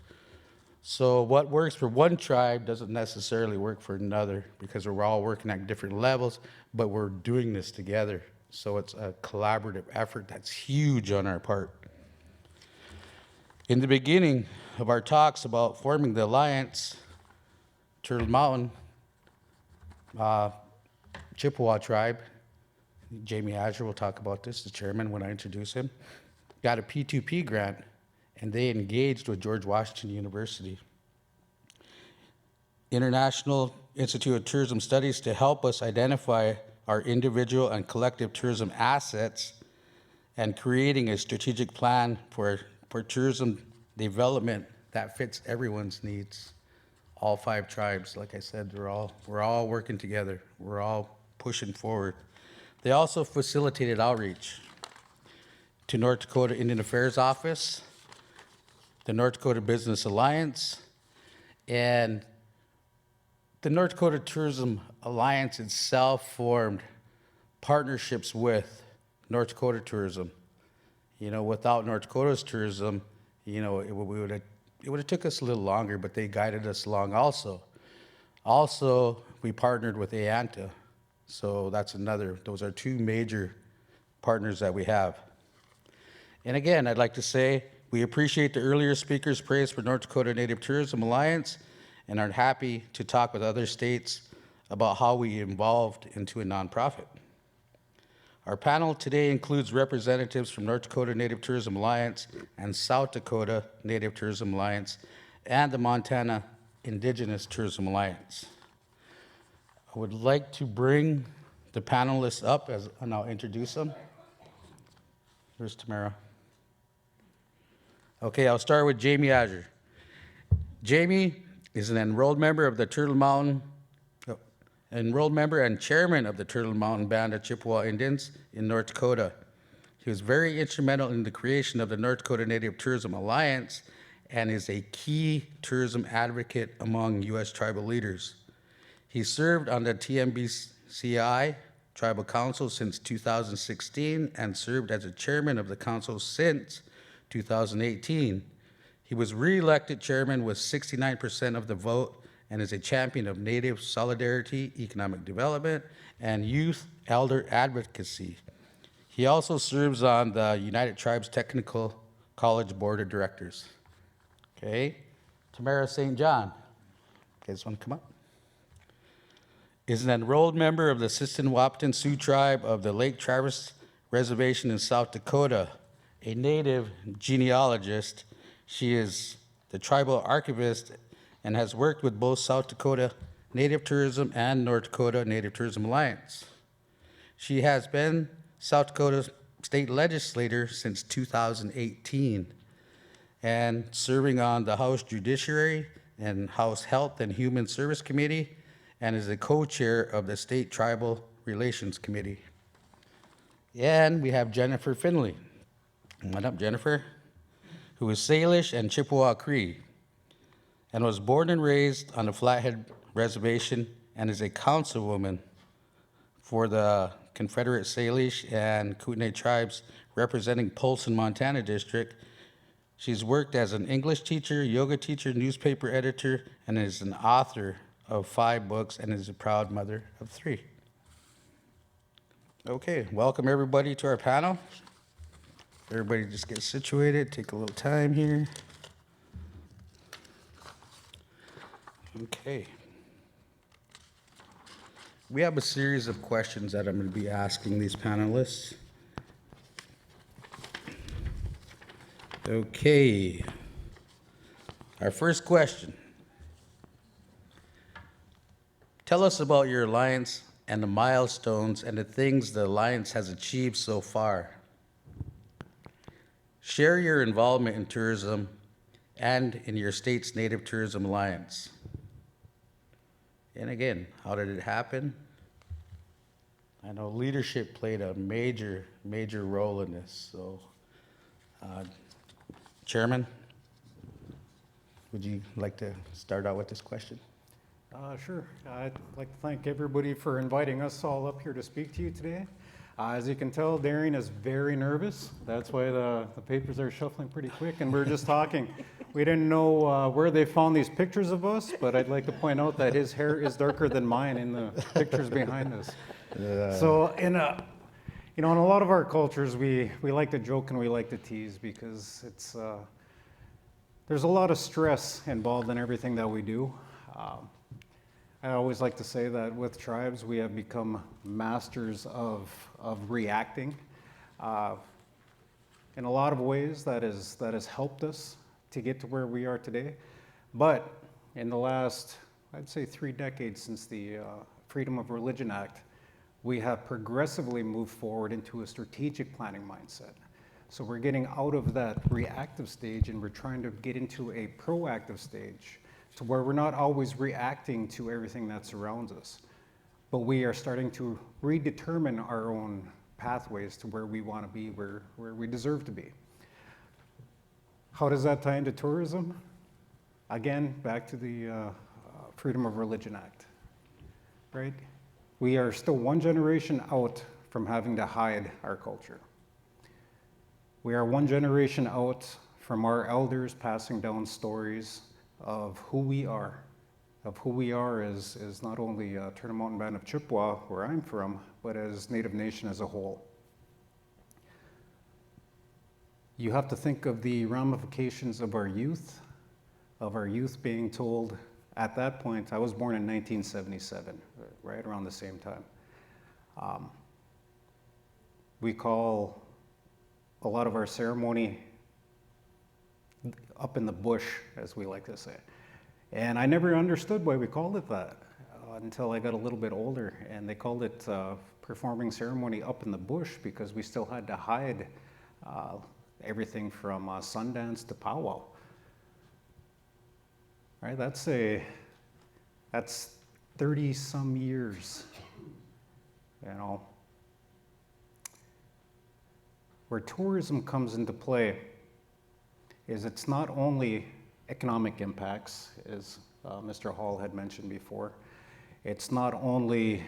So what works for one tribe doesn't necessarily work for another, because we're all working at different levels, but we're doing this together. So it's a collaborative effort that's huge on our part. In the beginning of our talks about forming the alliance, Turtle Mountain, Chippewa tribe, Jamie Azure will talk about this, the chairman, when I introduce him, got a P2P grant, and they engaged with George Washington University, International Institute of Tourism Studies, to help us identify our individual and collective tourism assets and creating a strategic plan for tourism development that fits everyone's needs. All 5 tribes, like I said, we're all working together. We're all pushing forward. They also facilitated outreach to North Dakota Indian Affairs Office, the North Dakota Business Alliance, and the North Dakota Tourism Alliance itself formed partnerships with North Dakota Tourism. Without North Dakota's tourism, it would have took us a little longer, but they guided us along also. Also, we partnered with AANTA. So those are 2 major partners that we have. And again, I'd like to say we appreciate the earlier speaker's praise for North Dakota Native Tourism Alliance and are happy to talk with other states about how we evolved into a nonprofit. Our panel today includes representatives from North Dakota Native Tourism Alliance and South Dakota Native Tourism Alliance and the Montana Indigenous Tourism Alliance. I would like to bring the panelists up and I'll introduce them. Here's Tamara. Okay, I'll start with Jamie Azure. Jamie is an enrolled member of the enrolled member and chairman of the Turtle Mountain Band of Chippewa Indians in North Dakota. He was very instrumental in the creation of the North Dakota Native Tourism Alliance and is a key tourism advocate among U.S. tribal leaders. He served on the TMBCI Tribal Council since 2016 and served as a chairman of the council since 2018. He was re-elected chairman with 69% of the vote and is a champion of Native solidarity, economic development, and youth elder advocacy. He also serves on the United Tribes Technical College Board of Directors. Okay, Tamara St. John. You guys want to come up? Is an enrolled member of the Sistenwapton Sioux Tribe of the Lake Traverse Reservation in South Dakota, a Native genealogist. She is the tribal archivist and has worked with both South Dakota Native Tourism and North Dakota Native Tourism Alliance. She has been South Dakota state legislator since 2018 and serving on the House Judiciary and House Health and Human Service Committee, and is the co-chair of the State Tribal Relations Committee. And we have Jennifer Finley. Come on up, Jennifer, who is Salish and Chippewa Cree, and was born and raised on the Flathead Reservation and is a councilwoman for the Confederate Salish and Kootenai tribes representing Polson, Montana district. She's worked as an English teacher, yoga teacher, newspaper editor, and is an author of 5 books and is a proud mother of 3. Okay, welcome everybody to our panel. Everybody just get situated, take a little time here. Okay. We have a series of questions that I'm going to be asking these panelists. Okay. Our first question. Tell us about your alliance and the milestones and the things the alliance has achieved so far. Share your involvement in tourism and in your state's Native Tourism Alliance. And again, how did it happen? I know leadership played a major role in this. So, Chairman, would you like to start out with this question? Sure. I'd like to thank everybody for inviting us all up here to speak to you today. As you can tell, Darian is very nervous. That's why the papers are shuffling pretty quick, and we're just talking. We didn't know where they found these pictures of us, but I'd like to point out that his hair is darker than mine in the pictures behind us. So in a lot of our cultures, we like to joke and we like to tease because it's there's a lot of stress involved in everything that we do. I always like to say that with tribes, we have become masters of reacting. In a lot of ways, that has helped us to get to where we are today. But in the last, I'd say 3 decades since the Freedom of Religion Act, we have progressively moved forward into a strategic planning mindset. So we're getting out of that reactive stage and we're trying to get into a proactive stage to where we're not always reacting to everything that surrounds us, but we are starting to redetermine our own pathways to where we want to be, where we deserve to be. How does that tie into tourism? Again, back to the Freedom of Religion Act, right? We are still one generation out from having to hide our culture. We are one generation out from our elders passing down stories of who we are as not only Turtle Mountain Band of Chippewa, where I'm from, but as Native Nation as a whole. You have to think of the ramifications of our youth being told, at that point, I was born in 1977, right around the same time. We call a lot of our ceremony up in the bush, as we like to say. And I never understood why we called it that until I got a little bit older. And they called it performing ceremony up in the bush because we still had to hide everything from Sundance to powwow. Right? That's 30 some years, you know. Where tourism comes into play is it's not only economic impacts, as Mr. Hall had mentioned before. It's not only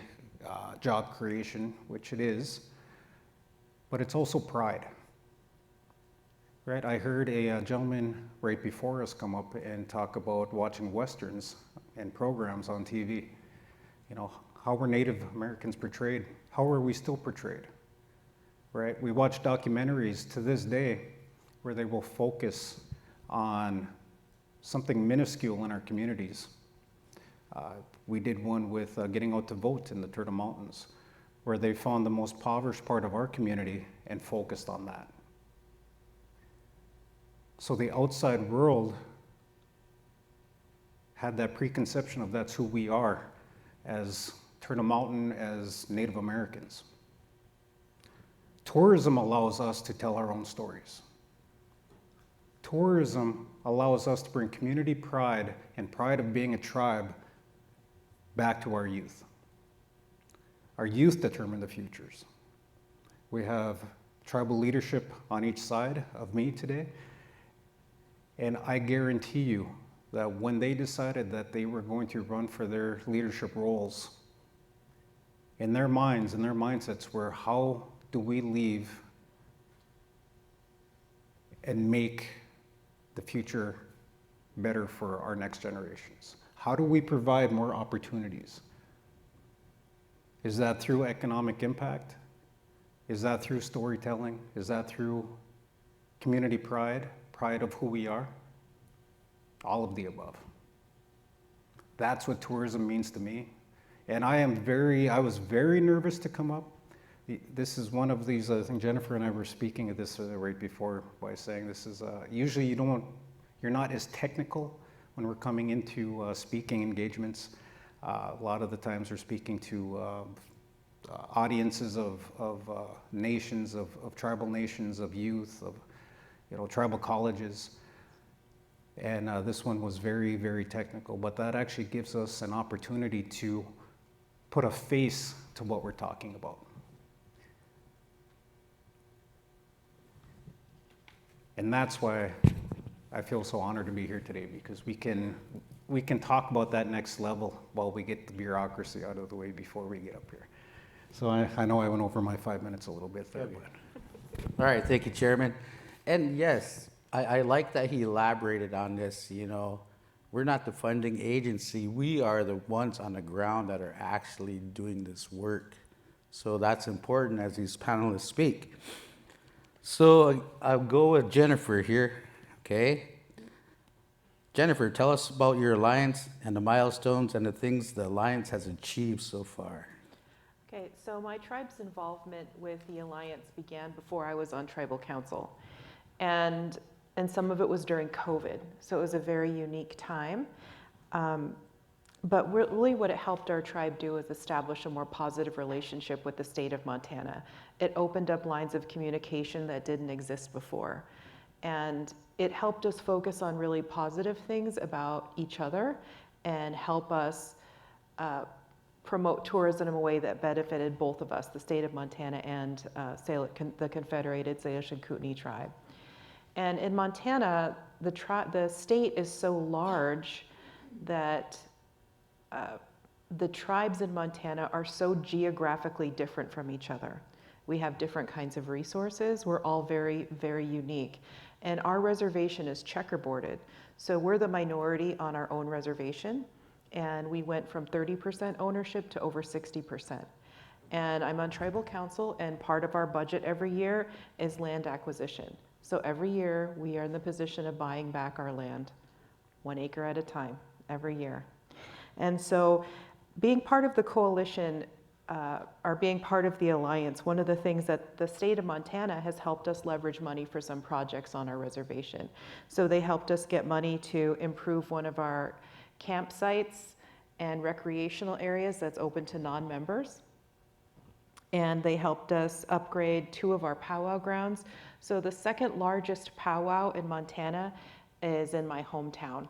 job creation, which it is, but it's also pride. Right? I heard a gentleman right before us come up and talk about watching Westerns and programs on TV. You know, how were Native Americans portrayed? How are we still portrayed? Right? We watch documentaries to this day where they will focus on something minuscule in our communities. We did one with getting out to vote in the Turtle Mountains, where they found the most impoverished part of our community and focused on that. So the outside world had that preconception of that's who we are as Turtle Mountain, as Native Americans. Tourism allows us to tell our own stories. Tourism allows us to bring community pride and pride of being a tribe back to our youth. Our youth determine the futures. We have tribal leadership on each side of me today, and I guarantee you that when they decided that they were going to run for their leadership roles, in their minds and their mindsets were, how do we leave and make the future better for our next generations? How do we provide more opportunities? Is that through economic impact? Is that through storytelling? Is that through community pride, pride of who we are? All of the above. That's what tourism means to me. And I was very nervous to come up. This is one of these, I think Jennifer and I were speaking of this right before by saying this is, usually you're not as technical when we're coming into speaking engagements. A lot of the times we're speaking to audiences of nations, of tribal nations, of youth, of tribal colleges. And this one was very, very technical, but that actually gives us an opportunity to put a face to what we're talking about. And that's why I feel so honored to be here today, because we can talk about that next level while we get the bureaucracy out of the way before we get up here. So I know I went over my 5 minutes a little bit there, but. All right, thank you, Chairman. And yes, I like that he elaborated on this, you know. We're not the funding agency. We are the ones on the ground that are actually doing this work. So that's important as these panelists speak. So I'll go with Jennifer here, okay? Jennifer, tell us about your alliance and the milestones and the things the alliance has achieved so far. Okay, so my tribe's involvement with the Alliance began before I was on tribal council. And some of it was during COVID, so it was a very unique time. But really what it helped our tribe do is establish a more positive relationship with the state of Montana. It opened up lines of communication that didn't exist before. And it helped us focus on really positive things about each other and help us promote tourism in a way that benefited both of us, the state of Montana and the Confederated Salish and Kootenai tribe. And in Montana, the state is so large that the tribes in Montana are so geographically different from each other. We have different kinds of resources. We're all very, very unique. And our reservation is checkerboarded. So we're the minority on our own reservation. And we went from 30% ownership to over 60%. And I'm on tribal council, and part of our budget every year is land acquisition. So every year we are in the position of buying back our land, 1 acre at a time, every year. And so being part of the coalition or being part of the alliance, one of the things that the state of Montana has helped us leverage money for some projects on our reservation. So they helped us get money to improve one of our campsites and recreational areas that's open to non-members. And they helped us upgrade 2 of our powwow grounds. So the second largest powwow in Montana is in my hometown,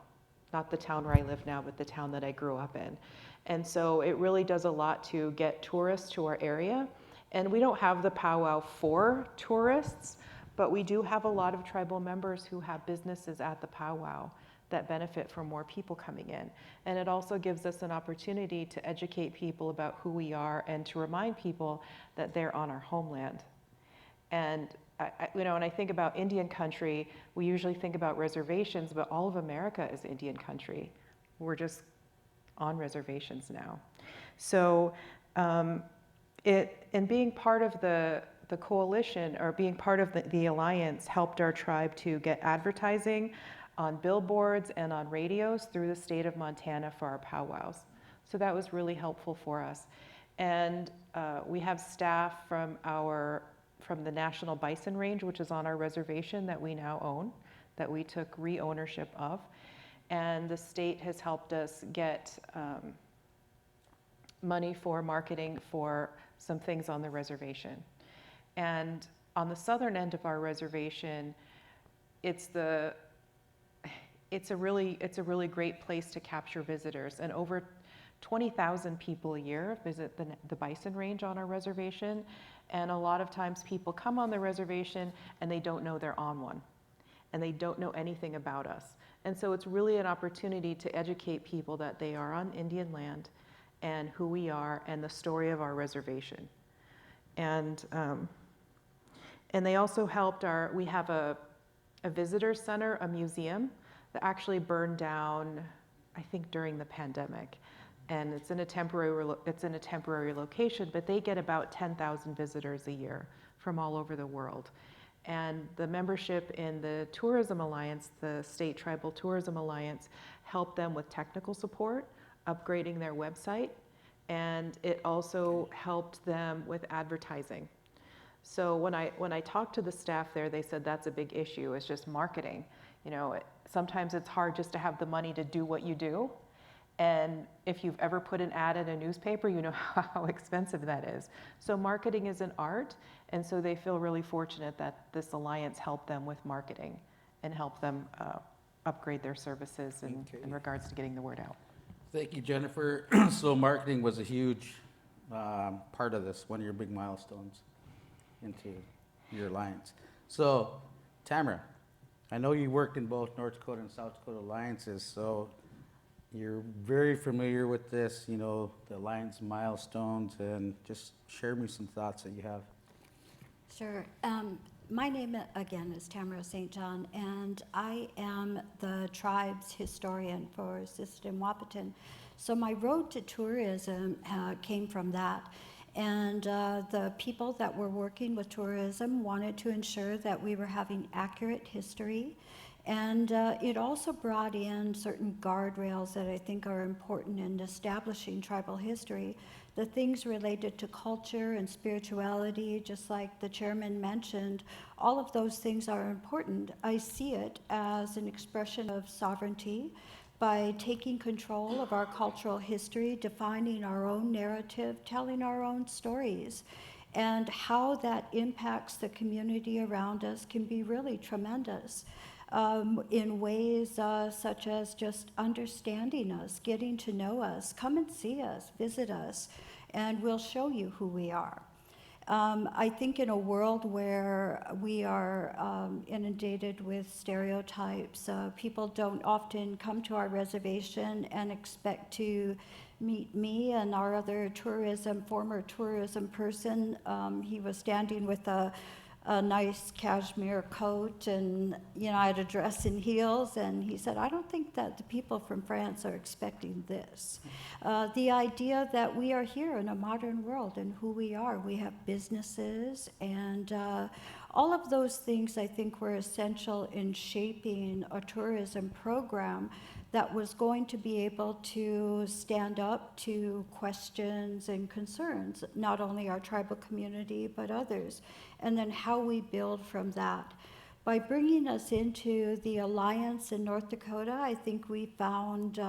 not the town where I live now, but the town that I grew up in. And so it really does a lot to get tourists to our area. And we don't have the powwow for tourists, but we do have a lot of tribal members who have businesses at the powwow that benefit from more people coming in. And it also gives us an opportunity to educate people about who we are and to remind people that they're on our homeland. And when I think about Indian country, we usually think about reservations, but all of America is Indian country. We're just on reservations now. So being part of the coalition or being part of the alliance helped our tribe to get advertising on billboards and on radios through the state of Montana for our powwows. So that was really helpful for us. And we have staff from the National Bison Range, which is on our reservation that we now own, that we took re-ownership of. And the state has helped us get money for marketing for some things on the reservation. And on the southern end of our reservation, it's a really great place to capture visitors. And over 20,000 people a year visit the bison range on our reservation. And a lot of times people come on the reservation and they don't know they're on one. And they don't know anything about us. And so it's really an opportunity to educate people that they are on Indian land and who we are and the story of our reservation. And they also helped we have a visitor center, a museum that actually burned down, I think, during the pandemic. And it's in a temporary location, but they get about 10,000 visitors a year from all over the world. And the membership in the Tourism Alliance, the State Tribal Tourism Alliance, helped them with technical support, upgrading their website, and it also helped them with advertising. So when I talked to the staff there, they said that's a big issue. It's just marketing. Sometimes it's hard just to have the money to do what you do. And if you've ever put an ad in a newspaper, you know how expensive that is. So marketing is an art, and so they feel really fortunate that this alliance helped them with marketing and helped them upgrade their services in regards to getting the word out. Thank you, Jennifer. So marketing was a huge part of this, one of your big milestones into your alliance. So, Tamara, I know you worked in both North Dakota and South Dakota alliances, so you're very familiar with this, you know, the Alliance milestones, and just share me some thoughts that you have. Sure. My name, again, is Tamara St. John, and I am the tribe's historian for Sisseton Wahpeton. So my road to tourism came from that. And the people that were working with tourism wanted to ensure that we were having accurate history. And it also brought in certain guardrails that I think are important in establishing tribal history. The things related to culture and spirituality, just like the chairman mentioned, all of those things are important. I see it as an expression of sovereignty by taking control of our cultural history, defining our own narrative, telling our own stories. And how that impacts the community around us can be really tremendous. In ways such as just understanding us, getting to know us, come and see us, visit us, and we'll show you who we are. I think in a world where we are inundated with stereotypes, people don't often come to our reservation and expect to meet me and our other former tourism person. He was standing with a nice cashmere coat, and I had a dress and heels, and he said, I don't think that the people from France are expecting this. The idea that we are here in a modern world and who we are. We have businesses, and all of those things I think were essential in shaping a tourism program that was going to be able to stand up to questions and concerns, not only our tribal community, but others, and then how we build from that. By bringing us into the Alliance in North Dakota, I think we found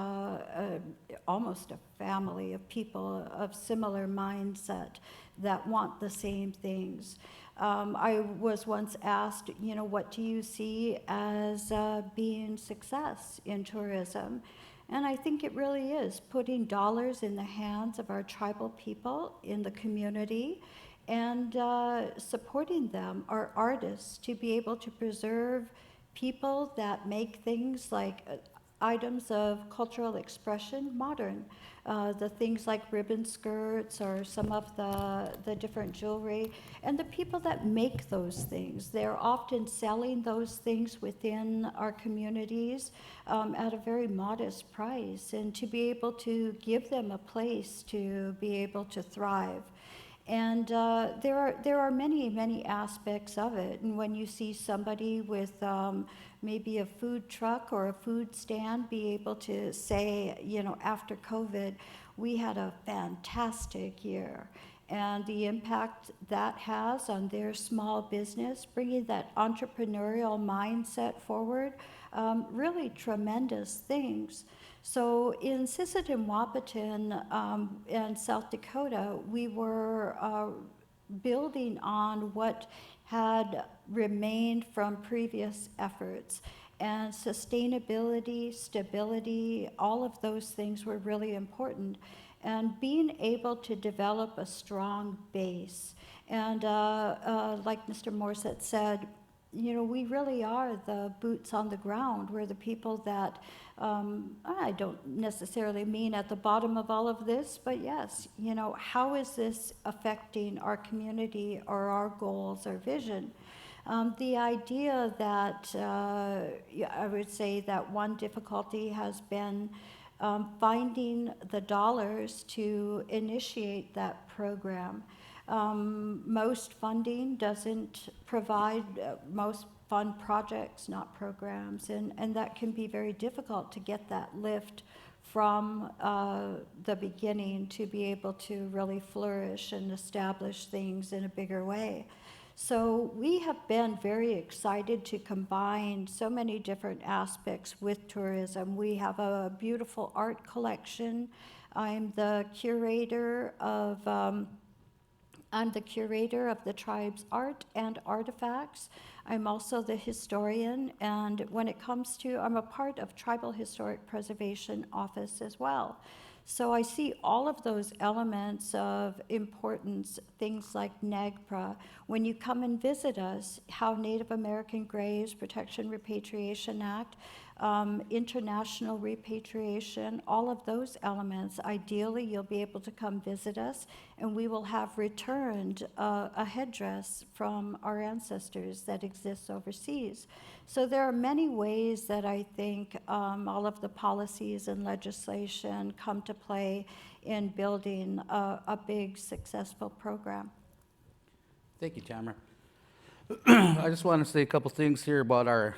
almost a family of people of similar mindset that want the same things. I was once asked, what do you see as being success in tourism? And I think it really is putting dollars in the hands of our tribal people in the community and supporting them, our artists, to be able to preserve people that make things like items of cultural expression modern. The things like ribbon skirts or some of the different jewelry, and the people that make those things. They're often selling those things within our communities at a very modest price, and to be able to give them a place to be able to thrive. And there are many, many aspects of it. And when you see somebody with maybe a food truck or a food stand be able to say, after COVID, we had a fantastic year. And the impact that has on their small business, bringing that entrepreneurial mindset forward, really tremendous things. So in Sisseton Wahpeton and South Dakota, we were building on what had remained from previous efforts. And sustainability, stability, all of those things were really important. And being able to develop a strong base. And like Mr. Morset said, we really are the boots on the ground. We're the people that, I don't necessarily mean at the bottom of all of this, but yes, how is this affecting our community or our goals or vision? The idea that, I would say that one difficulty has been finding the dollars to initiate that program. Most funding doesn't provide, most fund projects, not programs, and that can be very difficult to get that lift from the beginning to be able to really flourish and establish things in a bigger way. So we have been very excited to combine so many different aspects with tourism. We have a beautiful art collection. I'm the curator of the tribe's art and artifacts. I'm also the historian, and when it comes to, I'm a part of Tribal Historic Preservation Office as well. So I see all of those elements of importance, things like NAGPRA. When you come and visit us, how Native American Graves Protection Repatriation Act, international repatriation, all of those elements. Ideally, you'll be able to come visit us, and we will have returned a headdress from our ancestors that exists overseas. So there are many ways that I think all of the policies and legislation come to play in building a big, successful program. Thank you, Tamara. I just want to say a couple things here about our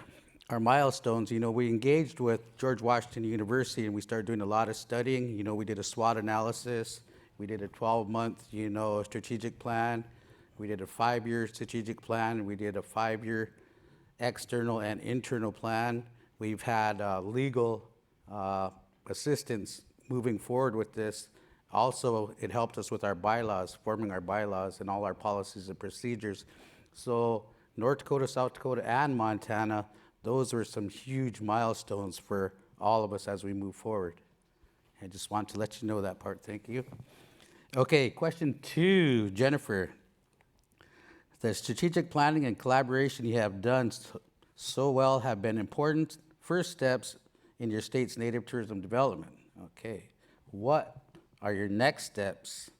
milestones. You know, we engaged with George Washington University and we started doing a lot of studying. You know, we did a SWOT analysis. We did a 12-month, you know, strategic plan. We did a 5-year strategic plan. We did a 5-year external and internal plan. We've had legal assistance moving forward with this. Also, it helped us with our bylaws, forming our bylaws and all our policies and procedures. So North Dakota, South Dakota, and Montana, those were some huge milestones for all of us as we move forward. I just want to let you know that part. Thank you. Okay, question 2, Jennifer. The strategic planning and collaboration you have done so well have been important first steps in your state's native tourism development. Okay, what are your next steps?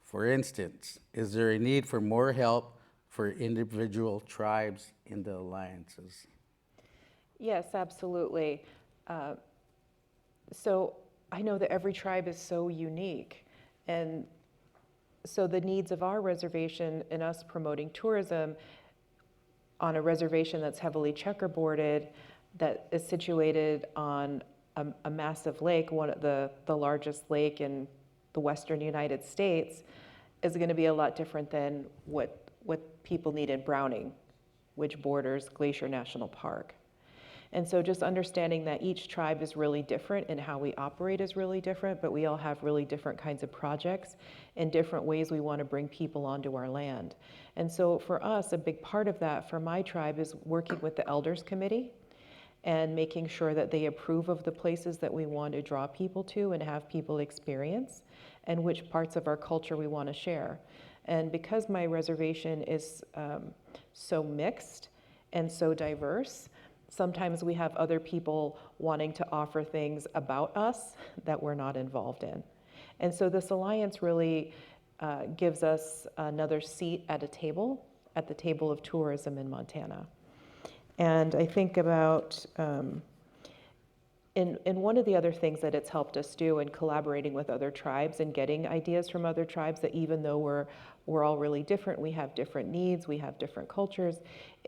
For instance, is there a need for more help for individual tribes in the alliances? Yes, absolutely. So I know that every tribe is so unique, and so the needs of our reservation and us promoting tourism on a reservation that's heavily checkerboarded, that is situated on a massive lake, one of the largest lake in the western United States, is going to be a lot different than what people need in Browning, which borders Glacier National Park. And so just understanding that each tribe is really different and how we operate is really different, but we all have really different kinds of projects and different ways we want to bring people onto our land. And so for us, a big part of that for my tribe is working with the Elders Committee and making sure that they approve of the places that we want to draw people to and have people experience, and which parts of our culture we want to share. And because my reservation is so mixed and so diverse, sometimes we have other people wanting to offer things about us that we're not involved in. And so this alliance really gives us another seat at the table of tourism in Montana. And I think about, and one of the other things that it's helped us do in collaborating with other tribes and getting ideas from other tribes, that even though we're all really different, we have different needs, we have different cultures,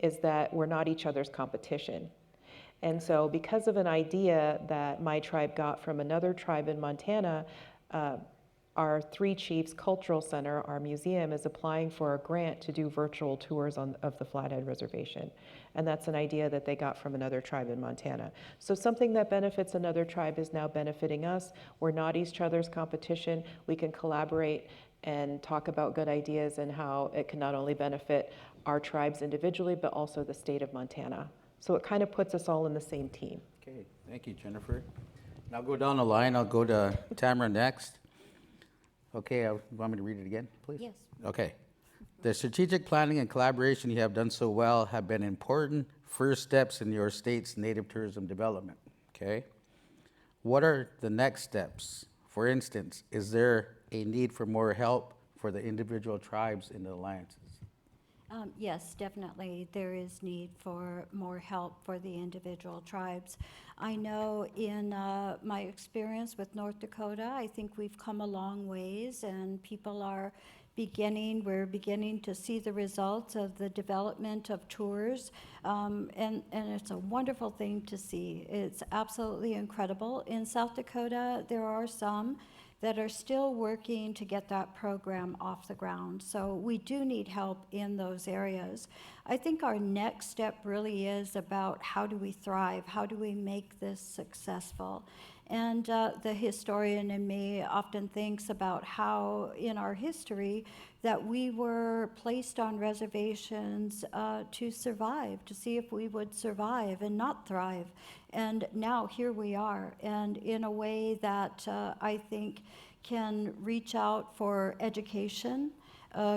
is that we're not each other's competition. And so because of an idea that my tribe got from another tribe in Montana, our Three Chiefs Cultural Center, our museum, is applying for a grant to do virtual tours of the Flathead Reservation. And that's an idea that they got from another tribe in Montana. So something that benefits another tribe is now benefiting us. We're not each other's competition. We can collaborate and talk about good ideas and how it can not only benefit our tribes individually, but also the state of Montana. So it kind of puts us all in the same team. Okay, thank you, Jennifer. And I'll go down the line. I'll go to Tamara next. Okay, you want me to read it again, please? Yes. Okay. The strategic planning and collaboration you have done so well have been important first steps in your state's native tourism development. Okay. What are the next steps? For instance, is there a need for more help for the individual tribes in the alliances? Yes, definitely. There is need for more help for the individual tribes. I know in my experience with North Dakota, I think we've come a long ways, and people are we're beginning to see the results of the development of tours, and it's a wonderful thing to see. It's absolutely incredible. In South Dakota, there are some that are still working to get that program off the ground. So we do need help in those areas. I think our next step really is about how do we thrive? How do we make this successful? And the historian in me often thinks about how in our history that we were placed on reservations to survive, to see if we would survive and not thrive. And now here we are, and in a way that I think can reach out for education,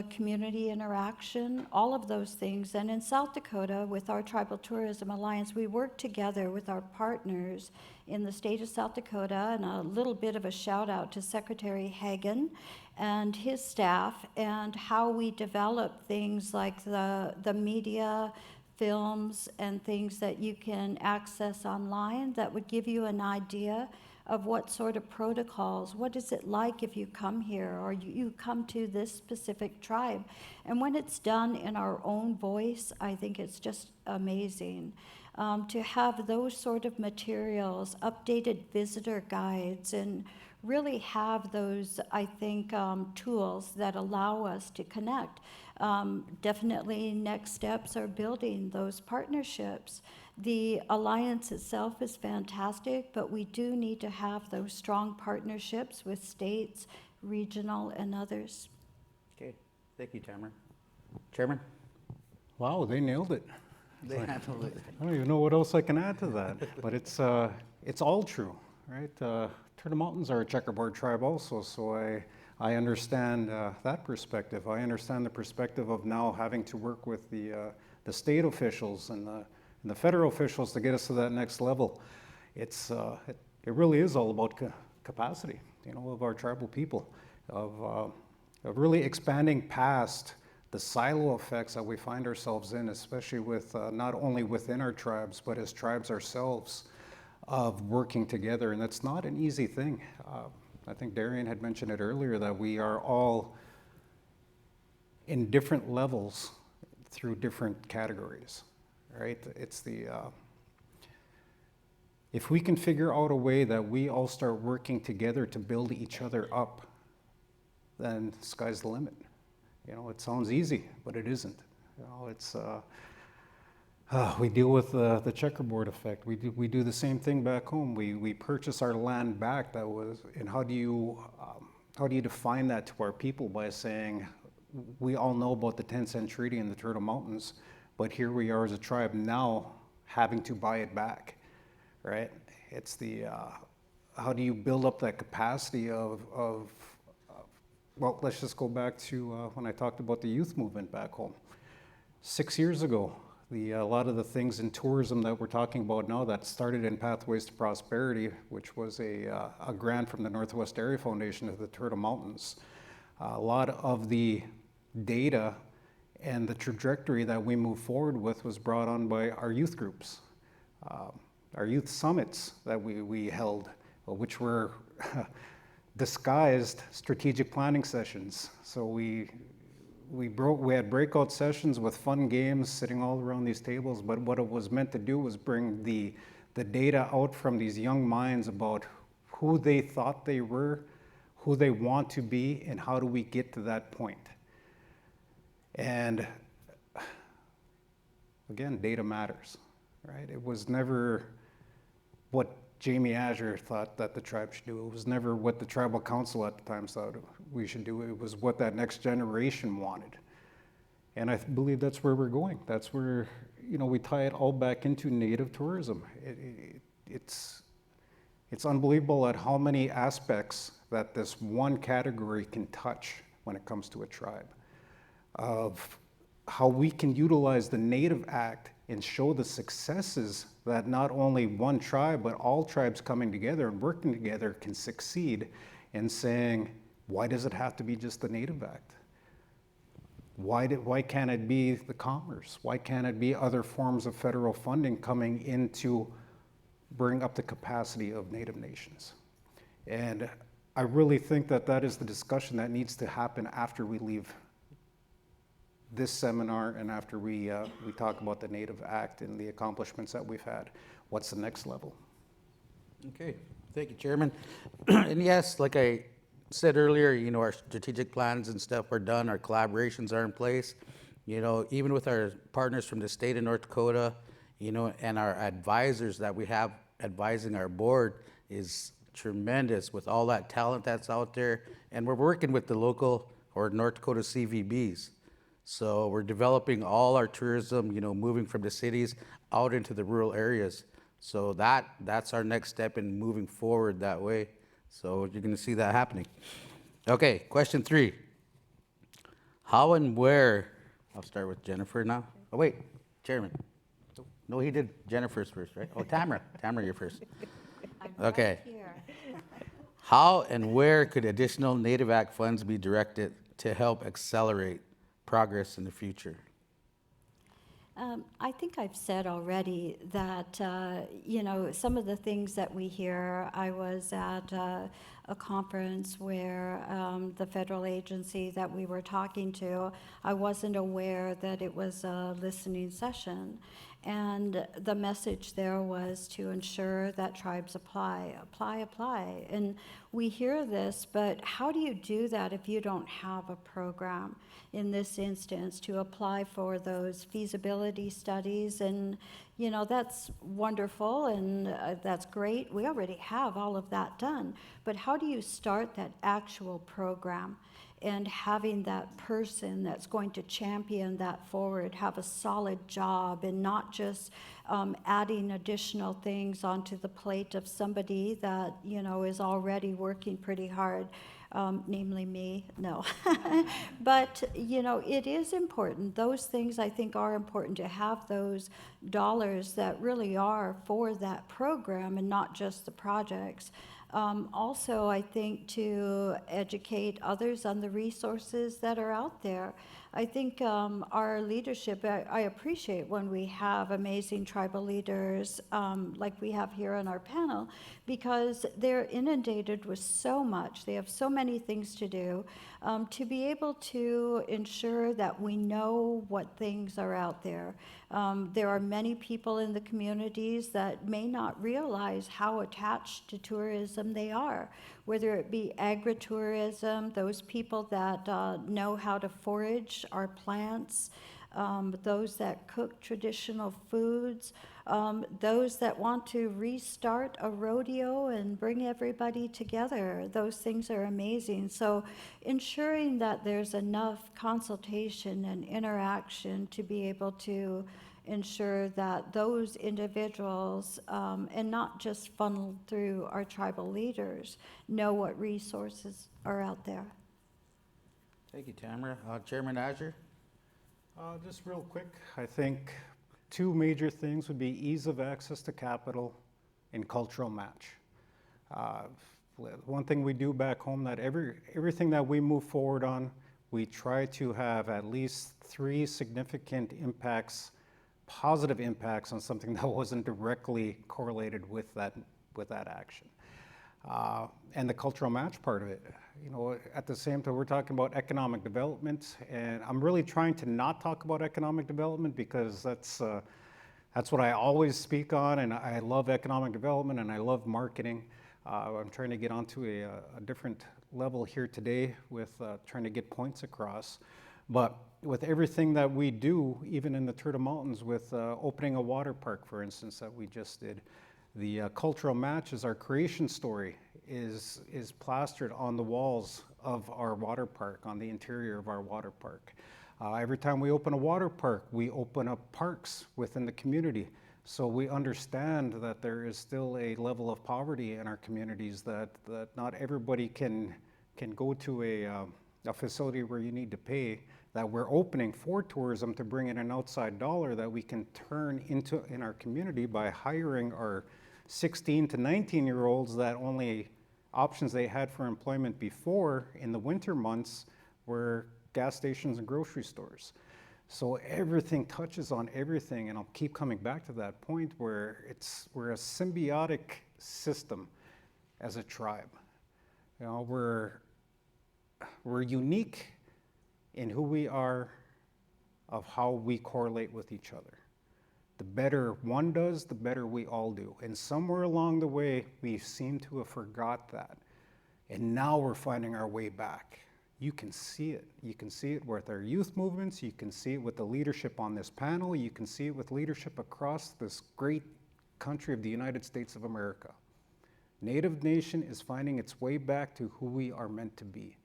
community interaction, all of those things. And in South Dakota, with our Tribal Tourism Alliance, we work together with our partners in the state of South Dakota, and a little bit of a shout out to Secretary Hagan and his staff, and how we develop things like the media, films, and things that you can access online that would give you an idea of what sort of protocols, what is it like if you come here or you come to this specific tribe. And when it's done in our own voice, I think it's just amazing. To have those sort of materials, updated visitor guides, and really have those, I think, tools that allow us to connect. Definitely next steps are building those partnerships. The alliance itself is fantastic, but we do need to have those strong partnerships with states, regional, and others. Okay, thank you, Tamara. Chairman? Wow, they nailed it. They handled it. I don't even know what else I can add to that, but it's all true, right? Turtle Mountains are a checkerboard tribe also, so I understand that perspective. I understand the perspective of now having to work with the state officials and the federal officials to get us to that next level. It really is all about capacity, of our tribal people, of really expanding past the silo effects that we find ourselves in, especially with not only within our tribes, but as tribes ourselves, of working together. And that's not an easy thing. I think Darian had mentioned it earlier, that we are all in different levels through different categories, right? It's if we can figure out a way that we all start working together to build each other up, then sky's the limit. It sounds easy, but it isn't. It's we deal with the checkerboard effect. We do the same thing back home. We purchase our land back. And how do you define that to our people by saying, we all know about the 10-cent treaty in the Turtle Mountains, but here we are as a tribe now having to buy it back, right? It's how do you build up that capacity of well, let's just go back to when I talked about the youth movement back home. 6 years ago, a lot of the things in tourism that we're talking about now that started in Pathways to Prosperity, which was a grant from the Northwest Area Foundation of the Turtle Mountains. A lot of the data and the trajectory that we move forward with was brought on by our youth groups. Our youth summits that we held, which were disguised strategic planning sessions. So we had breakout sessions with fun games sitting all around these tables, but what it was meant to do was bring the data out from these young minds about who they thought they were, who they want to be, and how do we get to that point. And again, data matters, right? It was never what Jamie Azure thought that the tribe should do. It was never what the tribal council at the time thought we should do. It was what that next generation wanted. And I believe that's where we're going. That's where, we tie it all back into native tourism. It's unbelievable at how many aspects that this one category can touch when it comes to a tribe. Of how we can utilize the Native Act and show the successes that not only one tribe, but all tribes coming together and working together can succeed in saying, why does it have to be just the Native Act? Why can't it be the commerce? Why can't it be other forms of federal funding coming in to bring up the capacity of Native nations? And I really think that is the discussion that needs to happen after we leave this seminar and after we talk about the Native Act and the accomplishments that we've had. What's the next level? Okay, thank you, Chairman. And yes, like I said earlier, our strategic plans and stuff are done, our collaborations are in place. Even with our partners from the state of North Dakota, and our advisors that we have advising our board is tremendous with all that talent that's out there. And we're working with the local or North Dakota CVBs. So we're developing all our tourism, moving from the cities out into the rural areas. So that's our next step in moving forward that way. So you're going to see that happening. Okay, question 3. How and where, I'll start with Jennifer now. Oh, wait, Chairman. No, he did Jennifer's first, right? Oh, Tamara, you're first. I'm Okay. right here. How and where could additional Native Act funds be directed to help accelerate progress in the future? I think I've said already that, some of the things that we hear, I was at a conference where the federal agency that we were talking to, I wasn't aware that it was a listening session. And the message there was to ensure that tribes apply. And we hear this, but how do you do that if you don't have a program? In this instance, to apply for those feasibility studies, and that's wonderful and that's great. We already have all of that done, but how do you start that actual program? And having that person that's going to champion that forward have a solid job, and not just adding additional things onto the plate of somebody that is already working pretty hard. Namely me, no. But, it is important. Those things I think are important, to have those dollars that really are for that program and not just the projects. Also, I think to educate others on the resources that are out there. I think our leadership, I appreciate when we have amazing tribal leaders like we have here on our panel, because they're inundated with so much. They have so many things to do. To be able to ensure that we know what things are out there. There are many people in the communities that may not realize how attached to tourism they are, whether it be agritourism, those people that know how to forage our plants, those that cook traditional foods, those that want to restart a rodeo and bring everybody together. Those things are amazing. So ensuring that there's enough consultation and interaction to be able to ensure that those individuals, and not just funneled through our tribal leaders, know what resources are out there. Thank you, Tamara. Chairman Azure? Just real quick, I think two major things would be ease of access to capital and cultural match. One thing we do back home, that everything that we move forward on, we try to have at least 3 significant impacts, positive impacts on something that wasn't directly correlated with that action. And the cultural match part of it. At the same time, we're talking about economic development, and I'm really trying to not talk about economic development, because that's what I always speak on, and I love economic development and I love marketing. I'm trying to get onto a different level here today with trying to get points across. But with everything that we do, even in the Turtle Mountains, with opening a water park, for instance, that we just did, the cultural match is our creation story is plastered on the walls of our water park, on the interior of our water park. Every time we open a water park, we open up parks within the community. So we understand that there is still a level of poverty in our communities, that not everybody can go to a facility where you need to pay, that we're opening for tourism to bring in an outside dollar that we can turn into in our community by hiring our 16 to 19-year-olds that only options they had for employment before in the winter months were gas stations and grocery stores. So everything touches on everything, and I'll keep coming back to that point where we're a symbiotic system as a tribe. We're unique in who we are, of how we correlate with each other. The better one does, the better we all do. And somewhere along the way, we seem to have forgot that. And now we're finding our way back. You can see it. You can see it with our youth movements. You can see it with the leadership on this panel. You can see it with leadership across this great country of the United States of America. Native Nation is finding its way back to who we are meant to be.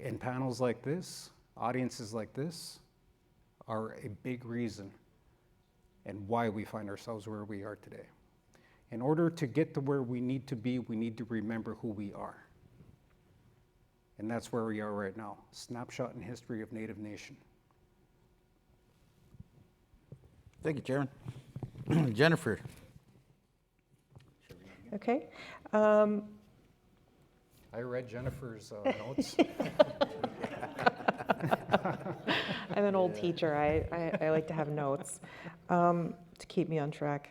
And panels like this, audiences like this, are a big reason and why we find ourselves where we are today. In order to get to where we need to be, we need to remember who we are. And that's where we are right now. Snapshot in history of Native Nation. Thank you, Chairman. Jennifer. Okay. I read Jennifer's notes. I'm an old teacher. I like to have notes to keep me on track.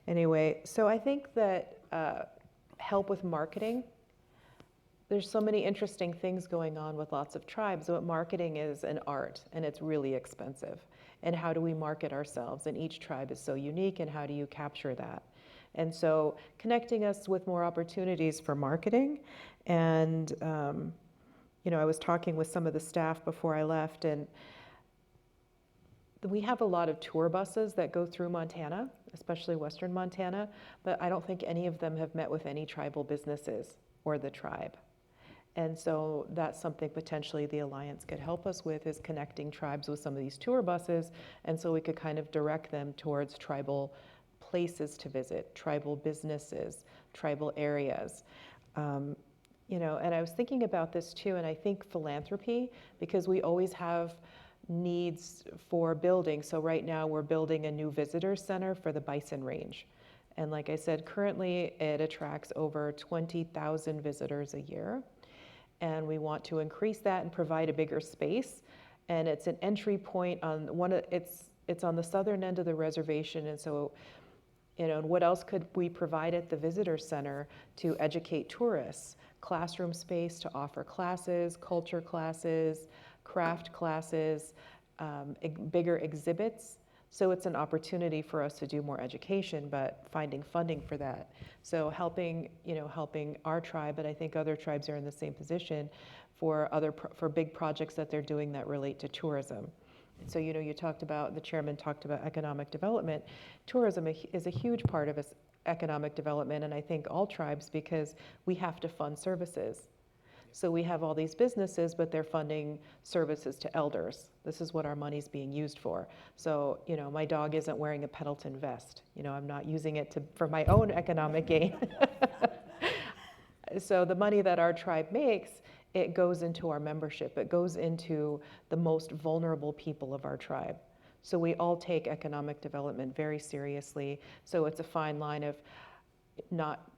Anyway, so I think that help with marketing. There's so many interesting things going on with lots of tribes, but marketing is an art and it's really expensive. And how do we market ourselves? And each tribe is so unique, and how do you capture that? And so connecting us with more opportunities for marketing. And, I was talking with some of the staff before I left, and we have a lot of tour buses that go through Montana, especially Western Montana, but I don't think any of them have met with any tribal businesses or the tribe. And so that's something potentially the Alliance could help us with, is connecting tribes with some of these tour buses. And so we could kind of direct them towards tribal places to visit, tribal businesses, tribal areas. And I was thinking about this too, and I think philanthropy, because we always have needs for building. So right now we're building a new visitor center for the Bison Range. And like I said, currently it attracts over 20,000 visitors a year. And we want to increase that and provide a bigger space. And it's an entry point on it's on the southern end of the reservation. And so, what else could we provide at the visitor center to educate tourists? Classroom space to offer classes, culture classes, craft classes, bigger exhibits. So it's an opportunity for us to do more education, but finding funding for that. So helping our tribe, but I think other tribes are in the same position for big projects that they're doing that relate to tourism. So, the chairman talked about economic development. Tourism is a huge part of economic development, and I think all tribes, because we have to fund services. So we have all these businesses, but they're funding services to elders. This is what our money's being used for. So, my dog isn't wearing a Pendleton vest. I'm not using it for my own economic gain. So the money that our tribe makes, it goes into our membership. It goes into the most vulnerable people of our tribe. So we all take economic development very seriously. So it's a fine line of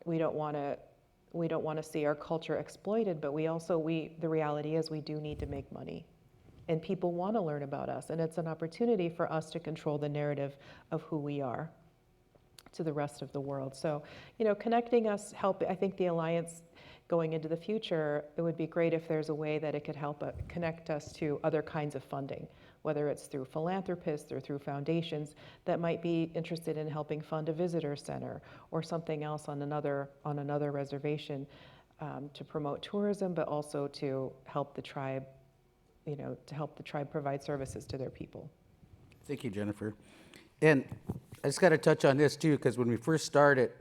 we don't want to see our culture exploited, but the reality is we do need to make money. And people want to learn about us, and it's an opportunity for us to control the narrative of who we are to the rest of the world. So, connecting us, I think the Alliance going into the future, it would be great if there's a way that it could help connect us to other kinds of funding, whether it's through philanthropists or through foundations that might be interested in helping fund a visitor center or something else on another reservation to promote tourism, but also to help the tribe, provide services to their people. Thank you, Jennifer. And I just got to touch on this too, because when we first started,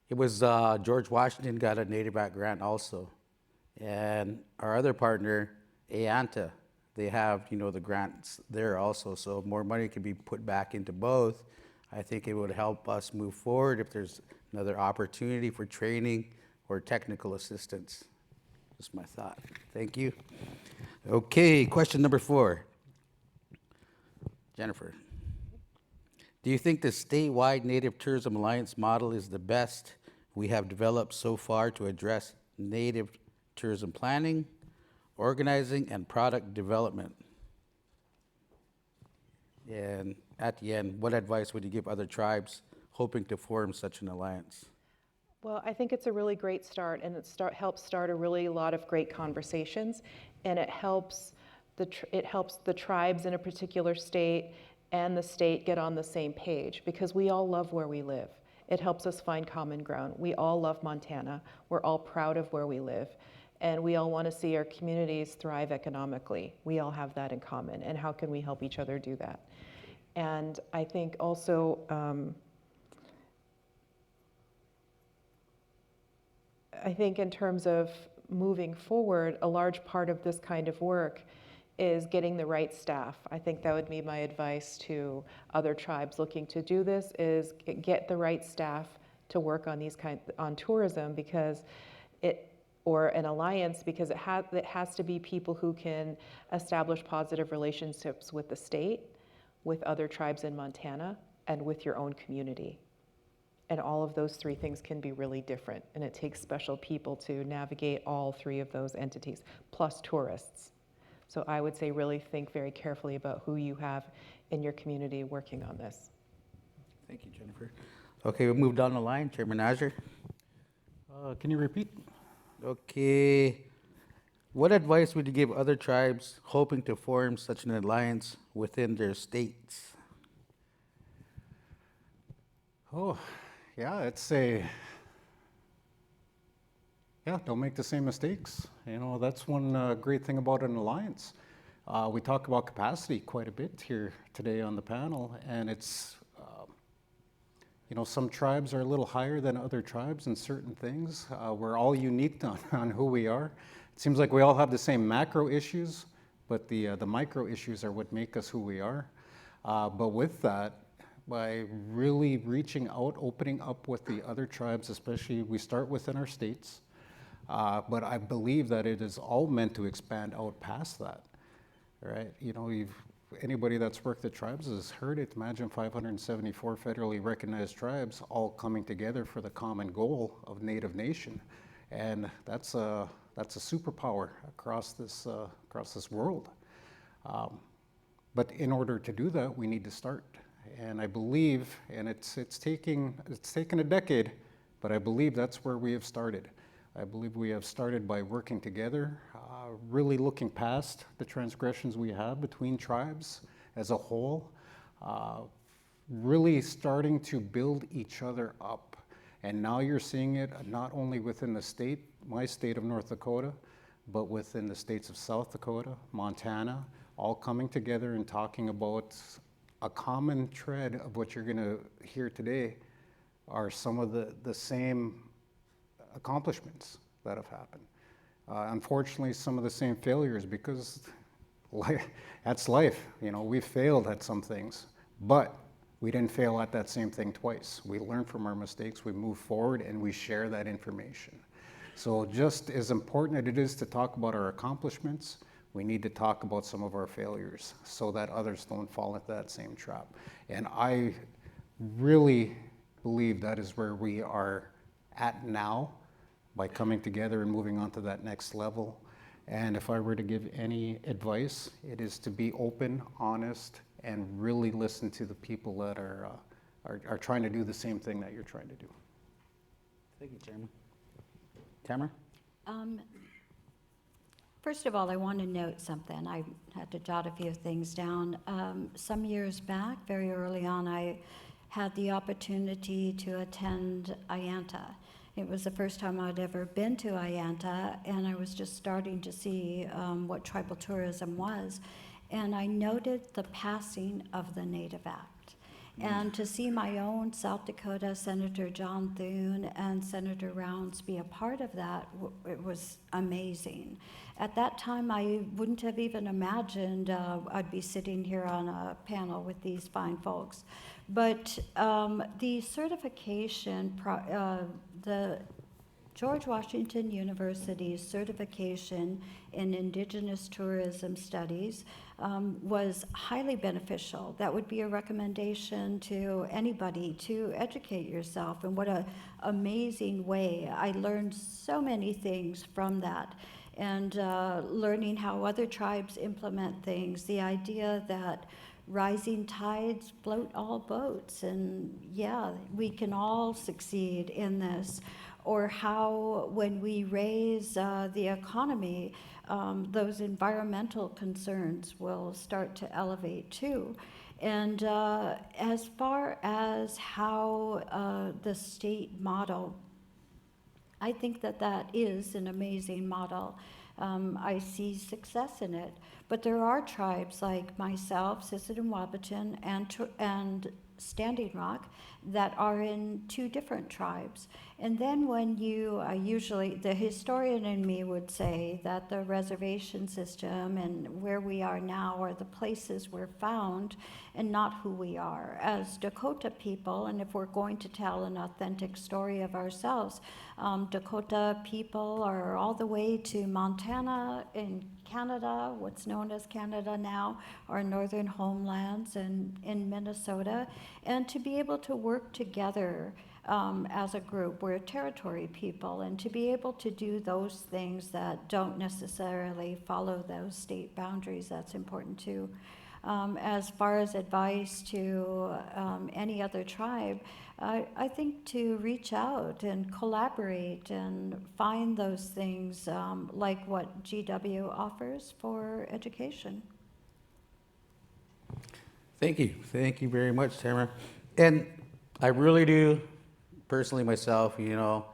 it was George Washington got a Native Act grant also. And our other partner, AANTA, they have, the grants there also. So more money can be put back into both. I think it would help us move forward if there's another opportunity for training or technical assistance. Just my thought. Thank you. Okay, question number 4. Jennifer. Do you think the statewide Native Tourism Alliance model is the best we have developed so far to address Native tourism planning, organizing, and product development? And at the end, what advice would you give other tribes hoping to form such an alliance? Well, I think it's a really great start, and it helps start a lot of great conversations, and it helps the tribes in a particular state and the state get on the same page, because we all love where we live. It helps us find common ground. We all love Montana. We're all proud of where we live. And we all want to see our communities thrive economically. We all have that in common. And how can we help each other do that? And I think also, in terms of moving forward, a large part of this kind of work is getting the right staff. I think that would be my advice to other tribes looking to do this, is get the right staff to work on on tourism, because or an alliance, because it has to be people who can establish positive relationships with the state, with other tribes in Montana, and with your own community. And all of those three things can be really different, and it takes special people to navigate all three of those entities, plus tourists. So I would say really think very carefully about who you have in your community working on this. Thank you, Jennifer. Okay, we move down the line. Chairman Nasser. Can you repeat? Okay. What advice would you give other tribes hoping to form such an alliance within their states? Oh, yeah, don't make the same mistakes. You know, that's one great thing about an alliance. We talk about capacity quite a bit here today on the panel, and it's, you know, some tribes are a little higher than other tribes in certain things. We're all unique on who we are. It seems like we all have the same macro issues, but the micro issues are what make us who we are. But with that, by really reaching out, opening up with the other tribes, especially we start within our states, but I believe that it is all meant to expand out past that, right? You know, anybody that's worked at tribes has heard it. Imagine 574 federally recognized tribes all coming together for the common goal of Native Nation, and that's a superpower across this world. But in order to do that, we need to start. And I believe, and it's taken a decade, but I believe that's where we have started. I believe we have started by working together, really looking past the transgressions we have between tribes as a whole, really starting to build each other up. And now you're seeing it not only within the state, my state of North Dakota, but within the states of South Dakota, Montana, all coming together and talking about a common thread of what you're going to hear today are some of the same accomplishments that have happened. Unfortunately, some of the same failures, because that's life. You know, we failed at some things, but we didn't fail at that same thing twice. We learn from our mistakes, we move forward, and we share that information. So just as important as it is to talk about our accomplishments, we need to talk about some of our failures so that others don't fall into that same trap. And I really believe that is where we are at now by coming together and moving on to that next level. And if I were to give any advice, it is to be open, honest, and really listen to the people that are trying to do the same thing that you're trying to do. Thank you, Chairman. Tamara? First of all, I want to note something. I had to jot a few things down. Some years back, very early on, I had the opportunity to attend Ayanta. It was the first time I'd ever been to Ayanta, and I was just starting to see what tribal tourism was. And I noted the passing of the Native Act. And to see my own South Dakota Senator John Thune and Senator Rounds be a part of that, it was amazing. At that time, I wouldn't have even imagined I'd be sitting here on a panel with these fine folks. But the certification, the George Washington University's certification in Indigenous tourism studies was highly beneficial. That would be a recommendation to anybody to educate yourself. And what an amazing way. I learned so many things from that. And learning how other tribes implement things, the idea that rising tides float all boats, and yeah, we can all succeed in this. Or how when we raise the economy, those environmental concerns will start to elevate too. And as far as how the state model, I think that is an amazing model. I see success in it. But there are tribes like myself, Sisseton Wahpeton, and Standing Rock that are in 2 different tribes. And then when you usually, the historian in me would say that the reservation system and where we are now are the places we're found and not who we are. As Dakota people, and if we're going to tell an authentic story of ourselves, Dakota people are all the way to Montana in Canada, what's known as Canada now, our northern homelands, and in Minnesota, and to be able to work together as a group. We're territory people, and to be able to do those things that don't necessarily follow those state boundaries, that's important too. As far as advice to any other tribe, I think to reach out and collaborate and find those things like what GW offers for education. Thank you. Thank you very much, Tamara. And I really do, personally myself, you know,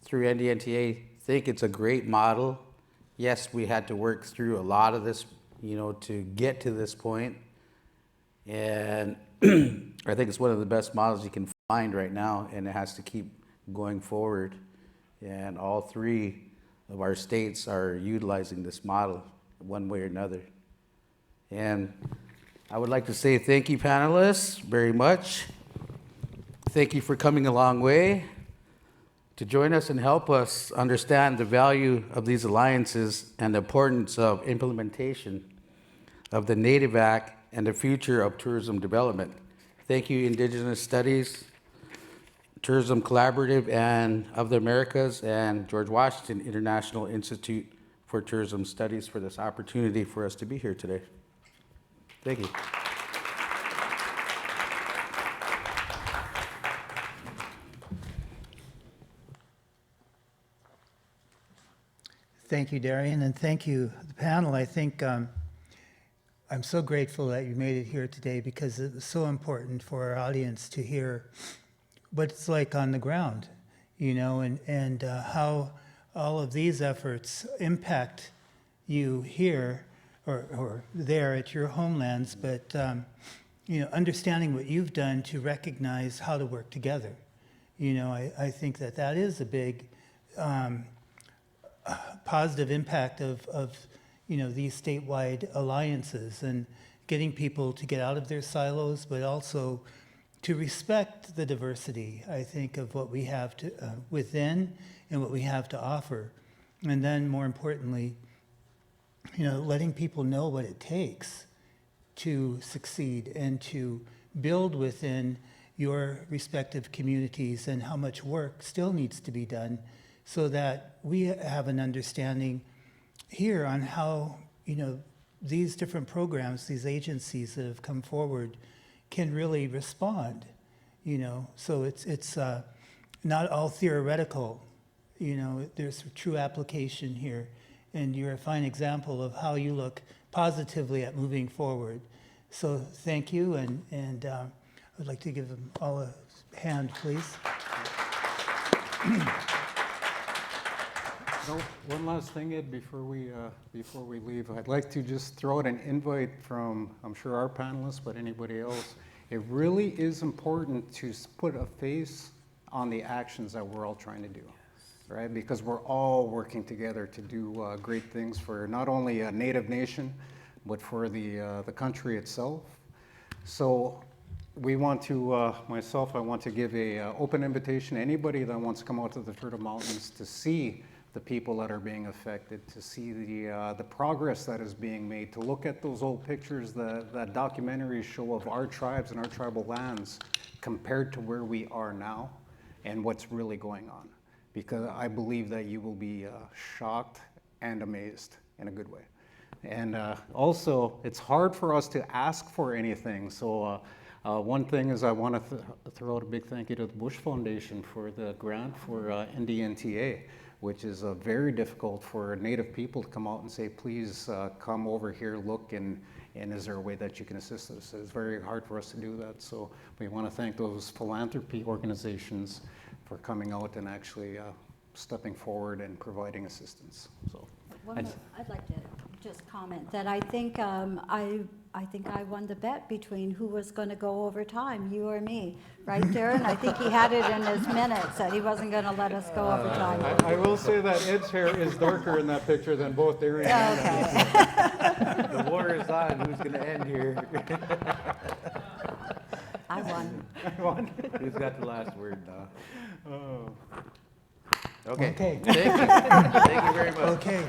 through NDNTA, think it's a great model. Yes, we had to work through a lot of this, you know, to get to this point. And I think it's one of the best models you can find right now, and it has to keep going forward. And all 3 of our states are utilizing this model one way or another. And I would like to say thank you, panelists, very much. Thank you for coming a long way to join us and help us understand the value of these alliances and the importance of implementation of the Native Act and the future of tourism development. Thank you, Indigenous Studies, Tourism Collaborative and of the Americas, and George Washington International Institute for Tourism Studies for this opportunity for us to be here today. Thank you. Thank you, Darian, and thank you, the panel. I think I'm so grateful that you made it here today because it was so important for our audience to hear what it's like on the ground, you know, and how all of these efforts impact you here or there at your homelands, but you know, understanding what you've done to recognize how to work together. You know, I think that that is a big positive impact of you know, these statewide alliances and getting people to get out of their silos, but also to respect the diversity, I think, of what we have to within and what we have to offer. And then more importantly, you know, letting people know what it takes to succeed and to build within your respective communities and how much work still needs to be done so that we have an understanding here on how, you know, these different programs, these agencies that have come forward can really respond, you know. So it's not all theoretical, you know, there's true application here. And you're a fine example of how you look positively at moving forward. So thank you, and I would like to give them all a hand, please. No, one last thing, Ed, before we leave, I'd like to just throw out an invite from, I'm sure our panelists, but anybody else. It really is important to put a face on the actions that we're all trying to do, right? Because we're all working together to do great things for not only a Native nation, but for the country itself. So we want to, I want to give a open invitation to anybody that wants to come out to the Turtle Mountains to see the people that are being affected, to see the progress that is being made, to look at those old pictures that documentaries show of our tribes and our tribal lands compared to where we are now and what's really going on. Because I believe that you will be shocked and amazed in a good way. And also, it's hard for us to ask for anything. So one thing is I want to throw out a big thank you to the Bush Foundation for the grant for NDNTA, which is very difficult for Native people to come out and say, please come over here, look, and is there a way that you can assist us? It's very hard for us to do that. So we want to thank those philanthropy organizations for coming out and actually stepping forward and providing assistance. So I'd like to just comment that I think I I think I won the bet between who was going to go over time, you or me. Right, Darren? I think he had it in his minutes that he wasn't going to let us go over time. I will say that Ed's hair is darker in that picture than both Darren and Okay. The war is on. Who's going to end here? I won. Who's got the last word now? Oh. Okay. Okay. Thank you. Thank you very much. Okay.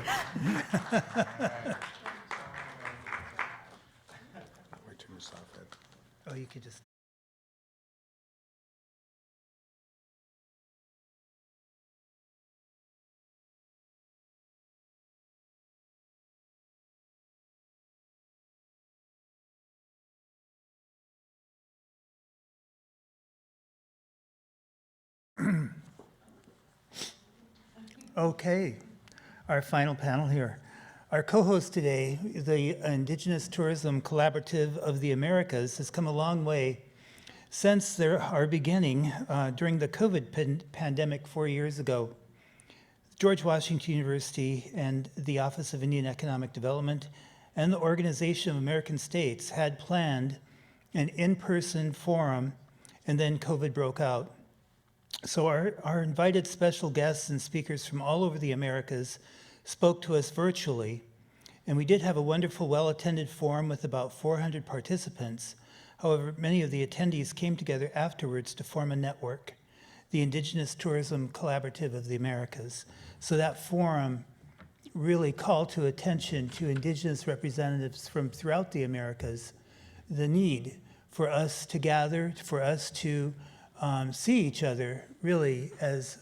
Turn this off then. Oh, you could just. Okay, our final panel here. Our co-host today, the Indigenous Tourism Collaborative of the Americas, has come a long way since our beginning during the COVID pandemic 4 years ago. George Washington University and the Office of Indian Economic Development and the Organization of American States had planned an in-person forum, and then COVID broke out. So our invited special guests and speakers from all over the Americas spoke to us virtually, and we did have a wonderful, well-attended forum with about 400 participants. However, many of the attendees came together afterwards to form a network, the Indigenous Tourism Collaborative of the Americas. So that forum really called to attention to Indigenous representatives from throughout the Americas, the need for us to gather, for us to see each other really as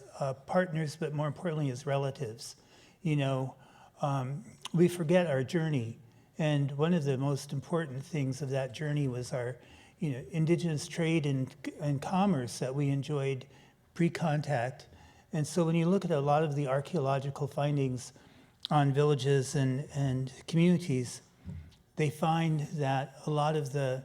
partners, but more importantly as relatives. You know, we forget our journey, and one of the most important things of that journey was our, Indigenous trade and commerce that we enjoyed pre-contact. And so when you look at a lot of the archaeological findings on villages and communities, they find that a lot of the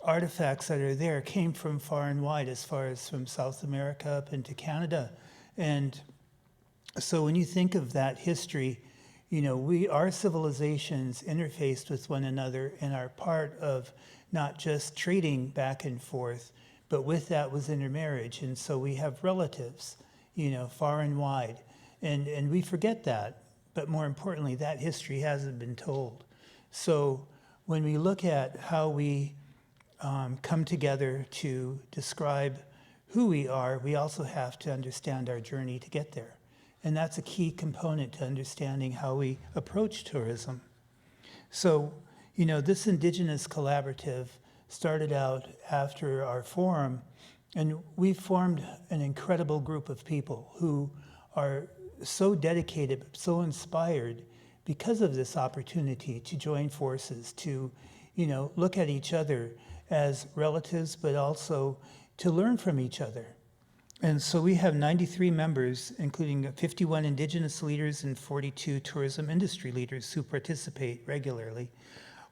artifacts that are there came from far and wide, as far as from South America up into Canada. And so when you think of that history, our civilizations interfaced with one another and are part of not just trading back and forth, but with that was intermarriage. And so we have relatives, far and wide. And we forget that, but more importantly, that history hasn't been told. So when we look at how we come together to describe who we are, we also have to understand our journey to get there. And that's a key component to understanding how we approach tourism. So, this Indigenous collaborative started out after our forum, and we formed an incredible group of people who are so dedicated, so inspired because of this opportunity to join forces, to, look at each other as relatives, but also to learn from each other. And so we have 93 members, including 51 Indigenous leaders and 42 tourism industry leaders who participate regularly,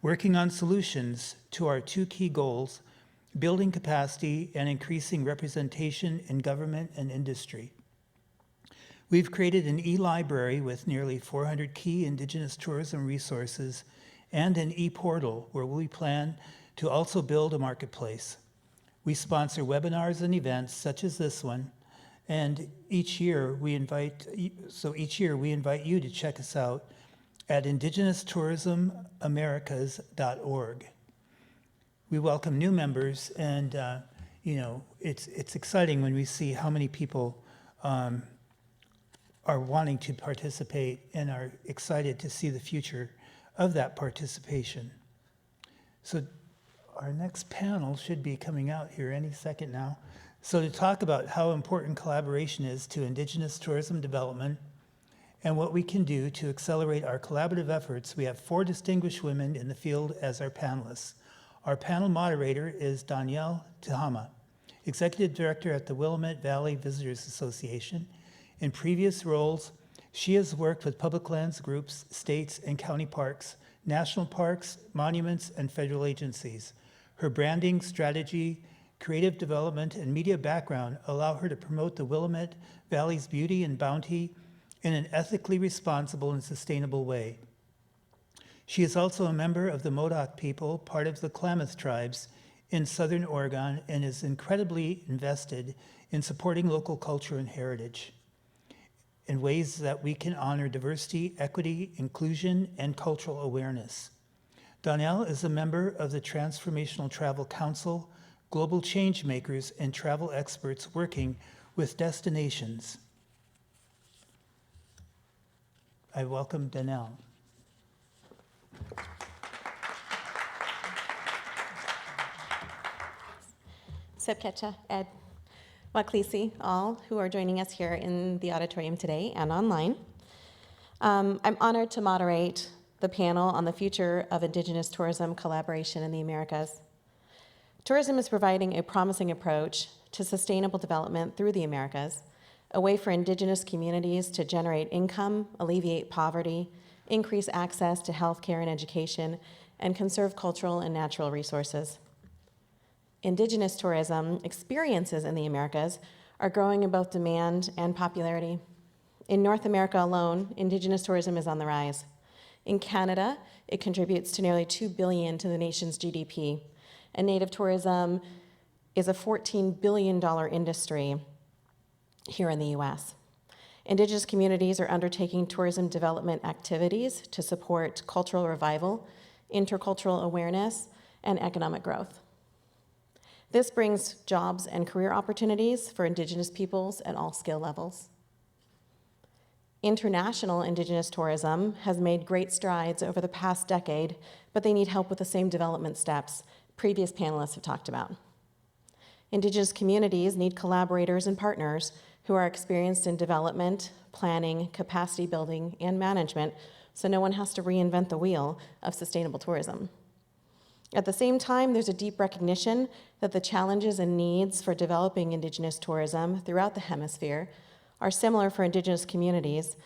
working on solutions to our two key goals, building capacity and increasing representation in government and industry. We've created an e-library with nearly 400 key Indigenous tourism resources and an e-portal where we plan to also build a marketplace. We sponsor webinars and events such as this one, and each year we invite you to check us out at indigenoustourisamericas.org. We welcome new members, and it's exciting when we see how many people are wanting to participate and are excited to see the future of that participation. So our next panel should be coming out here any second now. So to talk about how important collaboration is to Indigenous tourism development and what we can do to accelerate our collaborative efforts, we have 4 distinguished women in the field as our panelists. Our panel moderator is Danielle Tehama, Executive Director at the Willamette Valley Visitors Association. In previous roles, she has worked with public lands groups, states and county parks, national parks, monuments, and federal agencies. Her branding, strategy, creative development, and media background allow her to promote the Willamette Valley's beauty and bounty in an ethically responsible and sustainable way. She is also a member of the Modoc people, part of the Klamath tribes in Southern Oregon, and is incredibly invested in supporting local culture and heritage in ways that we can honor diversity, equity, inclusion, and cultural awareness. Donnell is a member of the Transformational Travel Council, global change makers, and travel experts working with destinations. I welcome Donnell. Subkecha, Ed, Waklisi, all who are joining us here in the auditorium today and online. I'm honored to moderate the panel on the future of Indigenous tourism collaboration in the Americas. Tourism is providing a promising approach to sustainable development through the Americas, a way for Indigenous communities to generate income, alleviate poverty, increase access to healthcare and education, and conserve cultural and natural resources. Indigenous tourism experiences in the Americas are growing in both demand and popularity. In North America alone, Indigenous tourism is on the rise. In Canada, it contributes to nearly $2 billion to the nation's GDP, and Native tourism is a $14 billion industry here in the US. Indigenous communities are undertaking tourism development activities to support cultural revival, intercultural awareness, and economic growth. This brings jobs and career opportunities for Indigenous peoples at all skill levels. International Indigenous tourism has made great strides over the past decade, but they need help with the same development steps previous panelists have talked about. Indigenous communities need collaborators and partners who are experienced in development, planning, capacity building, and management, so no one has to reinvent the wheel of sustainable tourism. At the same time, there's a deep recognition that the challenges and needs for developing Indigenous tourism throughout the hemisphere are similar for Indigenous communities,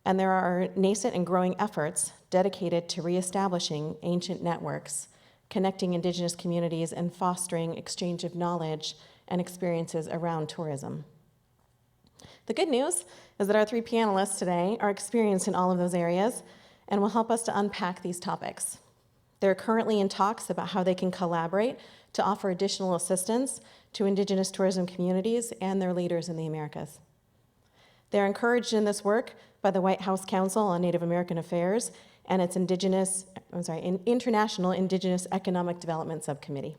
and there are nascent and growing efforts dedicated to reestablishing ancient networks, connecting Indigenous communities, and fostering exchange of knowledge and experiences around tourism. The good news is that our three panelists today are experienced in all of those areas and will help us to unpack these topics. They're currently in talks about how they can collaborate to offer additional assistance to Indigenous tourism communities and their leaders in the Americas. They're encouraged in this work by the White House Council on Native American Affairs and its International Indigenous Economic Development Subcommittee.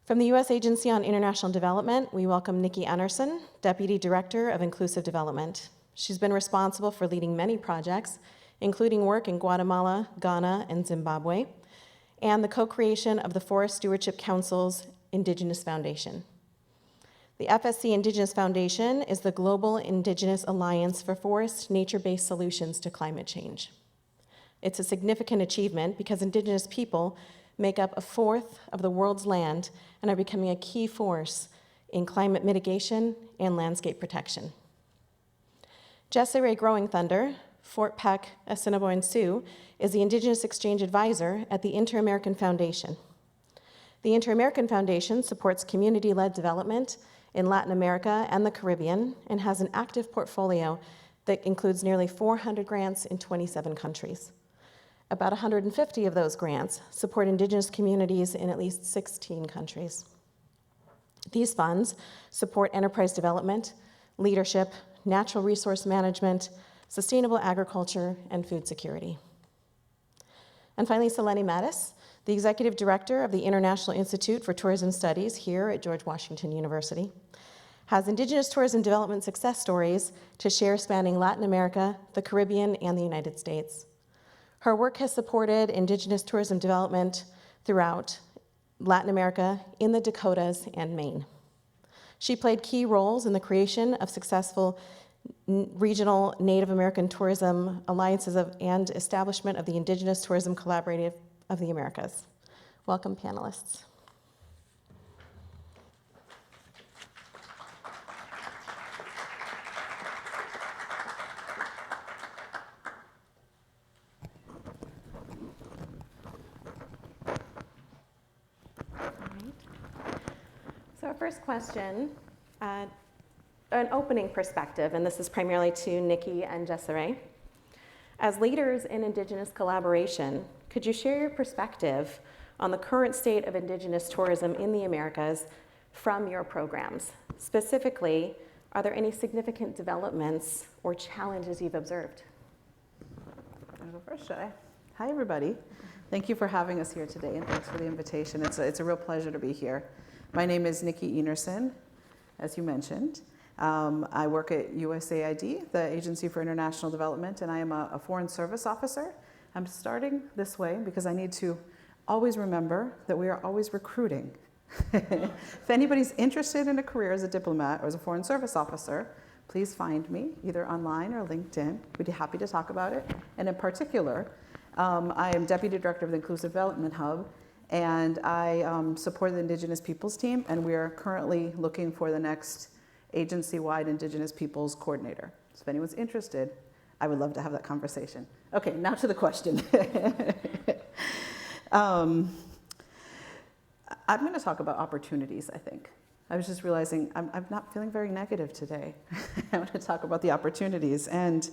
From the U.S. Agency on International Development, we welcome Nikki Anderson, Deputy Director of Inclusive Development. She's been responsible for leading many projects, including work in Guatemala, Ghana, and Zimbabwe, and the co-creation of the Forest Stewardship Council's Indigenous Foundation. The FSC Indigenous Foundation is the global Indigenous alliance for forest nature-based solutions to climate change. It's a significant achievement because Indigenous people make up a fourth of the world's land and are becoming a key force in climate mitigation and landscape protection. Jessica Growing Thunder, Fort Peck, Assiniboine Sioux, is the Indigenous Exchange Advisor at the Inter-American Foundation. The Inter-American Foundation supports community-led development in Latin America and the Caribbean and has an active portfolio that includes nearly 400 grants in 27 countries. About 150 of those grants support Indigenous communities in at least 16 countries. These funds support enterprise development, leadership, natural resource management, sustainable agriculture, and food security. And finally, Selene Mattis, the Executive Director of the International Institute for Tourism Studies here at George Washington University, has Indigenous tourism development success stories to share spanning Latin America, the Caribbean, and the United States. Her work has supported Indigenous tourism development throughout Latin America, in the Dakotas, and Maine. She played key roles in the creation of successful regional Native American tourism alliances and establishment of the Indigenous Tourism Collaborative of the Americas. Welcome, panelists. So our first question, an opening perspective, and this is primarily to Nikki and Jessica. As leaders in Indigenous collaboration, could you share your perspective on the current state of Indigenous tourism in the Americas from your programs? Specifically, are there any significant developments or challenges you've observed? I'll go first, should I? Hi, everybody. Thank you for having us here today, and thanks for the invitation. It's a real pleasure to be here. My name is Nikki Enerson, as you mentioned. I work at USAID, the Agency for International Development, and I am a Foreign Service Officer. I'm starting this way because I need to always remember that we are always recruiting. If anybody's interested in a career as a diplomat or as a Foreign Service Officer, please find me either online or LinkedIn. We'd be happy to talk about it. And in particular, I am Deputy Director of the Inclusive Development Hub, and I support the Indigenous Peoples team, and we are currently looking for the next agency-wide Indigenous Peoples coordinator. So if anyone's interested, I would love to have that conversation. Okay, now to the question. I'm going to talk about opportunities, I think. I was just realizing I'm not feeling very negative today. I want to talk about the opportunities. And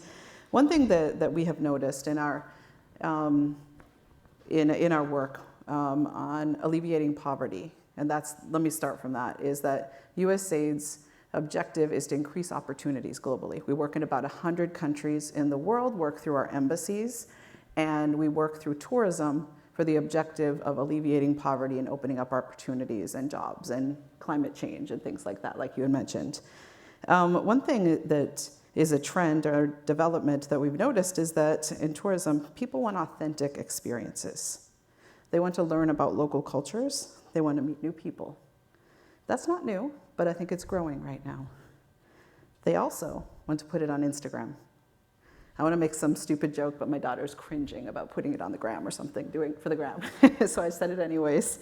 one thing that we have noticed in our work on alleviating poverty, and let me start from that, is that USAID's objective is to increase opportunities globally. We work in about 100 countries in the world, work through our embassies, and we work through tourism for the objective of alleviating poverty and opening up opportunities and jobs and climate change and things like that, like you had mentioned. One thing that is a trend or development that we've noticed is that in tourism, people want authentic experiences. They want to learn about local cultures. They want to meet new people. That's not new, but I think it's growing right now. They also want to put it on Instagram. I want to make some stupid joke, but my daughter's cringing about putting it on the gram or something, doing it for the gram. So I said it anyways.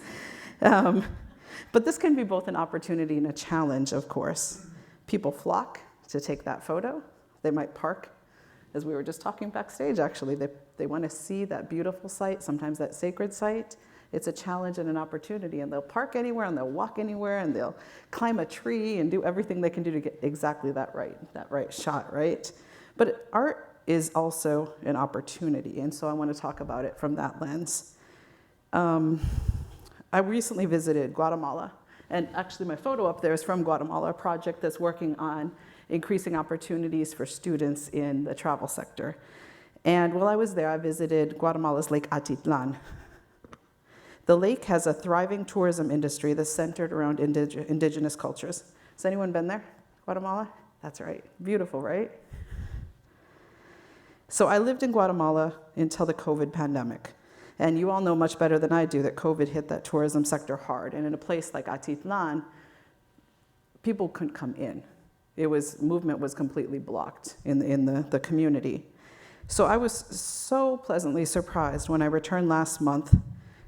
But this can be both an opportunity and a challenge, of course. People flock to take that photo. They might park, as we were just talking backstage, actually. They want to see that beautiful site, sometimes that sacred site. It's a challenge and an opportunity, and they'll park anywhere, and they'll walk anywhere, and they'll climb a tree and do everything they can do to get exactly that right shot, right? But art is also an opportunity, and so I want to talk about it from that lens. I recently visited Guatemala, and actually my photo up there is from Guatemala, a project that's working on increasing opportunities for students in the travel sector. And while I was there, I visited Guatemala's Lake Atitlan. The lake has a thriving tourism industry that's centered around indigenous cultures. Has anyone been there, Guatemala? That's right. Beautiful, right? So I lived in Guatemala until the COVID pandemic. And you all know much better than I do that COVID hit that tourism sector hard. And in a place like Atitlan, people couldn't come in. Movement was completely blocked in the community. So I was so pleasantly surprised when I returned last month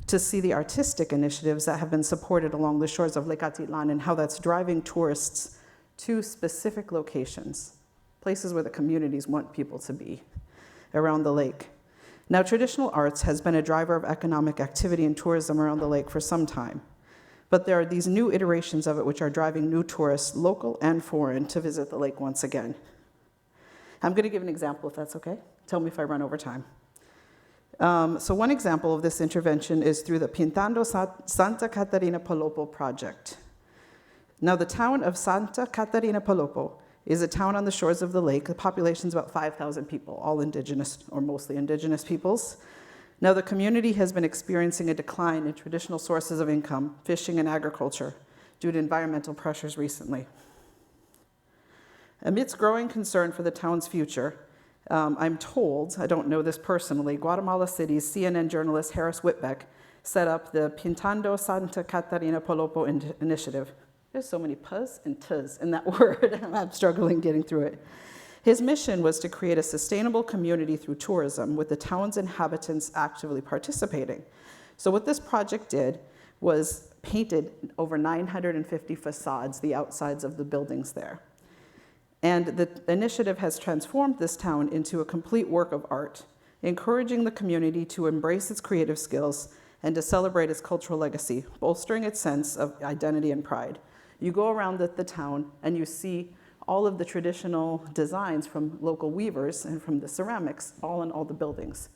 to see the artistic initiatives that have been supported along the shores of Lake Atitlan and how that's driving tourists to specific locations, places where the communities want people to be around the lake. Now, traditional arts has been a driver of economic activity and tourism around the lake for some time, but there are these new iterations of it which are driving new tourists, local and foreign, to visit the lake once again. I'm going to give an example, if that's okay. Tell me if I run over time. So one example of this intervention is through the Pintando Santa Catarina Palopo project. Now, the town of Santa Catarina Palopo is a town on the shores of the lake. The population is about 5,000 people, all indigenous or mostly indigenous peoples. Now, the community has been experiencing a decline in traditional sources of income, fishing and agriculture, due to environmental pressures recently. Amidst growing concern for the town's future, I'm told, I don't know this personally, Guatemala City's CNN journalist Harris Whitbeck set up the Pintando Santa Catarina Palopo initiative. There's so many p's and t's in that word. I'm struggling getting through it. His mission was to create a sustainable community through tourism with the town's inhabitants actively participating. So what this project did was painted over 950 facades, the outsides of the buildings there. And the initiative has transformed this town into a complete work of art, encouraging the community to embrace its creative skills and to celebrate its cultural legacy, bolstering its sense of identity and pride. You go around the town and you see all of the traditional designs from local weavers and from the ceramics, all in all the buildings.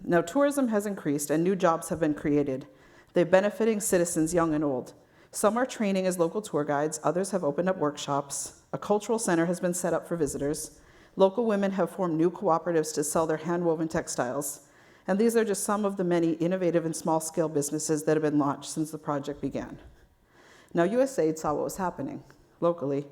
Now, tourism has increased and new jobs have been created. They're benefiting citizens young and old. Some are training as local tour guides, others have opened up workshops. A cultural center has been set up for visitors. Local women have formed new cooperatives to sell their hand-woven textiles. And these are just some of the many innovative and small-scale businesses that have been launched since the project began. Now, USAID saw what was happening locally,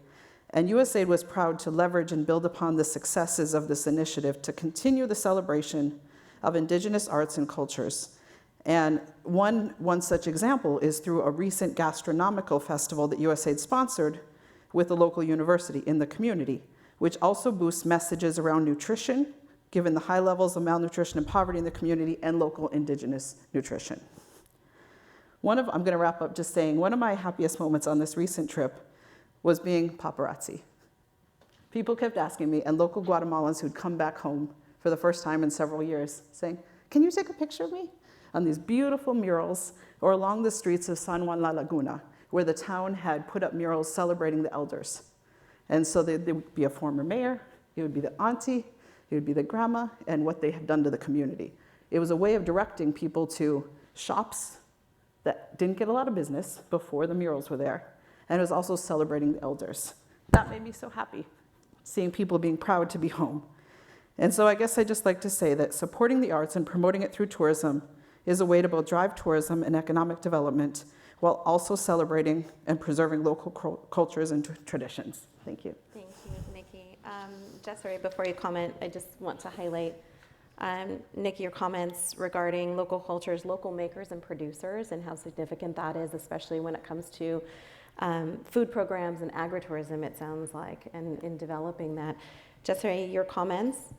and USAID was proud to leverage and build upon the successes of this initiative to continue the celebration of Indigenous arts and cultures. And one such example is through a recent gastronomical festival that USAID sponsored with a local university in the community, which also boosts messages around nutrition, given the high levels of malnutrition and poverty in the community, and local Indigenous nutrition. I'm going to wrap up just saying, one of my happiest moments on this recent trip was being paparazzi. People kept asking me, and local Guatemalans who'd come back home for the first time in several years, saying, "Can you take a picture of me?" On these beautiful murals, or along the streets of San Juan La Laguna, where the town had put up murals celebrating the elders. And so there would be a former mayor, it would be the auntie, it would be the grandma, and what they have done to the community. It was a way of directing people to shops that didn't get a lot of business before the murals were there, and it was also celebrating the elders. That made me so happy, seeing people being proud to be home. And so I guess I'd just like to say that supporting the arts and promoting it through tourism is a way to both drive tourism and economic development while also celebrating and preserving local cultures and traditions. Thank you. Thank you, Nikki. Desiree, before you comment, I just want to highlight, Nikki, your comments regarding local cultures, local makers and producers, and how significant that is, especially when it comes to food programs and agritourism, it sounds like, and in developing that. Desiree, your comments?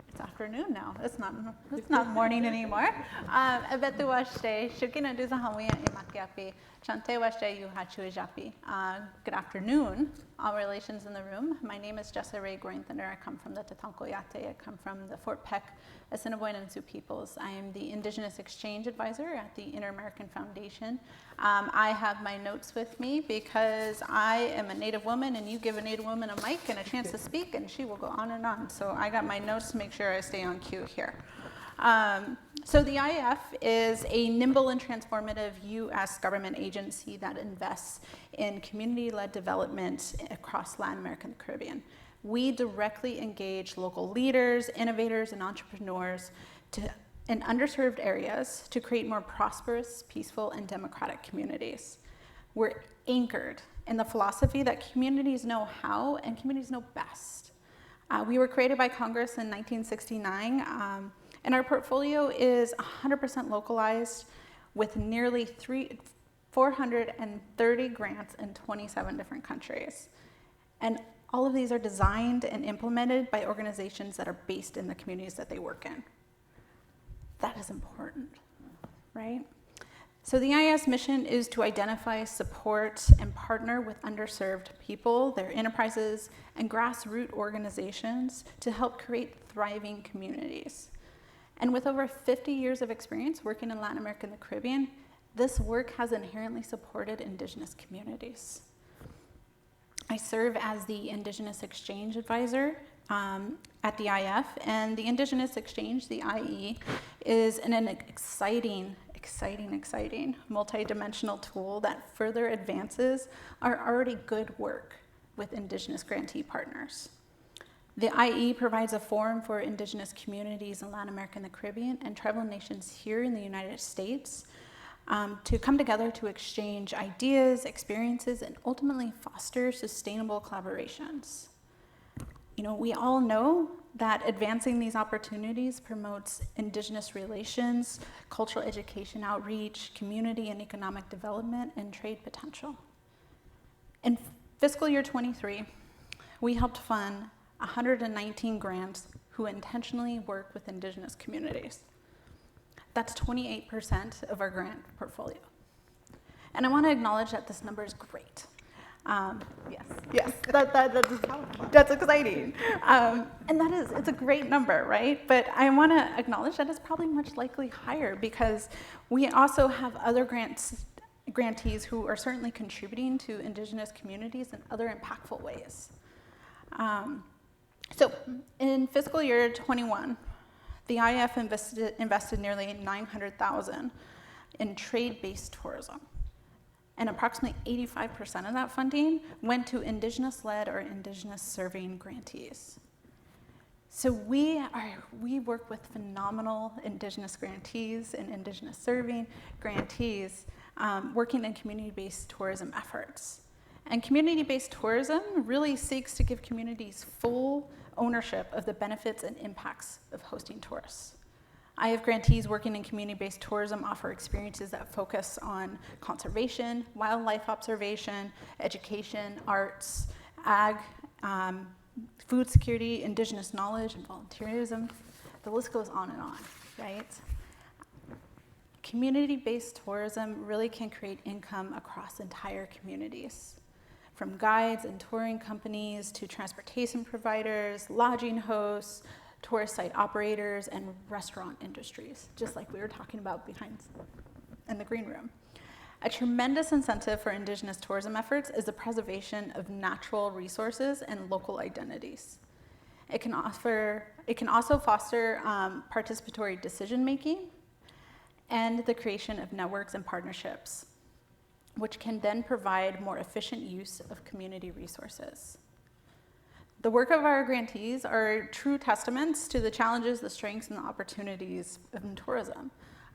It's afternoon now. It's not morning anymore. Good afternoon, all relations in the room. My name is Desiree Grointhunder. I come from the Tatankoyate. I come from the Fort Peck Assiniboine and Sioux peoples. I am the Indigenous Exchange Advisor at the Inter-American Foundation. I have my notes with me because I am a Native woman, and you give a Native woman a mic and a chance to speak, and she will go on and on. So I got my notes to make sure I stay on cue here. So the IF is a nimble and transformative U.S. government agency that invests in community-led development across Latin America and the Caribbean. We directly engage local leaders, innovators, and entrepreneurs in underserved areas to create more prosperous, peaceful, and democratic communities. We're anchored in the philosophy that communities know how and communities know best. We were created by Congress in 1969, and our portfolio is 100% localized with nearly 430 grants in 27 different countries. And all of these are designed and implemented by organizations that are based in the communities that they work in. That is important, right? So the IIS mission is to identify, support, and partner with underserved people, their enterprises, and grassroots organizations to help create thriving communities. And with over 50 years of experience working in Latin America and the Caribbean, this work has inherently supported Indigenous communities. I serve as the Indigenous Exchange Advisor at the IF, and the Indigenous Exchange, the IE, is an exciting multi-dimensional tool that further advances our already good work with Indigenous grantee partners. The IE provides a forum for Indigenous communities in Latin America and the Caribbean and tribal nations here in the United States to come together to exchange ideas, experiences, and ultimately foster sustainable collaborations. You know, we all know that advancing these opportunities promotes Indigenous relations, cultural education outreach, community and economic development, and trade potential. In fiscal year 23, we helped fund 119 grants who intentionally work with Indigenous communities. That's 28% of our grant portfolio. And I want to acknowledge that this number is great. Yes, that's exciting. And it's a great number, right? But I want to acknowledge that it's probably much likely higher because we also have other grants grantees who are certainly contributing to Indigenous communities in other impactful ways. So in fiscal year 21, the IAF invested nearly $900,000 in trade-based tourism. And approximately 85% of that funding went to Indigenous-led or Indigenous-serving grantees. So we work with phenomenal Indigenous grantees and Indigenous-serving grantees working in community-based tourism efforts. And community-based tourism really seeks to give communities full ownership of the benefits and impacts of hosting tourists. I have grantees working in community-based tourism offer experiences that focus on conservation, wildlife observation, education, arts, ag, food security, Indigenous knowledge, and volunteerism. The list goes on and on, right? Community-based tourism really can create income across entire communities, from guides and touring companies to transportation providers, lodging hosts, tourist site operators, and restaurant industries, just like we were talking about behind in the green room. A tremendous incentive for Indigenous tourism efforts is the preservation of natural resources and local identities. It can also foster participatory decision-making and the creation of networks and partnerships, which can then provide more efficient use of community resources. The work of our grantees are true testaments to the challenges, the strengths, and the opportunities in tourism.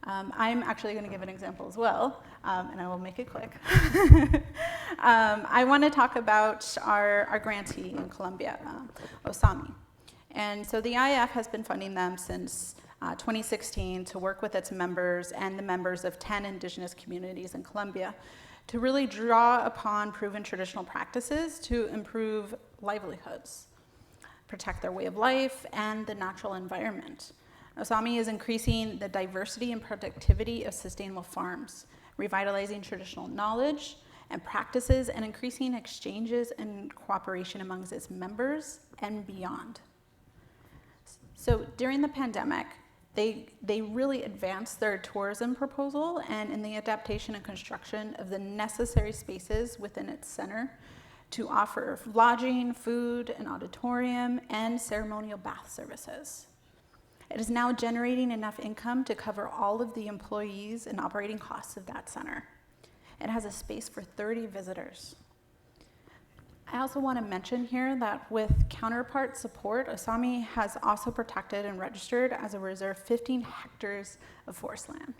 I'm actually going to give an example as well, and I will make it quick. I want to talk about our grantee in Colombia, Osami. And so the IAF has been funding them since 2016 to work with its members and the members of 10 Indigenous communities in Colombia to really draw upon proven traditional practices to improve livelihoods, protect their way of life, and the natural environment. Osami is increasing the diversity and productivity of sustainable farms, revitalizing traditional knowledge and practices, and increasing exchanges and cooperation amongst its members and beyond. So during the pandemic, they really advanced their tourism proposal and in the adaptation and construction of the necessary spaces within its center to offer lodging, food, an auditorium, and ceremonial bath services. It is now generating enough income to cover all of the employees and operating costs of that center. It has a space for 30 visitors. I also want to mention here that with counterpart support, Osami has also protected and registered as a reserve 15 hectares of forest land.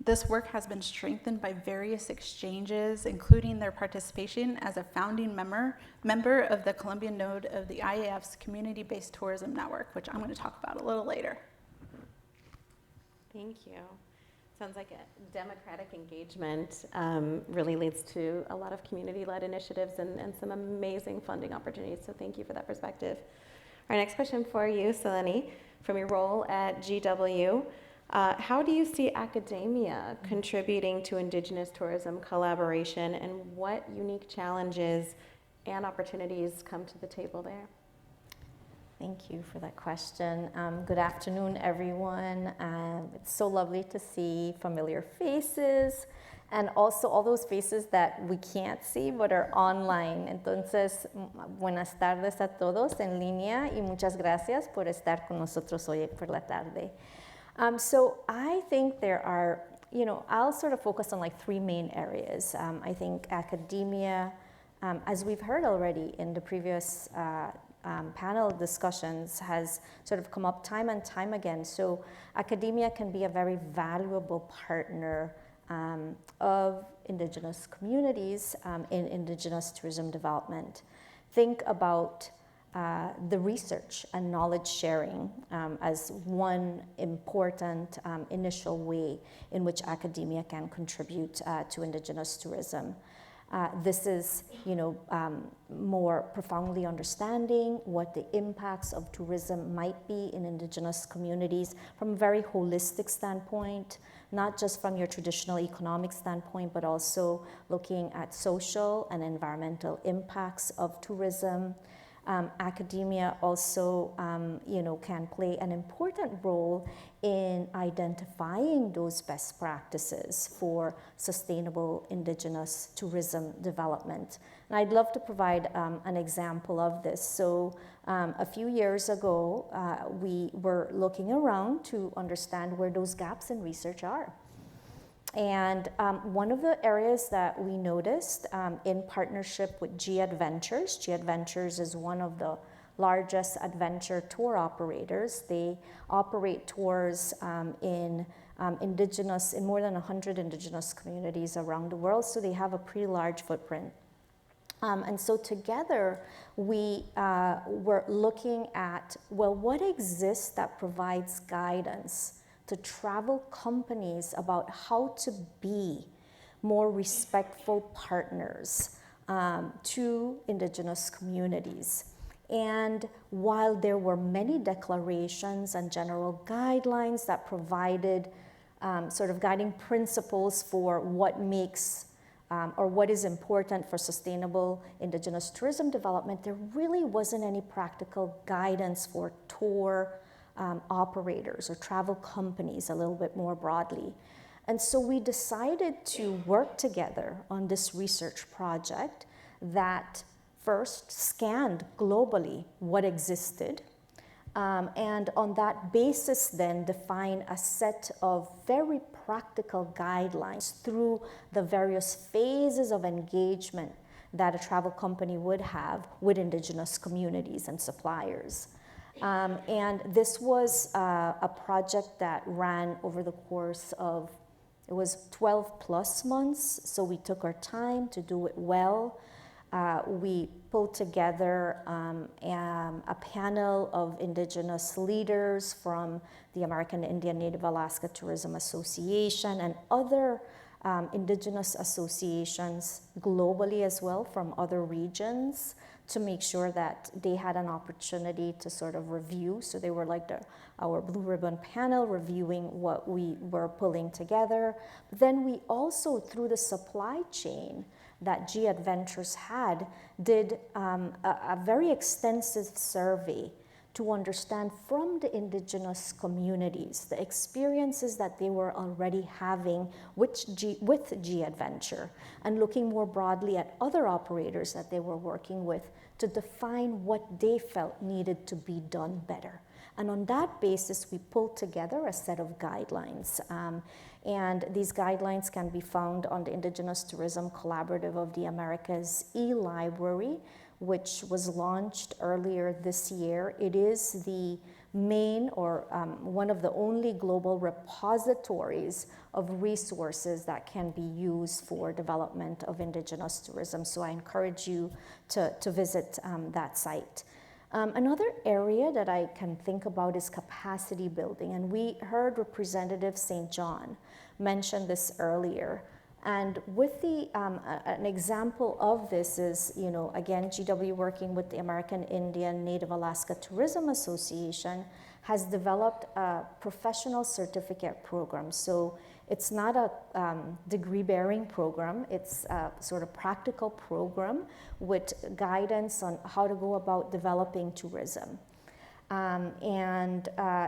This work has been strengthened by various exchanges, including their participation as a founding member of the Colombian node of the IAF's community-based tourism network, which I'm going to talk about a little later. Thank you. Sounds like a democratic engagement really leads to a lot of community-led initiatives and some amazing funding opportunities. So thank you for that perspective. Our next question for you, Selene, from your role at GW. How do you see academia contributing to Indigenous tourism collaboration, and what unique challenges and opportunities come to the table there? Thank you for that question. Good afternoon, everyone. It's so lovely to see familiar faces and also all those faces that we can't see but are online. Entonces, buenas tardes a todos en línea y muchas gracias por estar con nosotros hoy por la tarde. So I think there are, I'll sort of focus on like three main areas. I think academia, as we've heard already in the previous panel discussions, has sort of come up time and time again. So academia can be a very valuable partner of Indigenous communities in Indigenous tourism development. Think about the research and knowledge sharing as one important initial way in which academia can contribute to Indigenous tourism. This is, more profoundly understanding what the impacts of tourism might be in Indigenous communities from a very holistic standpoint, not just from your traditional economic standpoint, but also looking at social and environmental impacts of tourism. academia also, can play an important role in identifying those best practices for sustainable Indigenous tourism development. And I'd love to provide an example of this. So a few years ago, we were looking around to understand where those gaps in research are. And one of the areas that we noticed in partnership with G-Adventures is one of the largest adventure tour operators. They operate tours in more than 100 Indigenous communities around the world, so they have a pretty large footprint. And so together, we were looking at, well, what exists that provides guidance to travel companies about how to be more respectful partners to Indigenous communities. And while there were many declarations and general guidelines that provided sort of guiding principles for what makes or what is important for sustainable Indigenous tourism development, there really wasn't any practical guidance for tour operators or travel companies a little bit more broadly. And so we decided to work together on this research project that first scanned globally what existed, and on that basis then define a set of very practical guidelines through the various phases of engagement that a travel company would have with Indigenous communities and suppliers. And this was a project that ran over the course of, it was 12 plus months, so we took our time to do it well. We pulled together a panel of Indigenous leaders from the American Indian Native Alaska Tourism Association and other Indigenous associations globally as well from other regions to make sure that they had an opportunity to sort of review. So they were like our Blue Ribbon panel reviewing what we were pulling together. But then we also, through the supply chain that G-Adventures had, did a very extensive survey to understand from the Indigenous communities the experiences that they were already having with G-Adventure, and looking more broadly at other operators that they were working with to define what they felt needed to be done better. And on that basis, we pulled together a set of guidelines. And these guidelines can be found on the Indigenous Tourism Collaborative of the Americas e-library, which was launched earlier this year. It is the main or one of the only global repositories of resources that can be used for development of Indigenous tourism. So I encourage you to visit that site. Another area that I can think about is capacity building, and we heard Representative St. John mention this earlier. And with the, an example of this is, again, GW working with the American Indian Native Alaska Tourism Association has developed a professional certificate program. So it's not a degree-bearing program, it's a sort of practical program with guidance on how to go about developing tourism.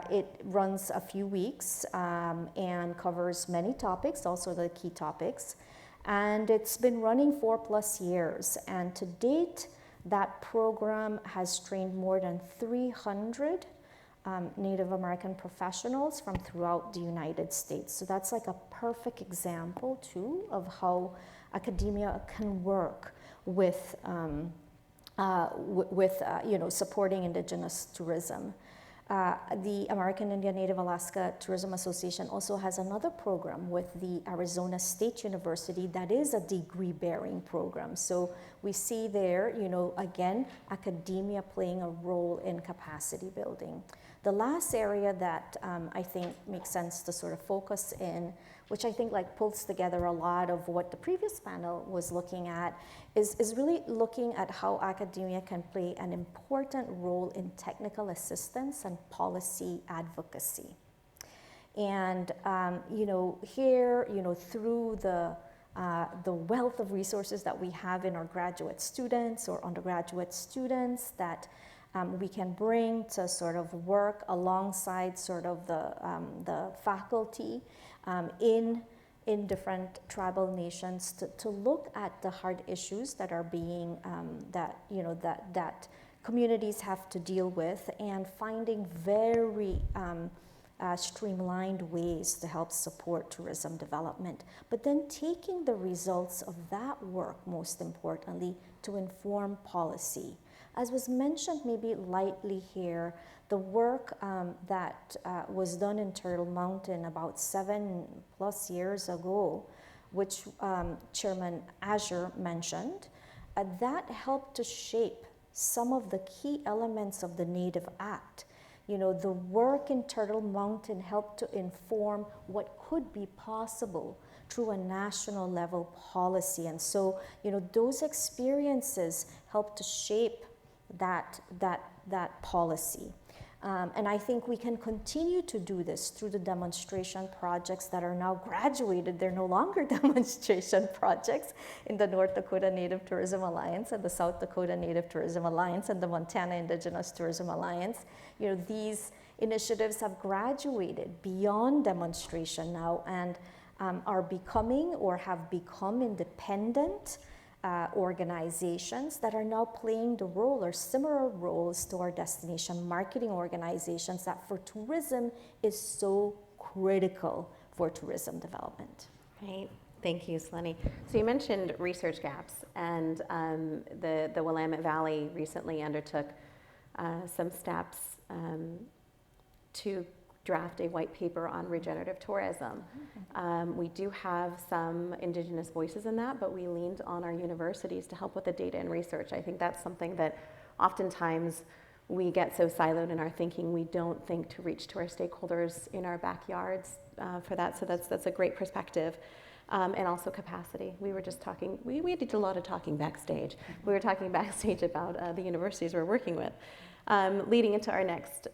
It runs a few weeks and covers many topics, also the key topics. And it's been running 4+ years. And to date, that program has trained more than 300 Native American professionals from throughout the United States. So that's like a perfect example too of how academia can work with supporting Indigenous tourism. The American Indian Native Alaska Tourism Association also has another program with the Arizona State University that is a degree-bearing program. So we see there, again, academia playing a role in capacity building. The last area that I think makes sense to sort of focus in, which I think pulls together a lot of what the previous panel was looking at, is really looking at how academia can play an important role in technical assistance and policy advocacy. And here, through the the wealth of resources that we have in our graduate students or undergraduate students that we can bring to sort of work alongside sort of the faculty in different tribal nations to look at the hard issues that are being that communities have to deal with, and finding very streamlined ways to help support tourism development, but then taking the results of that work, most importantly, to inform policy. As was mentioned maybe lightly here, the work that was done in Turtle Mountain about 7+ years ago, which Chairman Azure mentioned, that helped to shape some of the key elements of the Native Act. You know, the work in Turtle Mountain helped to inform what could be possible through a national level policy. And so, you know, those experiences helped to shape that policy. And I think we can continue to do this through the demonstration projects that are now graduated. They're no longer demonstration projects in the North Dakota Native Tourism Alliance and the South Dakota Native Tourism Alliance and the Montana Indigenous Tourism Alliance. You know, these initiatives have graduated beyond demonstration now and are becoming or have become independent organizations that are now playing the role or similar roles to our destination marketing organizations that for tourism is so critical for tourism development. Right. Thank you, Selene. So you mentioned research gaps, and the Willamette Valley recently undertook some steps to draft a white paper on regenerative tourism. We do have some Indigenous voices in that, but we leaned on our universities to help with the data and research. I think that's something that oftentimes we get so siloed in our thinking, we don't think to reach to our stakeholders in our backyards for that. So that's a great perspective. And also capacity. We were just talking, we did a lot of talking backstage. We were talking backstage about the universities we're working with. Leading into our next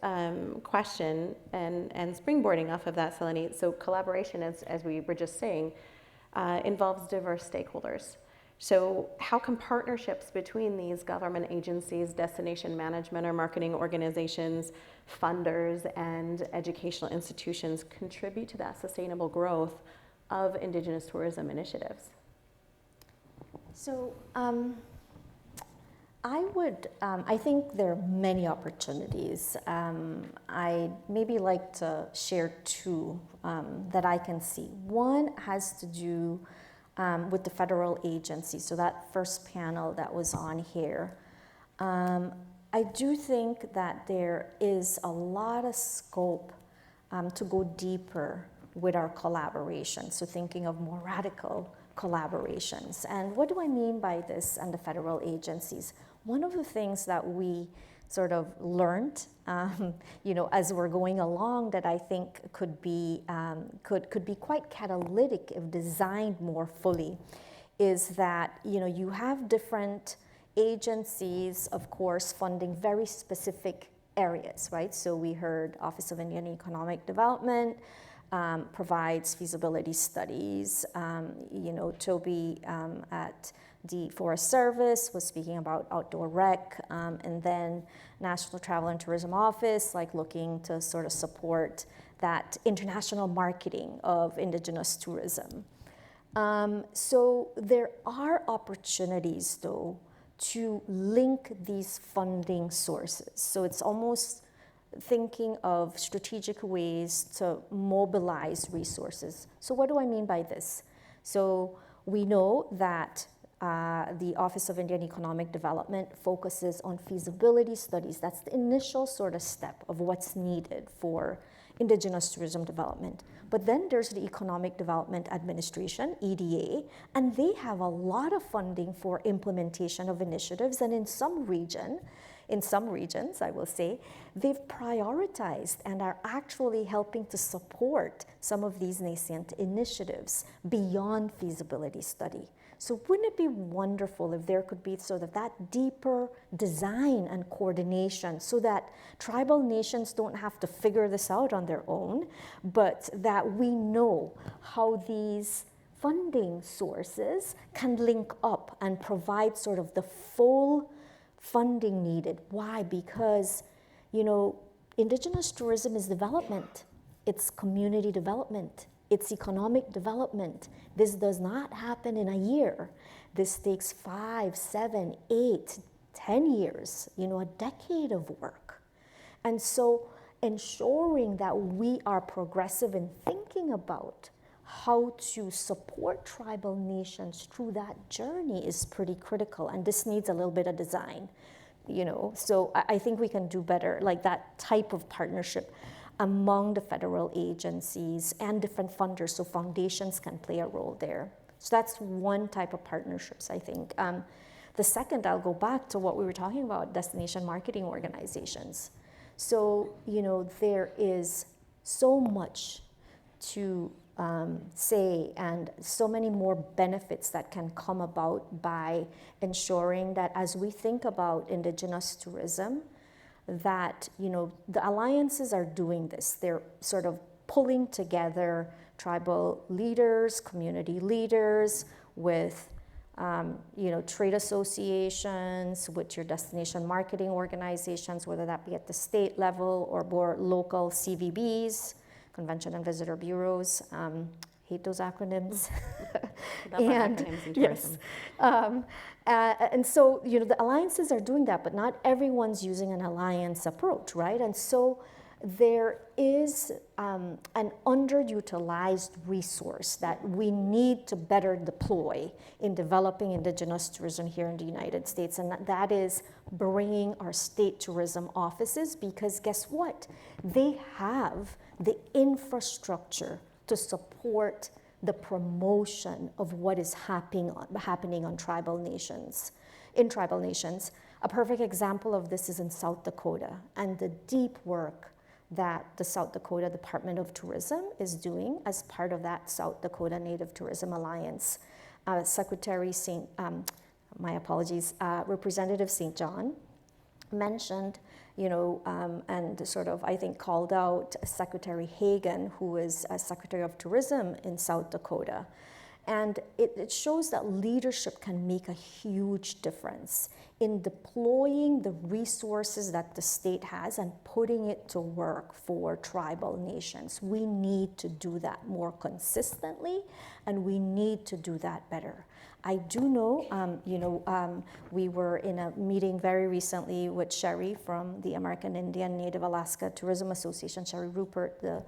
question and springboarding off of that, Selene, so collaboration, as we were just saying, involves diverse stakeholders. So how can partnerships between these government agencies, destination management or marketing organizations, funders, and educational institutions contribute to that sustainable growth of Indigenous tourism initiatives? So I think there are many opportunities. I maybe like to share two that I can see. One has to do with the federal agency, so that first panel that was on here. I do think that there is a lot of scope to go deeper with our collaboration, so thinking of more radical collaborations. And what do I mean by this and the federal agencies? One of the things that we sort of learned, you know, as we're going along, that I think could be quite catalytic if designed more fully, is that, you know, you have different agencies, of course, funding very specific areas, right? So we heard Office of Indian Economic Development provides feasibility studies. You know, Toby at the Forest Service was speaking about outdoor rec, and then National Travel and Tourism Office, like looking to sort of support that international marketing of Indigenous tourism. So there are opportunities, though, to link these funding sources. So it's almost thinking of strategic ways to mobilize resources. So what do I mean by this? So we know that the Office of Indian Economic Development focuses on feasibility studies. That's the initial sort of step of what's needed for Indigenous tourism development. But then there's the Economic Development Administration, EDA, and they have a lot of funding for implementation of initiatives. And in some regions, I will say, they've prioritized and are actually helping to support some of these nascent initiatives beyond feasibility study. So wouldn't it be wonderful if there could be sort of that deeper design and coordination so that tribal nations don't have to figure this out on their own, but that we know how these funding sources can link up and provide sort of the full funding needed. Why? Because, you know, Indigenous tourism is development. It's community development. It's economic development. This does not happen in a year. This takes 5, 7, 8, 10 years, you know, a decade of work. And so ensuring that we are progressive in thinking about how to support tribal nations through that journey is pretty critical. And this needs a little bit of design, you know. So I think we can do better, like that type of partnership among the federal agencies and different funders, so foundations can play a role there. So that's one type of partnerships, I think. The second, I'll go back to what we were talking about, destination marketing organizations. So, you know, there is so much to say, and so many more benefits that can come about by ensuring that as we think about Indigenous tourism, that, you know, the alliances are doing this. They're sort of pulling together tribal leaders, community leaders, with you know, trade associations, with your destination marketing organizations, whether that be at the state level or more local CVBs, Convention and Visitor Bureaus. Hate those acronyms. Acronyms in tourism. Yes. And so, you know, the alliances are doing that, but not everyone's using an alliance approach, right? And so there is an underutilized resource that we need to better deploy in developing Indigenous tourism here in the United States, and that is bringing our state tourism offices, because guess what? They have the infrastructure to support the promotion of what is happening on tribal nations, in tribal nations. A perfect example of this is in South Dakota, and the deep work that the South Dakota Department of Tourism is doing as part of that South Dakota Native Tourism Alliance. Representative St. John mentioned, you know, and sort of, I think, called out Secretary Hagan, who is Secretary of Tourism in South Dakota. And it shows that leadership can make a huge difference in deploying the resources that the state has and putting it to work for tribal nations. We need to do that more consistently, and we need to do that better. I do know, you know, we were in a meeting very recently with Sherry from the American Indian Native Alaska Tourism Association, Sherry Rupert, the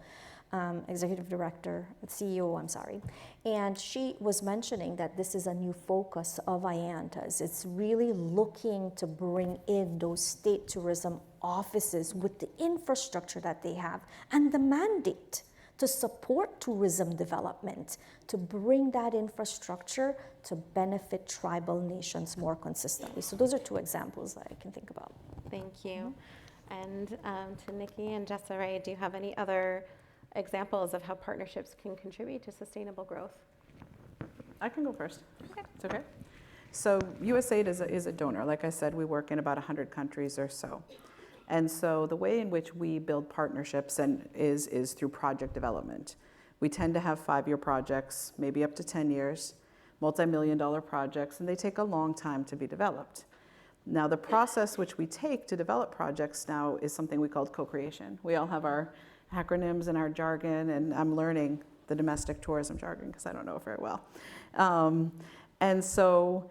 executive director, CEO, I'm sorry. And she was mentioning that this is a new focus of IANTA's. It's really looking to bring in those state tourism offices with the infrastructure that they have and the mandate to support tourism development, to bring that infrastructure to benefit tribal nations more consistently. So those are two examples that I can think about. Thank you. And to Nikki and Jessa, do you have any other examples of how partnerships can contribute to sustainable growth? I can go first. Okay. It's okay. So USAID is a donor. Like I said, we work in about 100 countries or so. And so the way in which we build partnerships is through project development. We tend to have 5-year projects, maybe up to 10 years, multi-million-dollar projects, and they take a long time to be developed. Now, the process which we take to develop projects now is something we call co-creation. We all have our acronyms and our jargon, and I'm learning the domestic tourism jargon because I don't know it very well. And so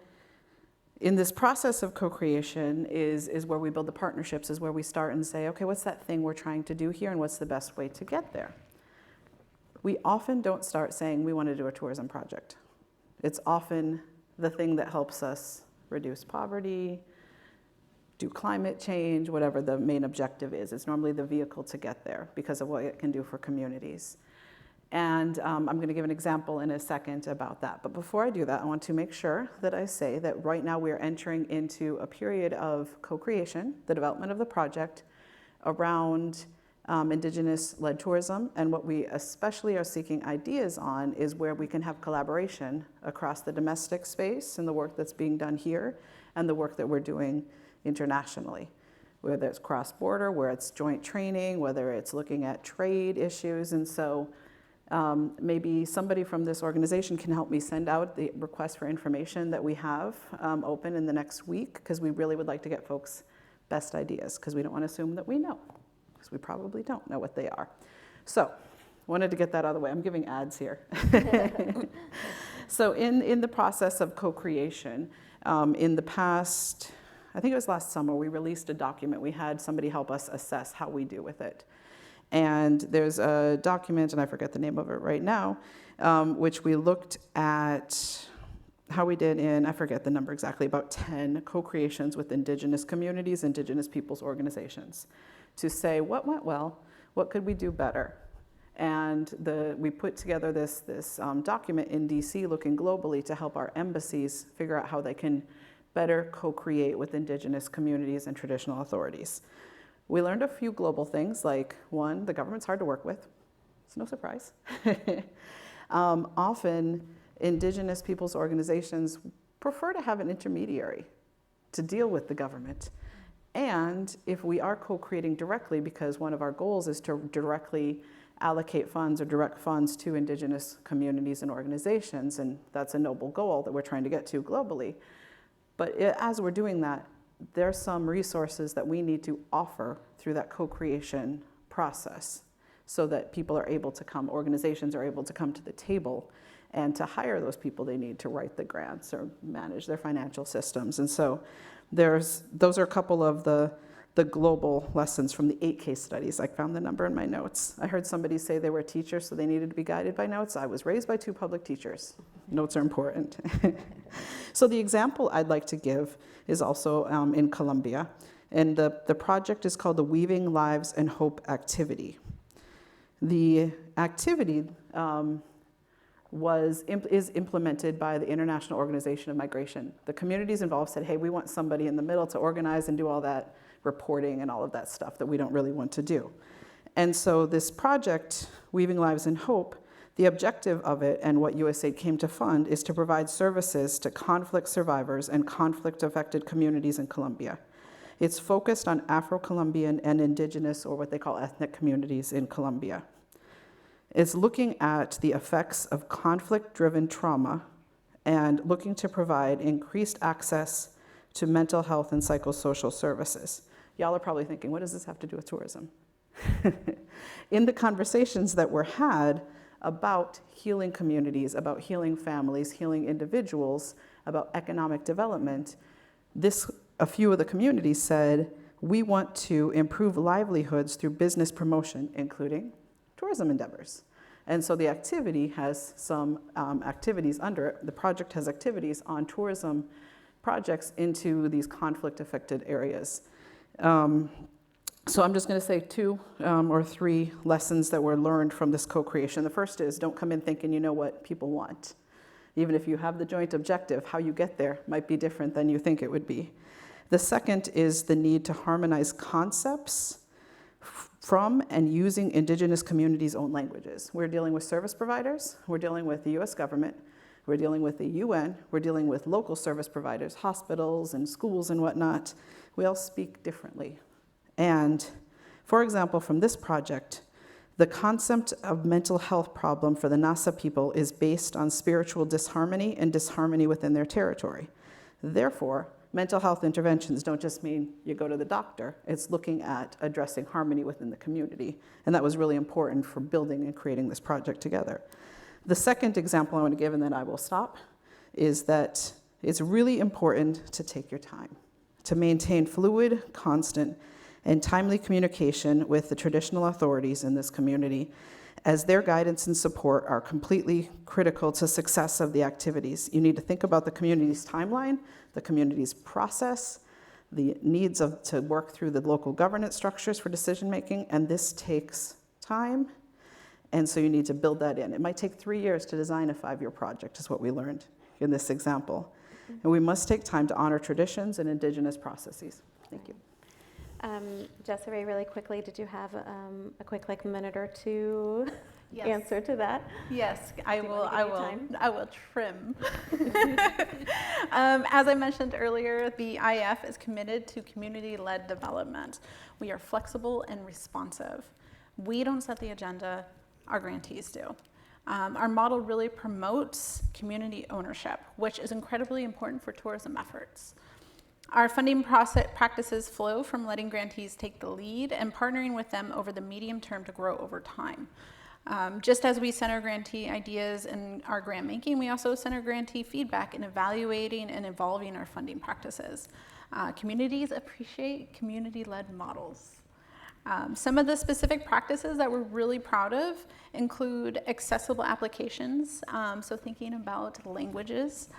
in this process of co-creation is where we build the partnerships, is where we start and say, okay, what's that thing we're trying to do here and what's the best way to get there? We often don't start saying we want to do a tourism project. It's often the thing that helps us reduce poverty, do climate change, whatever the main objective is. It's normally the vehicle to get there because of what it can do for communities. And I'm going to give an example in a second about that. But before I do that, I want to make sure that I say that right now we are entering into a period of co-creation, the development of the project, around Indigenous-led tourism. And what we especially are seeking ideas on is where we can have collaboration across the domestic space and the work that's being done here and the work that we're doing internationally, whether it's cross-border, where it's joint training, whether it's looking at trade issues. And so Maybe somebody from this organization can help me send out the request for information that we have open in the next week, because we really would like to get folks' best ideas, because we don't want to assume that we know, because we probably don't know what they are. So, wanted to get that out of the way. I'm giving ads here. So in the process of co-creation, in the past, I think it was last summer, we released a document. We had somebody help us assess how we do with it. And there's a document, and I forget the name of it right now, which we looked at how we did in, I forget the number exactly, about 10 co-creations with Indigenous communities, Indigenous peoples organizations, to say what went well, what could we do better. And we put together this document in DC looking globally to help our embassies figure out how they can better co-create with Indigenous communities and traditional authorities. We learned a few global things, like one, the government's hard to work with. It's no surprise. Often, Indigenous peoples organizations prefer to have an intermediary to deal with the government. And if we are co-creating directly, because one of our goals is to directly allocate funds or direct funds to Indigenous communities and organizations, and that's a noble goal that we're trying to get to globally. But as we're doing that, there's some resources that we need to offer through that co-creation process so that people are able to come, organizations are able to come to the table and to hire those people they need to write the grants or manage their financial systems. And so those are a couple of the global lessons from the 8 case studies. I found the number in my notes. I heard somebody say they were a teacher, so they needed to be guided by notes. I was raised by 2 public teachers. Notes are important. So the example I'd like to give is also in Colombia. And the project is called the Weaving Lives and Hope Activity. The activity is implemented by the International Organization of Migration. The communities involved said, hey, we want somebody in the middle to organize and do all that reporting and all of that stuff that we don't really want to do. And so this project, Weaving Lives in Hope, the objective of it and what USAID came to fund is to provide services to conflict survivors and conflict-affected communities in Colombia. It's focused on Afro-Colombian and Indigenous, or what they call ethnic communities in Colombia. It's looking at the effects of conflict-driven trauma and looking to provide increased access to mental health and psychosocial services. Y'all are probably thinking, what does this have to do with tourism? In the conversations that were had about healing communities, about healing families, healing individuals, about economic development, a few of the communities said, we want to improve livelihoods through business promotion, including tourism endeavors. And so the activity has some activities under it. The project has activities on tourism projects into these conflict-affected areas. So I'm just going to say 2 or 3 lessons that were learned from this co-creation. The first is, don't come in thinking you know what people want. Even if you have the joint objective, how you get there might be different than you think it would be. The second is the need to harmonize concepts from and using Indigenous communities' own languages. We're dealing with service providers, we're dealing with the US government, we're dealing with the UN, we're dealing with local service providers, hospitals and schools and whatnot. We all speak differently. And for example, from this project, the concept of mental health problem for the Nasa people is based on spiritual disharmony and disharmony within their territory. Therefore, mental health interventions don't just mean you go to the doctor. It's looking at addressing harmony within the community. And that was really important for building and creating this project together. The second example I want to give, and then I will stop, is that it's really important to take your time, to maintain fluid, constant, and timely communication with the traditional authorities in this community, as their guidance and support are completely critical to success of the activities. You need to think about the community's timeline, the community's process, the needs to work through the local governance structures for decision making, and this takes time, and so you need to build that in. It might take 3 years to design a 5-year project, is what we learned in this example. And we must take time to honor traditions and Indigenous processes. Thank you. Desiree, really quickly, did you have a quick minute or 2 Yes. answer to that? Yes, I Do you will. wanna give me time? I will trim. As I mentioned earlier, the IF is committed to community-led development. We are flexible and responsive. We don't set the agenda; our grantees do. Our model really promotes community ownership, which is incredibly important for tourism efforts. Our funding process practices flow from letting grantees take the lead and partnering with them over the medium term to grow over time. Just as we center grantee ideas in our grant making, we also center grantee feedback in evaluating and evolving our funding practices. Communities appreciate community-led models. Some of the specific practices that we're really proud of include accessible applications, so thinking about languages,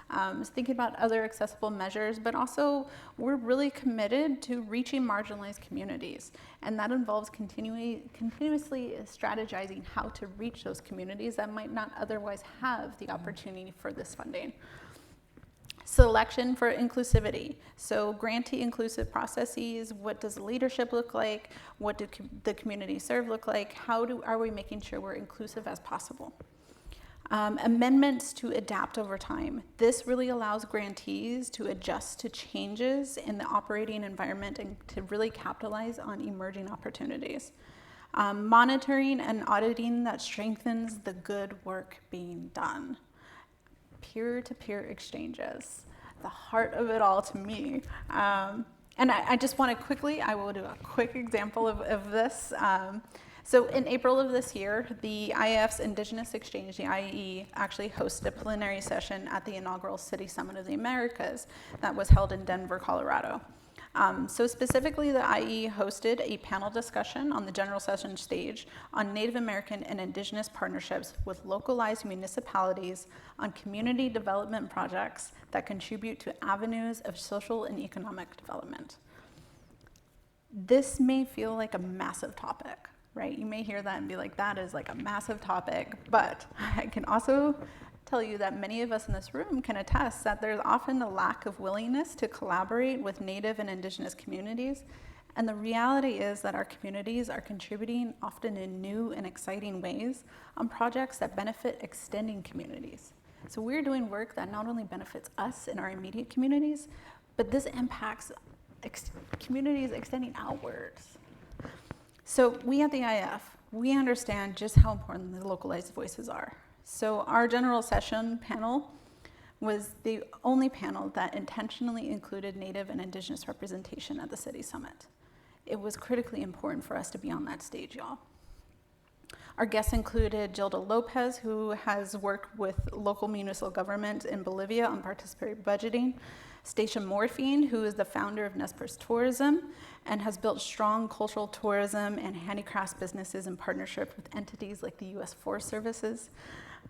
thinking about other accessible measures, but also we're really committed to reaching marginalized communities, and that involves continuously strategizing how to reach those communities that might not otherwise have the opportunity for this funding. Selection for inclusivity. So grantee inclusive processes, what does leadership look like? What do the community serve look like? How are we making sure we're inclusive as possible? Amendments to adapt over time. This really allows grantees to adjust to changes in the operating environment and to really capitalize on emerging opportunities. Monitoring and auditing that strengthens the good work being done. Peer-to-peer exchanges, the heart of it all to me. And I just want to quickly, I will do a quick example of this. So in April of this year, the IAF's Indigenous Exchange, the IE, actually hosted a plenary session at the inaugural City Summit of the Americas that was held in Denver, Colorado. So specifically, the IE hosted a panel discussion on the general session stage on Native American and Indigenous partnerships with localized municipalities on community development projects that contribute to avenues of social and economic development. This may feel like a massive topic, right? You may hear that and be like, that is like a massive topic, but I can also tell you that many of us in this room can attest that there's often a lack of willingness to collaborate with Native and Indigenous communities. And the reality is that our communities are contributing often in new and exciting ways on projects that benefit extending communities. So we're doing work that not only benefits us in our immediate communities, but this impacts communities extending outwards. So we at the IF, we understand just how important the localized voices are. So our general session panel was the only panel that intentionally included Native and Indigenous representation at the City Summit. It was critically important for us to be on that stage, y'all. Our guests included Gilda Lopez, who has worked with local municipal government in Bolivia on participatory budgeting, Stacia Morphine, who is the founder of Nespers Tourism and has built strong cultural tourism and handicrafts businesses in partnership with entities like the U.S. Forest Services,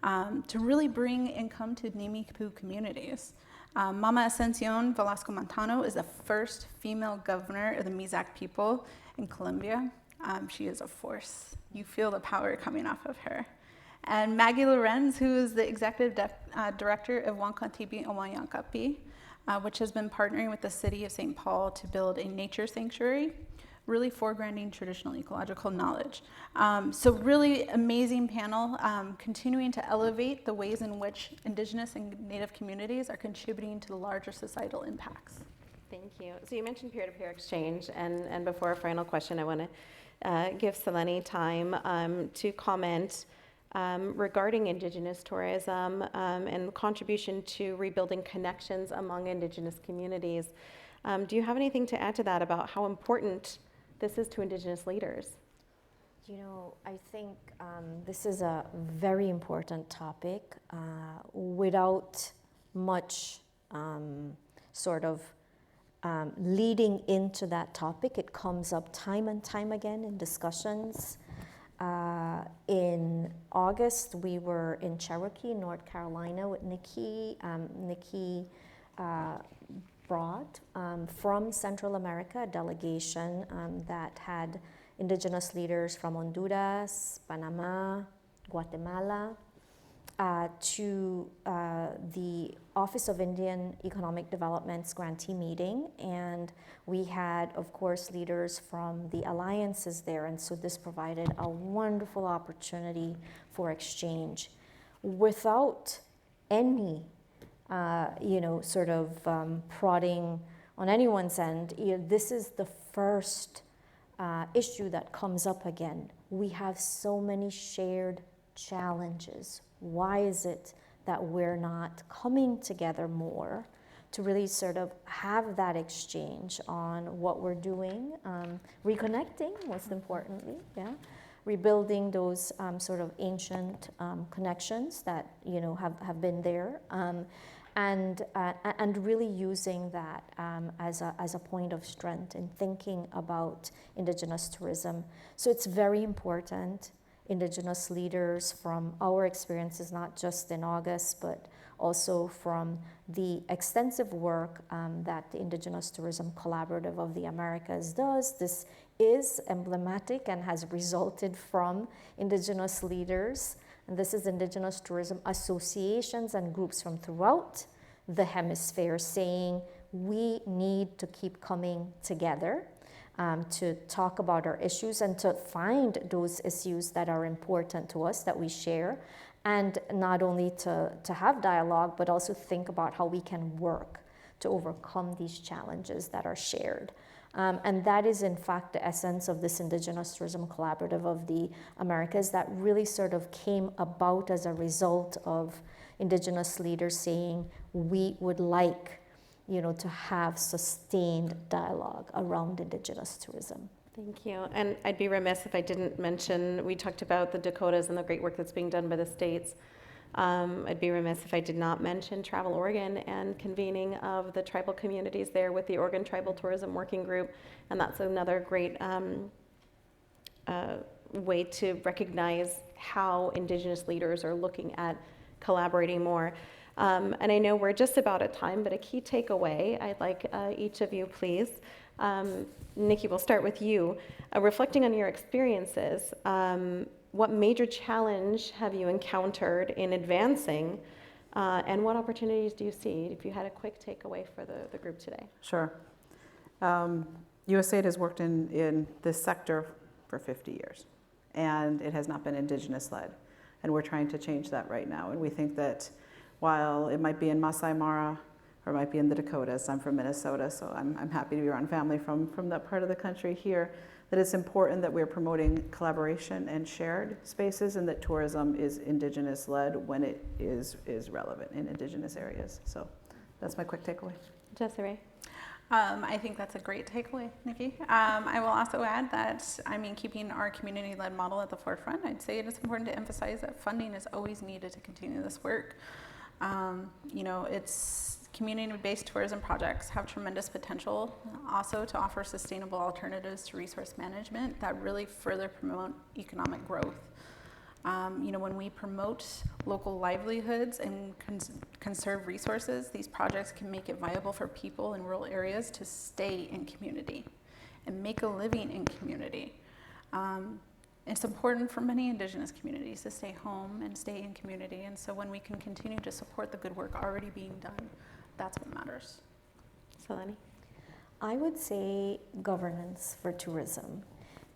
to really bring income to Nimiipuu communities. Mama Ascension Velasco Montano is the first female governor of the Mizaq people in Colombia. She is a force. You feel the power coming off of her. And Maggie Lorenz, who is the executive director of Wankantibi Omayankapi, which has been partnering with the city of St. Paul to build a nature sanctuary, really foregrounding traditional ecological knowledge. So really amazing panel, continuing to elevate the ways in which Indigenous and Native communities are contributing to the larger societal impacts. Thank you. So you mentioned peer-to-peer exchange, and before our final question, I want to give Selene time to comment regarding Indigenous tourism and contribution to rebuilding connections among Indigenous communities. Do you have anything to add to that about how important this is to Indigenous leaders? You know, I think this is a very important topic. Without much leading into that topic, it comes up time and time again in discussions. In August, we were in Cherokee, North Carolina with Nikki. Nikki brought from Central America a delegation that had Indigenous leaders from Honduras, Panama, Guatemala, to the Office of Indian Economic Development's grantee meeting. And we had, of course, leaders from the alliances there. And so this provided a wonderful opportunity for exchange without any prodding on anyone's end. This is the first issue that comes up again. We have so many shared challenges Why is it that we're not coming together more to really sort of have that exchange on what we're doing, reconnecting, most importantly, yeah, rebuilding those sort of ancient connections that have been there, and really using that as a point of strength in thinking about Indigenous tourism. So it's very important. Indigenous leaders from our experiences, not just in August, but also from the extensive work that the Indigenous Tourism Collaborative of the Americas does. This is emblematic and has resulted from Indigenous leaders. And this is Indigenous tourism associations and groups from throughout the hemisphere saying we need to keep coming together to talk about our issues and to find those issues that are important to us that we share, and not only to have dialogue, but also think about how we can work to overcome these challenges that are shared. And that is in fact the essence of this Indigenous Tourism Collaborative of the Americas that really sort of came about as a result of Indigenous leaders saying we would like to have sustained dialogue around Indigenous tourism. Thank you. And I'd be remiss if I didn't mention, we talked about the Dakotas and the great work that's being done by the states. I'd be remiss if I did not mention Travel Oregon and convening of the tribal communities there with the Oregon Tribal Tourism Working Group. And that's another great way to recognize how Indigenous leaders are looking at collaborating more. And I know we're just about at time, but a key takeaway, I'd like each of you, please. Nikki, we'll start with you. Reflecting on your experiences, what major challenge have you encountered in advancing, and what opportunities do you see? If you had a quick takeaway for the group today. Sure. USAID has worked in this sector for 50 years, and it has not been Indigenous-led. And we're trying to change that right now. And we think that while it might be in Masai Mara or it might be in the Dakotas, I'm from Minnesota, so I'm happy to be around family from that part of the country here, that it's important that we're promoting collaboration and shared spaces, and that tourism is Indigenous-led when it is relevant in Indigenous areas. So that's my quick takeaway. Desiree? I think that's a great takeaway, Nikki. I will also add that, keeping our community-led model at the forefront, I'd say it is important to emphasize that funding is always needed to continue this work. It's community-based tourism projects have tremendous potential also to offer sustainable alternatives to resource management that really further promote economic growth. When we promote local livelihoods and conserve resources, these projects can make it viable for people in rural areas to stay in community and make a living in community. It's important for many Indigenous communities to stay home and stay in community. And so when we can continue to support the good work already being done, that's what matters. Selene? I would say governance for tourism.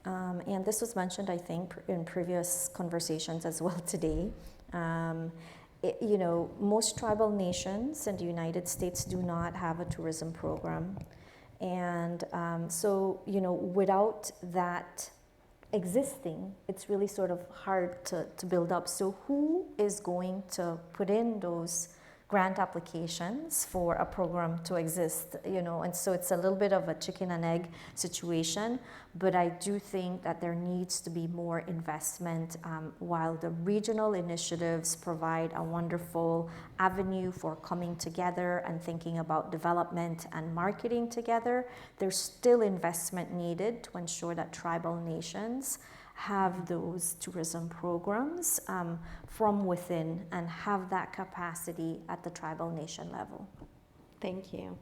And this was mentioned, I think, in previous conversations as well today. Most tribal nations in the United States do not have a tourism program. And so, without that existing, it's really sort of hard to build up. So who is going to put in those grant applications for a program to exist, and so it's a little bit of a chicken and egg situation, but I do think that there needs to be more investment. While the regional initiatives provide a wonderful avenue for coming together and thinking about development and marketing together, there's still investment needed to ensure that tribal nations have those tourism programs from within and have that capacity at the tribal nation level. Thank you.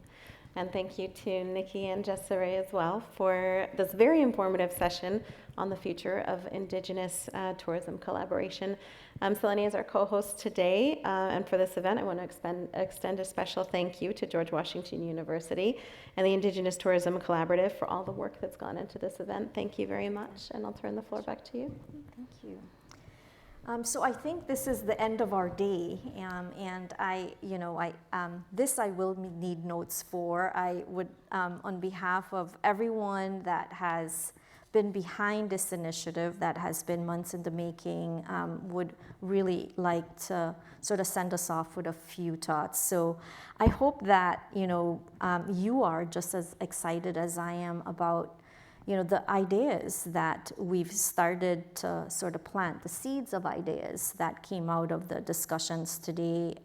And thank you to Nikki and Desiree as well for this very informative session on the future of Indigenous tourism collaboration. Selene is our co-host today, and for this event I want to extend a special thank you to George Washington University and the Indigenous Tourism Collaborative for all the work that's gone into this event. Thank you very much, and I'll turn the floor back to you. Thank you. So I think this is the end of our day, and this I will need notes for. I would, on behalf of everyone that has been behind this initiative that has been months in the making would really like to sort of send us off with a few thoughts. So I hope that, you are just as excited as I am about the ideas that we've started to sort of plant, the seeds of ideas that came out of the discussions today.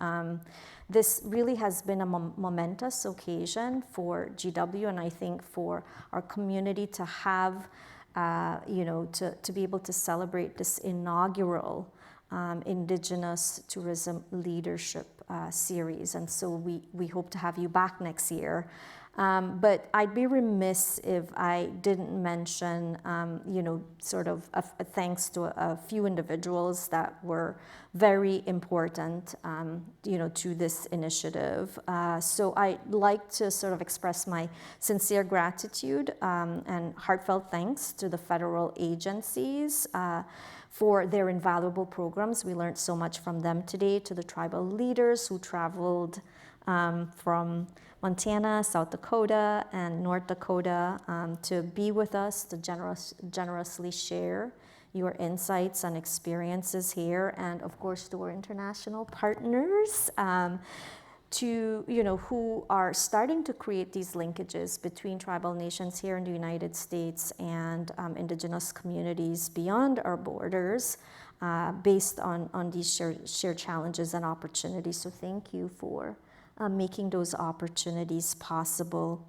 This really has been a momentous occasion for GW, and I think for our community to have, to be able to celebrate this inaugural Indigenous Tourism Leadership series. And so we hope to have you back next year. But I'd be remiss if I didn't mention, sort of a thanks to a few individuals that were very important, to this initiative. So I'd like to sort of express my sincere gratitude and heartfelt thanks to the federal agencies for their invaluable programs. We learned so much from them today, to the tribal leaders who traveled from Montana, South Dakota, and North Dakota to be with us, to generously share your insights and experiences here, and of course to our international partners who are starting to create these linkages between tribal nations here in the United States and Indigenous communities beyond our borders based on these shared challenges and opportunities. So thank you for making those opportunities possible.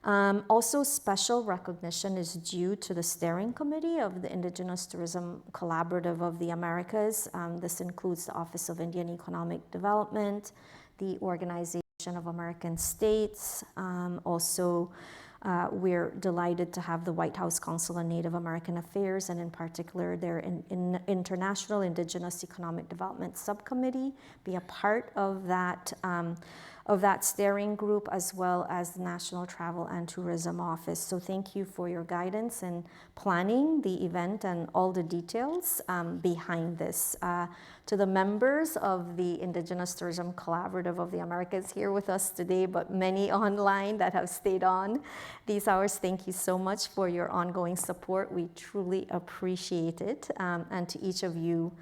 Also, special recognition is due to the steering committee of the Indigenous Tourism Collaborative of the Americas. This includes the Office of Indian Economic Development, the Organization of American States. We're delighted to have the White House Council on Native American Affairs, and in particular their International Indigenous Economic Development Subcommittee, be a part of that steering group, as well as the National Travel and Tourism Office. So thank you for your guidance in planning the event and all the details behind this. To the members of the Indigenous Tourism Collaborative of the Americas here with us today, but many online that have stayed on these hours, thank you so much for your ongoing support. We truly appreciate it. And to each of you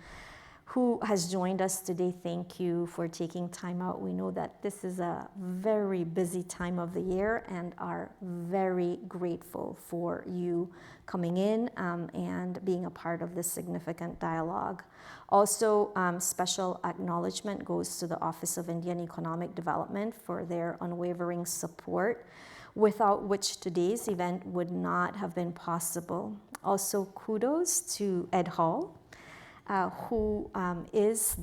who has joined us today, thank you for taking time out. We know that this is a very busy time of the year and are very grateful for you coming in and being a part of this significant dialogue. Also, special acknowledgement goes to the Office of Indian Economic Development for their unwavering support, without which today's event would not have been possible. Also, kudos to Ed Hall, who is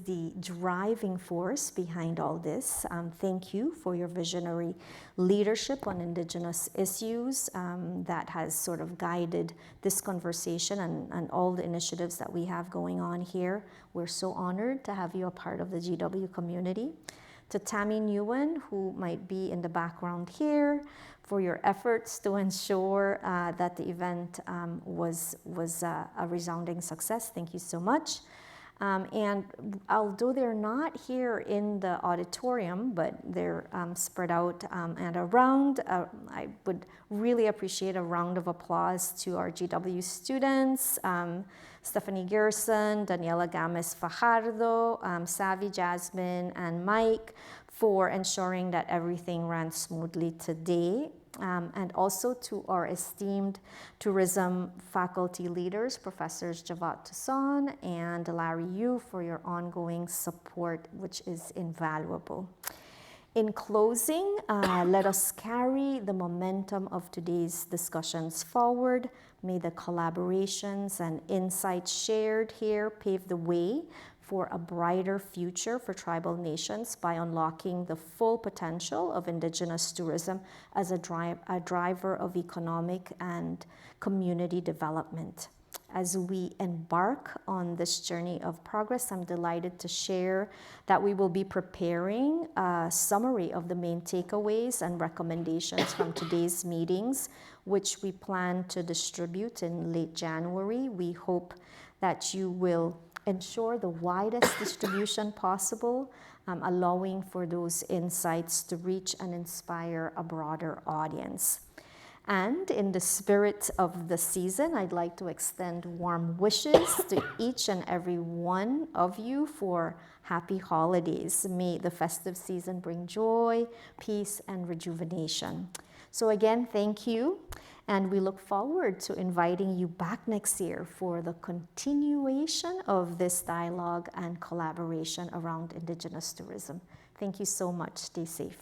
the driving force behind all this. Thank you for your visionary leadership on Indigenous issues that has sort of guided this conversation and all the initiatives that we have going on here. We're so honored to have you a part of the GW community. To Tammy Nguyen, who might be in the background here, for your efforts to ensure that the event was a resounding success. Thank you so much. And although they're not here in the auditorium, but they're spread out and around, I would really appreciate a round of applause to our GW students, Stephanie Gerson, Daniela Games Fajardo, Savi Jasmine, and Mike, for ensuring that everything ran smoothly today. And also to our esteemed tourism faculty leaders, Professors Javad Toussaint and Larry Yu, for your ongoing support, which is invaluable. In closing, let us carry the momentum of today's discussions forward. May the collaborations and insights shared here pave the way for a brighter future for tribal nations by unlocking the full potential of Indigenous tourism as a driver of economic and community development. As we embark on this journey of progress, I'm delighted to share that we will be preparing a summary of the main takeaways and recommendations from today's meetings, which we plan to distribute in late January. We hope that you will ensure the widest distribution possible, allowing for those insights to reach and inspire a broader audience. And in the spirit of the season, I'd like to extend warm wishes to each and every one of you for happy holidays. May the festive season bring joy, peace, and rejuvenation. So again, thank you. And we look forward to inviting you back next year for the continuation of this dialogue and collaboration around Indigenous tourism. Thank you so much. Stay safe.